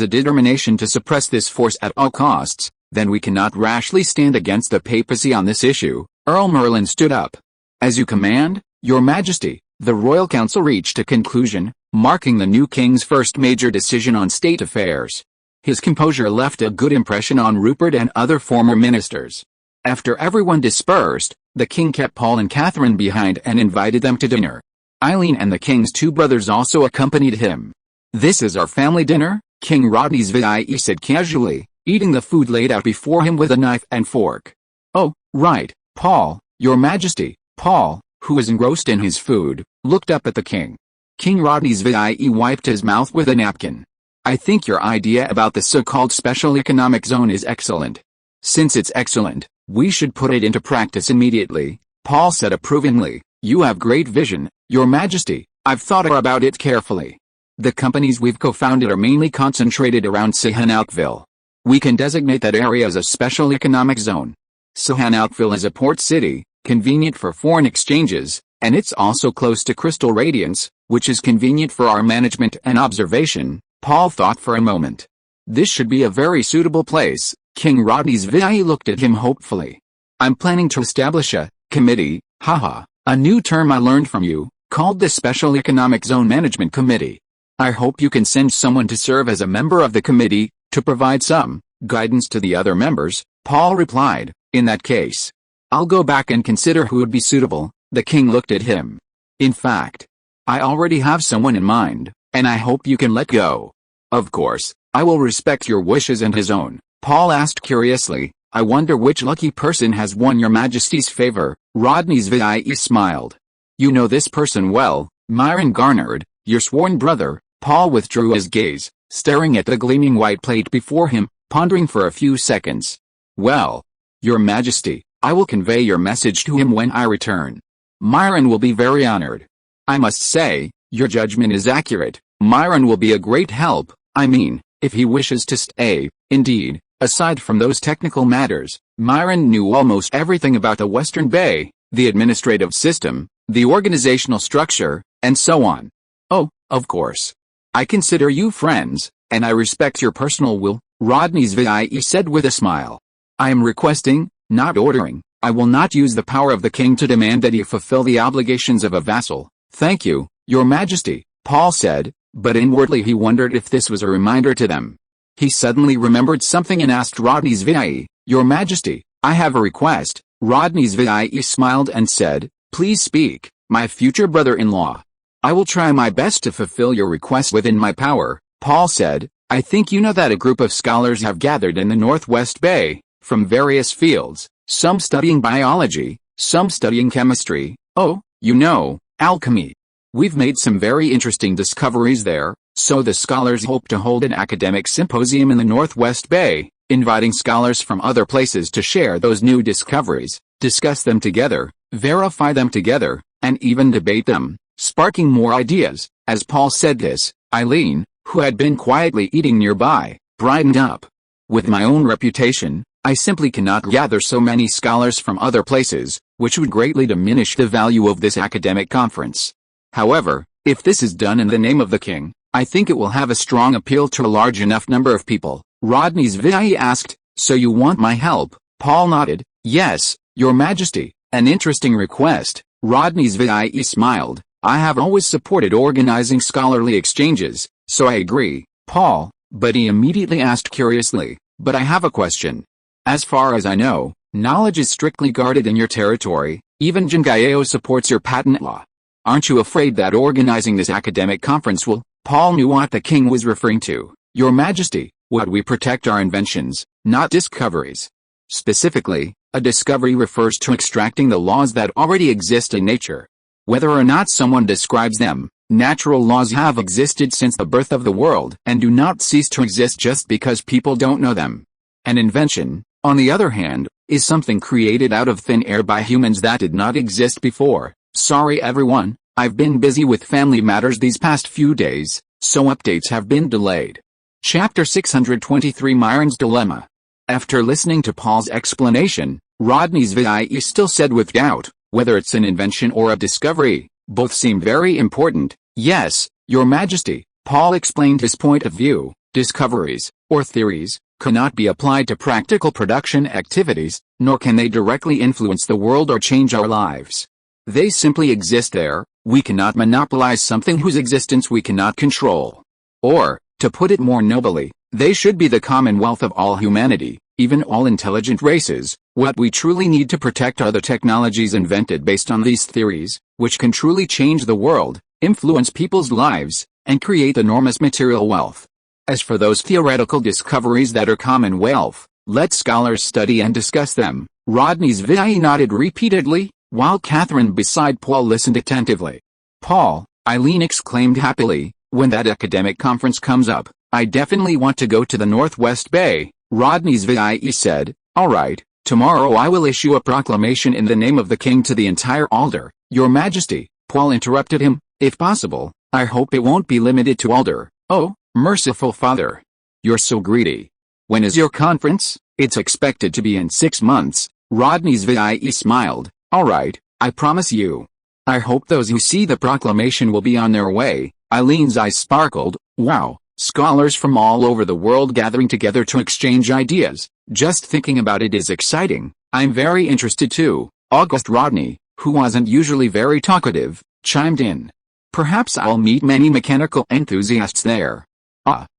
a determination to suppress this force at all costs, then we cannot rashly stand against the papacy on this issue. Earl Merlin stood up. As you command, Your Majesty. The Royal Council reached a conclusion, marking the new king's first major decision on state affairs. His composure left a good impression on Rupert and other former ministers. After everyone dispersed, the king kept Paul and Catherine behind and invited them to dinner. Eileen and the king's two brothers also accompanied him. This is our family dinner, King Rodney's VIE said casually, eating the food laid out before him with a knife and fork. Oh, right, Paul, Your Majesty. Paul, who was engrossed in his food, looked up at the king. King Rodney's VIE wiped his mouth with a napkin. I think your idea about the so-called special economic zone is excellent. Since it's excellent, we should put it into practice immediately, Paul said approvingly. You have great vision, Your Majesty. I've thought about it carefully. The companies we've co-founded are mainly concentrated around Sihanoukville. We can designate that area as a special economic zone. Sihanoukville is a port city, convenient for foreign exchanges, and it's also close to Crystal Radiance, which is convenient for our management and observation. Paul thought for a moment. This should be a very suitable place. King Rodney's VIE looked at him hopefully. I'm planning to establish a committee, haha, a new term I learned from you, called the Special Economic Zone Management Committee. I hope you can send someone to serve as a member of the committee, to provide some guidance to the other members, Paul replied. In that case, I'll go back and consider who would be suitable. The king looked at him. In fact, I already have someone in mind, and I hope you can let go. Of course, I will respect your wishes and his own. Paul asked curiously, I wonder which lucky person has won Your Majesty's favor. Rodney's VIE smiled. You know this person well, Myron Garnard, your sworn brother. Paul withdrew his gaze, staring at the gleaming white plate before him, pondering for a few seconds. Well, Your Majesty, I will convey your message to him when I return. Myron will be very honored. I must say, your judgment is accurate. Myron will be a great help, I mean, if he wishes to stay. Indeed, aside from those technical matters, Myron knew almost everything about the Western Bay, the administrative system, the organizational structure, and so on. Oh, of course. I consider you friends, and I respect your personal will, Rodney's VIE said with a smile. I am requesting, not ordering. I will not use the power of the king to demand that you fulfill the obligations of a vassal. Thank you, Your Majesty, Paul said, but inwardly he wondered if this was a reminder to them. He suddenly remembered something and asked Rodney's VIE, Your Majesty, I have a request. Rodney's VIE smiled and said, Please speak, my future brother-in-law. I will try my best to fulfill your request within my power, Paul said. I think you know that a group of scholars have gathered in the Northwest Bay, from various fields, some studying biology, some studying chemistry, oh, you know, alchemy. We've made some very interesting discoveries there, so the scholars hope to hold an academic symposium in the Northwest Bay, inviting scholars from other places to share those new discoveries, discuss them together, verify them together, and even debate them. sparking more ideas. As Paul said this, Eileen, who had been quietly eating nearby, brightened up. With my own reputation, I simply cannot gather so many scholars from other places, which would greatly diminish the value of this academic conference. However, if this is done in the name of the king, I think it will have a strong appeal to a large enough number of people. Rodney's VIE asked, "So you want my help?" Paul nodded. "Yes, Your Majesty." An interesting request. Rodney's VIE smiled. "I have always supported organizing scholarly exchanges, so I agree, Paul," but he immediately asked curiously, "But I have a question. As far as I know, knowledge is strictly guarded in your territory, even Jingaeo supports your patent law. Aren't you afraid that organizing this academic conference will—" Paul knew what the king was referring to. "Your Majesty, what we protect are inventions, not discoveries. Specifically, a discovery refers to extracting the laws that already exist in nature. Whether or not someone describes them, natural laws have existed since the birth of the world and do not cease to exist just because people don't know them. An invention, on the other hand, is something created out of thin air by humans that did not exist before. Sorry everyone, I've been busy with family matters these past few days, so updates have been delayed." Chapter 623 Myron's Dilemma. After listening to Paul's explanation, Rodney's VIE still said with doubt, "Whether it's an invention or a discovery, both seem very important." "Yes, Your Majesty," Paul explained his point of view. "Discoveries, or theories, cannot be applied to practical production activities, nor can they directly influence the world or change our lives. They simply exist there. We cannot monopolize something whose existence we cannot control. Or, to put it more nobly, they should be the commonwealth of all humanity, even all intelligent races. What we truly need to protect are the technologies invented based on these theories, which can truly change the world, influence people's lives, and create enormous material wealth. As for those theoretical discoveries that are common wealth, let scholars study and discuss them." Rodney's VIE nodded repeatedly, while Catherine beside Paul listened attentively. "Paul," Eileen exclaimed happily, "when that academic conference comes up, I definitely want to go to the Northwest Bay." Rodney's VIE said, "All right, tomorrow I will issue a proclamation in the name of the king to the entire Alder." "Your Majesty," Paul interrupted him, "if possible, I hope it won't be limited to Alder." "Oh, merciful Father. You're so greedy. When is your conference?" "It's expected to be in 6 months." Rodney's VIE smiled. "All right, I promise you. I hope those who see the proclamation will be on their way." Eileen's eyes sparkled. "Wow, scholars from all over the world gathering together to exchange ideas. Just thinking about it is exciting. I'm very interested too." August Rodney, who wasn't usually very talkative, chimed in. "Perhaps I'll meet many mechanical enthusiasts there."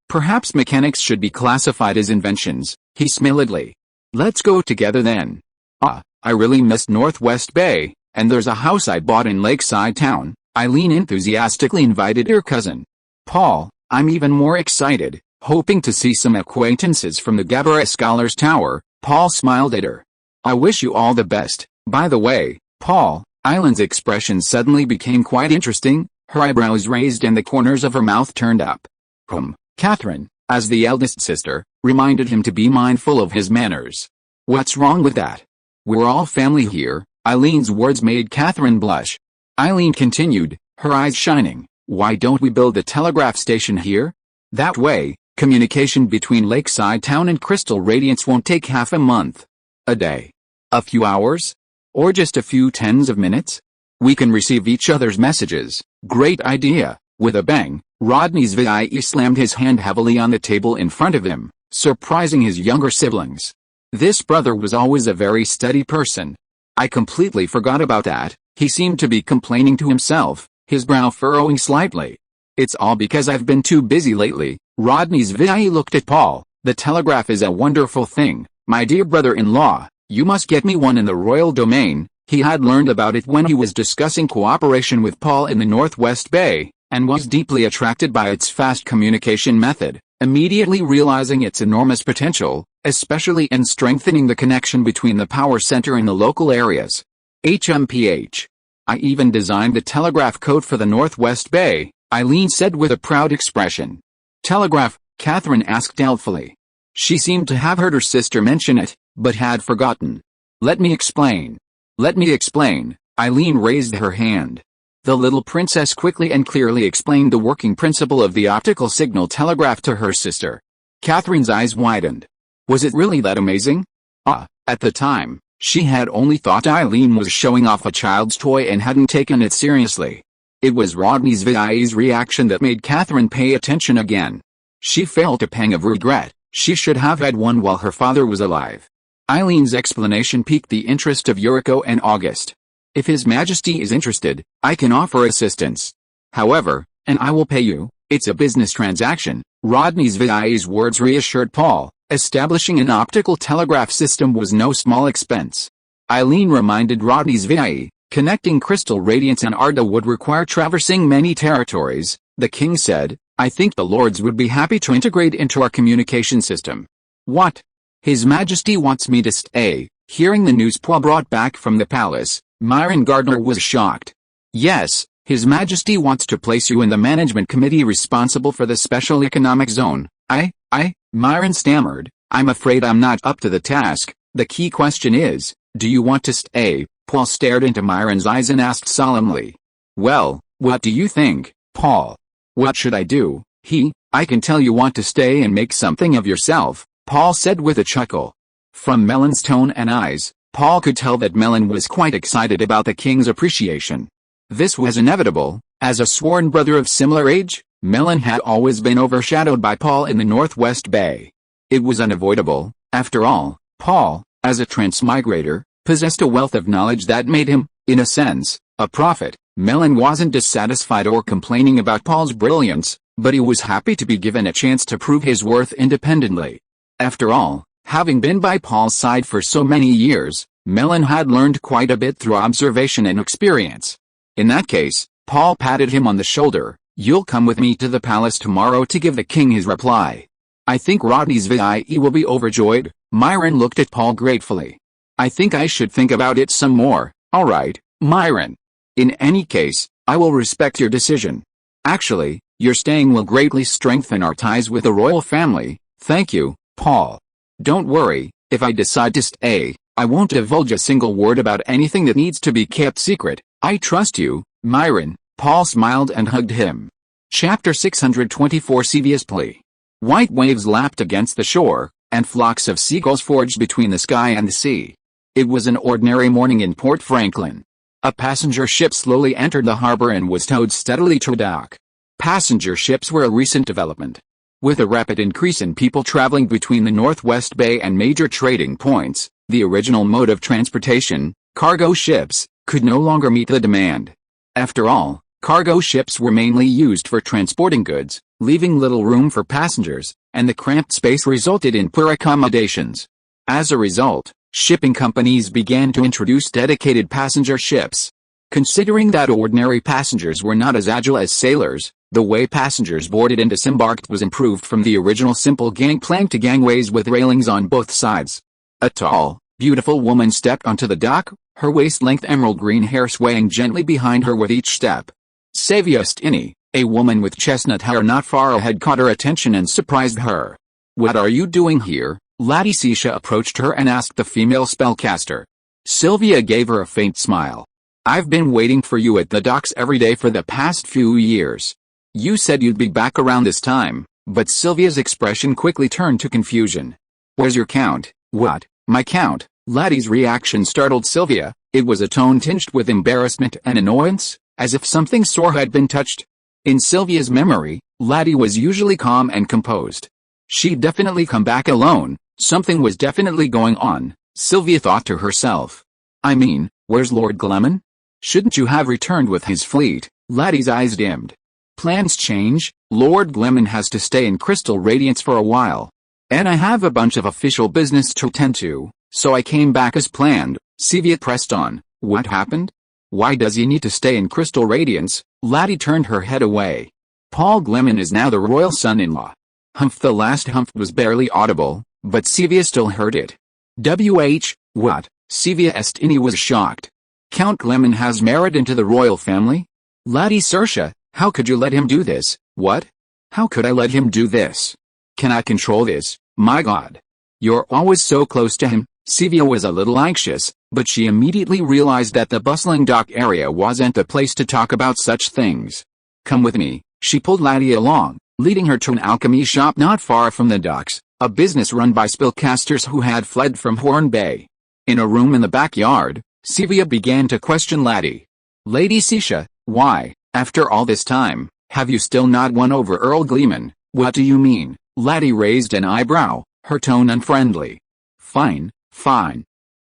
Perhaps mechanics should be classified as inventions," he smilingly. "Let's go together then." I really missed Northwest Bay, and there's a house I bought in Lakeside Town." Eileen enthusiastically invited her cousin. "Paul, I'm even more excited, hoping to see some acquaintances from the Gabella Scholars Tower." Paul smiled at her. "I wish you all the best." "By the way, Paul," Eileen's expression suddenly became quite interesting, her eyebrows raised and the corners of her mouth turned up. Catherine, as the eldest sister, reminded him to be mindful of his manners. "What's wrong with that? We're all family here." Eileen's words made Catherine blush. Eileen continued, her eyes shining. "Why don't we build a telegraph station here? That way, communication between Lakeside Town and Crystal Radiance won't take half a month. A day? A few hours? Or just a few tens of minutes? We can receive each other's messages." "Great idea." With a bang, Rodney's VIE slammed his hand heavily on the table in front of him, surprising his younger siblings. This brother was always a very steady person. "I completely forgot about that." He seemed to be complaining to himself, his brow furrowing slightly. "It's all because I've been too busy lately." Rodney's VIE looked at Paul. "The telegraph is a wonderful thing, my dear brother-in-law. You must get me one in the royal domain." He had learned about it when he was discussing cooperation with Paul in the Northwest Bay, and was deeply attracted by its fast communication method, immediately realizing its enormous potential, especially in strengthening the connection between the power center and the local areas. HMPH. "I even designed the telegraph code for the Northwest Bay," Eileen said with a proud expression. "Telegraph?" Catherine asked doubtfully. She seemed to have heard her sister mention it, but had forgotten. "Let me explain." "Let me explain." Eileen raised her hand. The little princess quickly and clearly explained the working principle of the optical signal telegraph to her sister. Catherine's eyes widened. Was it really that amazing? At the time, she had only thought Eileen was showing off a child's toy and hadn't taken it seriously. It was Rodney's VIE's reaction that made Catherine pay attention again. She felt a pang of regret. She should have had one while her father was alive. Eileen's explanation piqued the interest of Yuriko and August. If His Majesty is interested, I can offer assistance. However, and I will pay you, it's a business transaction. Rodney's VIE's words reassured Paul. Establishing an optical telegraph system was no small expense. Eileen reminded Rodney's VIE, connecting Crystal Radiance and Arda would require traversing many territories. The king said, I think the lords would be happy to integrate into our communication system. What? His Majesty wants me to stay. Hearing the news Paul brought back from the palace, Myron Gardner was shocked. Yes, His Majesty wants to place you in the management committee responsible for the special economic zone. Myron stammered, I'm afraid I'm not up to the task. The key question is, do you want to stay? Paul stared into Myron's eyes and asked solemnly. Well, what do you think, Paul? What should I do? I can tell you want to stay and make something of yourself, Paul said with a chuckle. From Melon's tone and eyes, Paul could tell that Melon was quite excited about the king's appreciation. This was inevitable. As a sworn brother of similar age, Melon had always been overshadowed by Paul in the Northwest Bay. It was unavoidable. After all, Paul, as a transmigrator, possessed a wealth of knowledge that made him, in a sense, a prophet. Melon wasn't dissatisfied or complaining about Paul's brilliance, but he was happy to be given a chance to prove his worth independently. After all, having been by Paul's side for so many years, Melon had learned quite a bit through observation and experience. In that case, Paul patted him on the shoulder. You'll come with me to the palace tomorrow to give the king his reply. I think Rodney's VIE will be overjoyed. Myron looked at Paul gratefully. I think I should think about it some more. All right, Myron. In any case, I will respect your decision. Actually, your staying will greatly strengthen our ties with the royal family. Thank you, Paul. Don't worry, if I decide to stay, I won't divulge a single word about anything that needs to be kept secret. I trust you, Myron. Paul smiled and hugged him. Chapter 624 Sevia's Plea. White waves lapped against the shore, and flocks of seagulls forged between the sky and the sea. It was an ordinary morning in Port Franklin. A passenger ship slowly entered the harbor and was towed steadily to dock. Passenger ships were a recent development. With a rapid increase in people traveling between the Northwest Bay and major trading points, the original mode of transportation, cargo ships, could no longer meet the demand. After all, cargo ships were mainly used for transporting goods, leaving little room for passengers, and the cramped space resulted in poor accommodations. As a result, shipping companies began to introduce dedicated passenger ships. Considering that ordinary passengers were not as agile as sailors, the way passengers boarded and disembarked was improved from the original simple gangplank to gangways with railings on both sides. A tall, beautiful woman stepped onto the dock, her waist-length emerald green hair swaying gently behind her with each step. Savia Stini, a woman with chestnut hair not far ahead, caught her attention and surprised her. What are you doing here? Lady Sisha approached her and asked the female spellcaster. Sylvia gave her a faint smile. I've been waiting for you at the docks every day for the past few years. You said you'd be back around this time, but Sylvia's expression quickly turned to confusion. Where's your count? What, my count? Laddie's reaction startled Sylvia. It was a tone tinged with embarrassment and annoyance, as if something sore had been touched. In Sylvia's memory, Laddie was usually calm and composed. She'd definitely come back alone. Something was definitely going on, Sylvia thought to herself. I mean, where's Lord Gleman? Shouldn't you have returned with his fleet? Laddie's eyes dimmed. Plans change. Lord Gleman has to stay in Crystal Radiance for a while. And I have a bunch of official business to tend to, so I came back as planned. Sylvia pressed on. What happened? Why does he need to stay in Crystal Radiance? Laddie turned her head away. Paul Gleman is now the royal son-in-law. Humph. The last humph was barely audible, but Sylvia still heard it. What? Sylvia Estini was shocked. Count Gleman has married into the royal family? Lady Saoirse, how could you let him do this? What? How could I let him do this? Can I control this? My God. You're always so close to him. Sevilla was a little anxious, but she immediately realized that the bustling dock area wasn't the place to talk about such things. Come with me, she pulled Laddie along, leading her to an alchemy shop not far from the docks, a business run by spellcasters who had fled from Horn Bay. In a room in the backyard, Sevilla began to question Laddie. Lady Sisha, why, after all this time, have you still not won over Earl Gleman? What do you mean? Laddie raised an eyebrow, her tone unfriendly. Fine.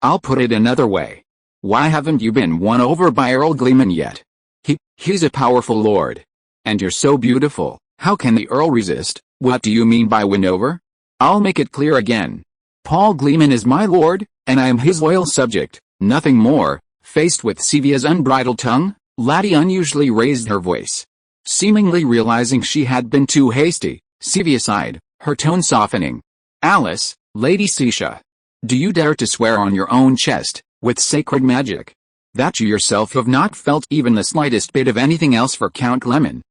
I'll put it another way. Why haven't you been won over by Earl Gleman yet? He's a powerful lord. And you're so beautiful, how can the Earl resist? What do you mean by win over? I'll make it clear again. Paul Gleman is my lord, and I am his loyal subject, nothing more. Faced with Sevilla's unbridled tongue, Laddie unusually raised her voice. Seemingly realizing she had been too hasty, Sevilla sighed, her tone softening. Alice, Lady Sisha. Do you dare to swear on your own chest, with sacred magic, that you yourself have not felt even the slightest bit of anything else for Count Gleman?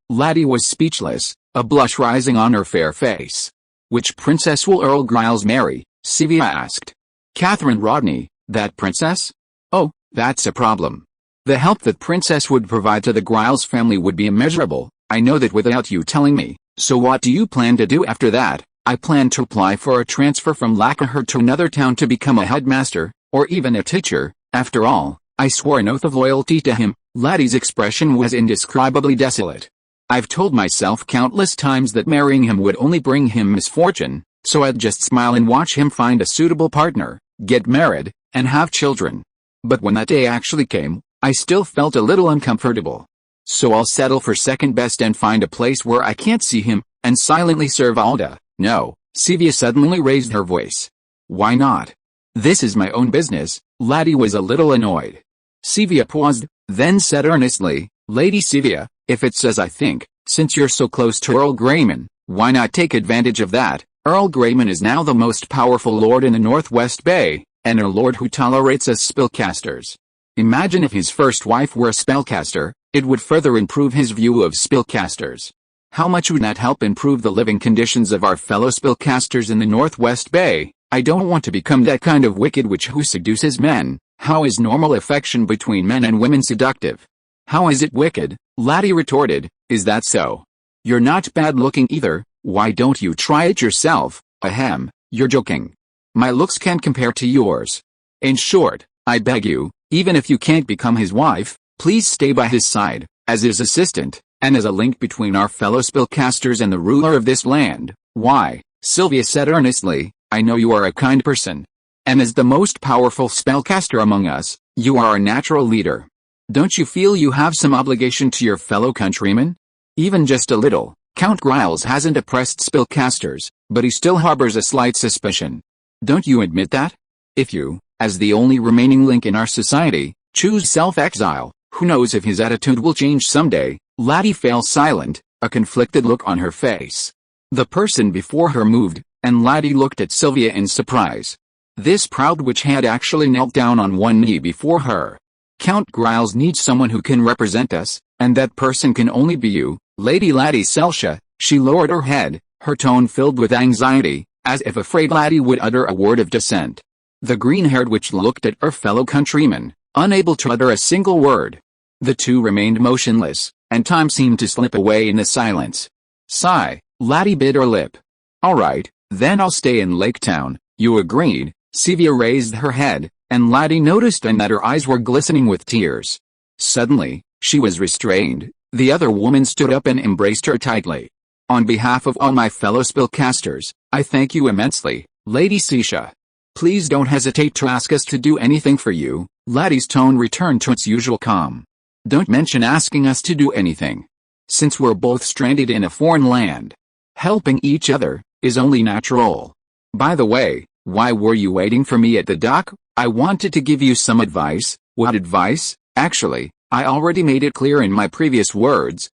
Laddie was speechless, a blush rising on her fair face. Which princess will Earl Giles marry? Sevilla asked. Catherine Rodney, that princess? Oh, that's a problem. The help that princess would provide to the Giles family would be immeasurable, I know that without you telling me, so what do you plan to do after that? I plan to apply for a transfer from Lacquerhurst to another town to become a headmaster, or even a teacher. After all, I swore an oath of loyalty to him. Laddie's expression was indescribably desolate. I've told myself countless times that marrying him would only bring him misfortune, so I'd just smile and watch him find a suitable partner, get married, and have children. But when that day actually came, I still felt a little uncomfortable. So I'll settle for second best and find a place where I can't see him, and silently serve Alda. No, Sevilla suddenly raised her voice. Why not? This is my own business. Laddie was a little annoyed. Sevilla paused, then said earnestly, Lady Sevilla, if it's as I think, since you're so close to Earl Gleman, why not take advantage of that? Earl Gleman is now the most powerful lord in the Northwest Bay, and a lord who tolerates us spellcasters. Imagine if his first wife were a spellcaster, it would further improve his view of spellcasters. How much would that help improve the living conditions of our fellow spellcasters in the Northwest Bay? I don't want to become that kind of wicked witch who seduces men. How is normal affection between men and women seductive? How is it wicked? Laddie retorted, is that so? You're not bad looking either, why don't you try it yourself? Ahem, you're joking. My looks can't compare to yours. In short, I beg you, even if you can't become his wife, please stay by his side, as his assistant, and as a link between our fellow spellcasters and the ruler of this land. Why, Sylvia said earnestly, I know you are a kind person. And as the most powerful spellcaster among us, you are our natural leader. Don't you feel you have some obligation to your fellow countrymen? Even just a little. Count Giles hasn't oppressed spellcasters, but he still harbors a slight suspicion. Don't you admit that? If you, as the only remaining link in our society, choose self-exile, who knows if his attitude will change someday? Laddie fell silent, a conflicted look on her face. The person before her moved, and Laddie looked at Sylvia in surprise. This proud witch had actually knelt down on one knee before her. Count Giles needs someone who can represent us, and that person can only be you, Lady Laddie Selsha. She lowered her head, her tone filled with anxiety, as if afraid Laddie would utter a word of dissent. The green-haired witch looked at her fellow countryman, unable to utter a single word. The two remained motionless, and time seemed to slip away in the silence. Sigh, Laddie bit her lip. All right, then I'll stay in Lake Town, you agreed. Sevilla raised her head, and Laddie noticed that her eyes were glistening with tears. Suddenly, she was restrained. The other woman stood up and embraced her tightly. On behalf of all my fellow spellcasters, I thank you immensely, Lady Sisha. Please don't hesitate to ask us to do anything for you. Laddie's tone returned to its usual calm. Don't mention asking us to do anything. Since we're both stranded in a foreign land, helping each other is only natural. By the way, why were you waiting for me at the dock? I wanted to give you some advice. What advice? Actually, I already made it clear in my previous words.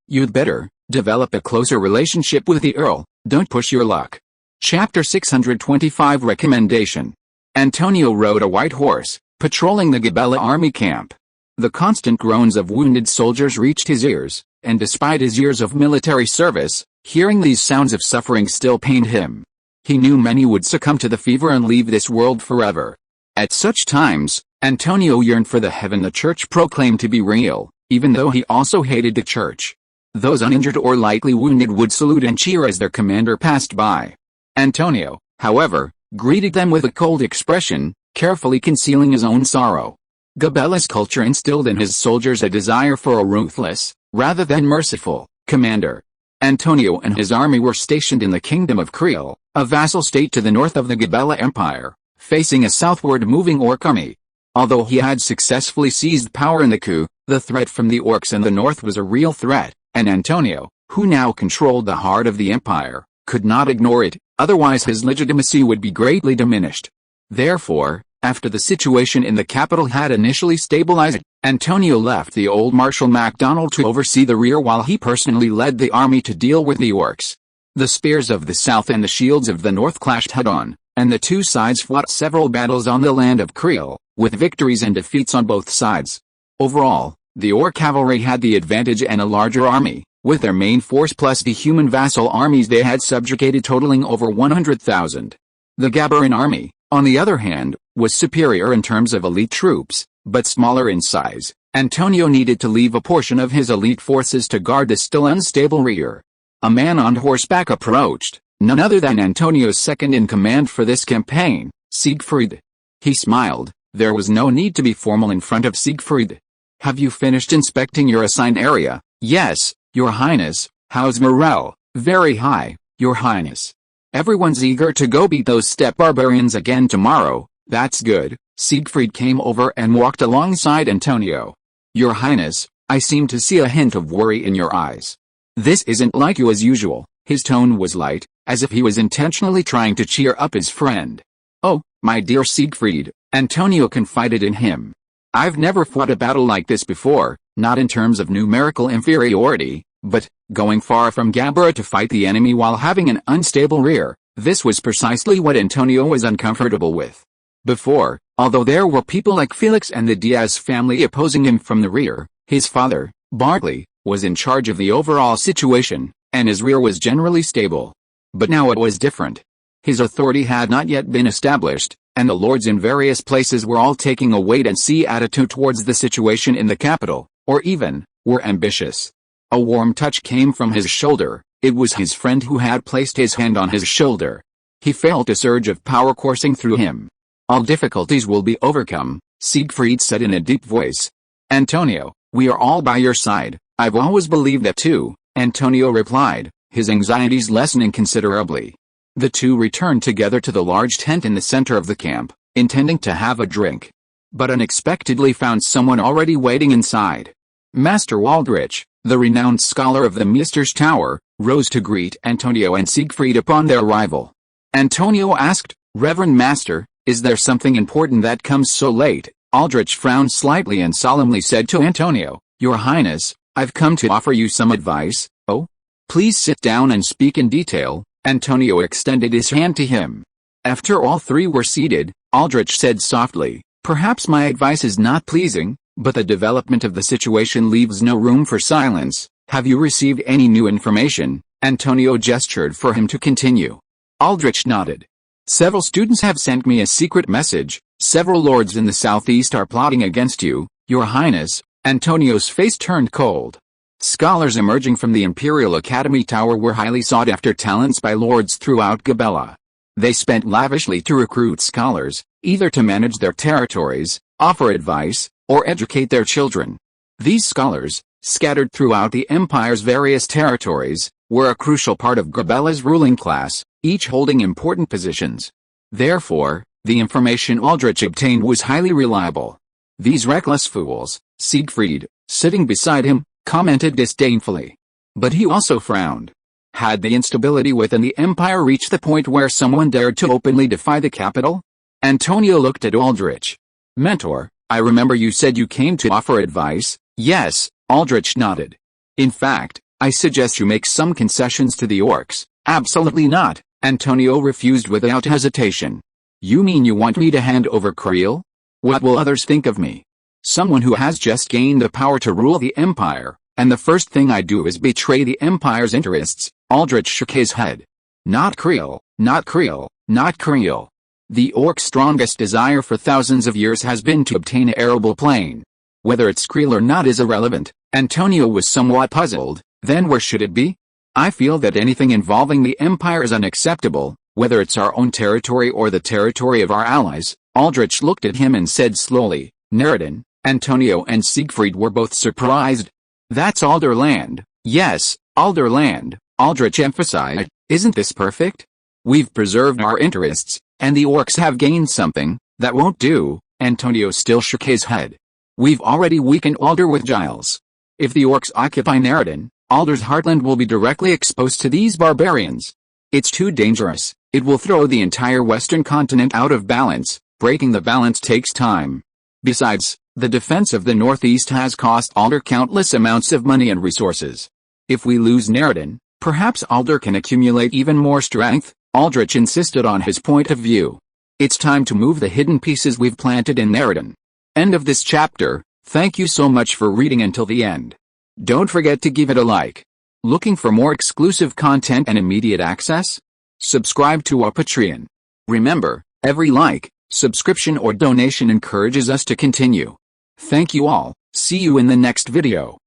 You'd better develop a closer relationship with the Earl. Don't push your luck. Chapter 625 Recommendation. Antonio rode a white horse, patrolling the Gabella army camp. The constant groans of wounded soldiers reached his ears, and despite his years of military service, hearing these sounds of suffering still pained him. He knew many would succumb to the fever and leave this world forever. At such times, Antonio yearned for the heaven the church proclaimed to be real, even though he also hated the church. Those uninjured or lightly wounded would salute and cheer as their commander passed by. Antonio, however, greeted them with a cold expression, carefully concealing his own sorrow. Gabella's culture instilled in his soldiers a desire for a ruthless, rather than merciful, commander. Antonio and his army were stationed in the Kingdom of Creole, a vassal state to the north of the Gabella Empire, facing a southward moving orc army. Although he had successfully seized power in the coup, the threat from the orcs in the north was a real threat, and Antonio, who now controlled the heart of the empire, could not ignore it, otherwise his legitimacy would be greatly diminished. Therefore, after the situation in the capital had initially stabilized, Antonio left the old Marshal MacDonald to oversee the rear while he personally led the army to deal with the orcs. The spears of the south and the shields of the north clashed head-on, and the two sides fought several battles on the land of Creole, with victories and defeats on both sides. Overall, the orc cavalry had the advantage and a larger army, with their main force plus the human vassal armies they had subjugated totaling over 100,000. The Gabaran army, on the other hand, was superior in terms of elite troops, but smaller in size. Antonio needed to leave a portion of his elite forces to guard the still unstable rear. A man on horseback approached, none other than Antonio's second-in-command for this campaign, Siegfried. He smiled. There was no need to be formal in front of Siegfried. "Have you finished inspecting your assigned area?" "Yes, Your Highness." "How's morale?" "Very high, Your Highness. Everyone's eager to go beat those steppe barbarians again tomorrow." "That's good." Siegfried came over and walked alongside Antonio. "Your Highness, I seem to see a hint of worry in your eyes. This isn't like you as usual." His tone was light, as if he was intentionally trying to cheer up his friend. "Oh, my dear Siegfried," Antonio confided in him. "I've never fought a battle like this before, not in terms of numerical inferiority, but, going far from Gabera to fight the enemy while having an unstable rear, this was precisely what Antonio was uncomfortable with. Before, although there were people like Felix and the Diaz family opposing him from the rear, his father, Bartley, was in charge of the overall situation, and his rear was generally stable. But now it was different. His authority had not yet been established, and the lords in various places were all taking a wait-and-see attitude towards the situation in the capital, or even, were ambitious. A warm touch came from his shoulder. It was his friend who had placed his hand on his shoulder. He felt a surge of power coursing through him. "All difficulties will be overcome," Siegfried said in a deep voice. "Antonio, we are all by your side." "I've always believed that too," Antonio replied, his anxieties lessening considerably. The two returned together to the large tent in the center of the camp, intending to have a drink. But unexpectedly found someone already waiting inside. Master Waldrich, the renowned scholar of the Maester's Tower, rose to greet Antonio and Siegfried upon their arrival. Antonio asked, "Reverend Master, is there something important that comes so late?" Aldrich frowned slightly and solemnly said to Antonio, "Your Highness, I've come to offer you some advice." "Oh? Please sit down and speak in detail." Antonio extended his hand to him. After all three were seated, Aldrich said softly, "Perhaps my advice is not pleasing, but the development of the situation leaves no room for silence. Have you received any new information?" Antonio gestured for him to continue. Aldrich nodded. "Several students have sent me a secret message. Several lords in the southeast are plotting against you, Your Highness." Antonio's face turned cold. Scholars emerging from the Imperial Academy Tower were highly sought-after talents by lords throughout Gabella. They spent lavishly to recruit scholars, either to manage their territories, offer advice, or educate their children. These scholars, scattered throughout the Empire's various territories, were a crucial part of Gabella's ruling class, each holding important positions. Therefore, the information Aldrich obtained was highly reliable. "These reckless fools," Siegfried, sitting beside him, commented disdainfully. But he also frowned. Had the instability within the Empire reached the point where someone dared to openly defy the capital? Antonio looked at Aldrich. "Mentor, I remember you said you came to offer advice." "Yes," Aldrich nodded. "In fact, I suggest you make some concessions to the orcs." "Absolutely not," Antonio refused without hesitation. "You mean you want me to hand over Creole? What will others think of me? Someone who has just gained the power to rule the Empire, and the first thing I do is betray the Empire's interests." Aldrich shook his head. "Not Creole," Not Creel, not Creel. The Orc's strongest desire for thousands of years has been to obtain an arable plane. Whether it's Creel or not is irrelevant. Antonio was somewhat puzzled. Then where should it be? I feel that anything involving the Empire is unacceptable, whether it's our own territory or the territory of our allies. Aldrich looked at him and said slowly, Neredan. Antonio and Siegfried were both surprised. That's Alderland. Yes, Alderland, Aldrich emphasized. Isn't this perfect? We've preserved our interests, and the Orcs have gained something. That won't do. Antonio still shook his head. We've already weakened Alder with Giles. If the Orcs occupy Neredan, Alder's heartland will be directly exposed to these barbarians. It's too dangerous. It will throw the entire western continent out of balance. Breaking the balance takes time. Besides, the defense of the northeast has cost Alder countless amounts of money and resources. If we lose Neredan, perhaps Alder can accumulate even more strength. Aldrich insisted on his point of view. It's time to move the hidden pieces we've planted in Neredan. End of this chapter. Thank you so much for reading until the end. Don't forget to give it a like. Looking for more exclusive content and immediate access? Subscribe to our Patreon. Remember, every like, subscription or donation encourages us to continue. Thank you all. See you in the next video.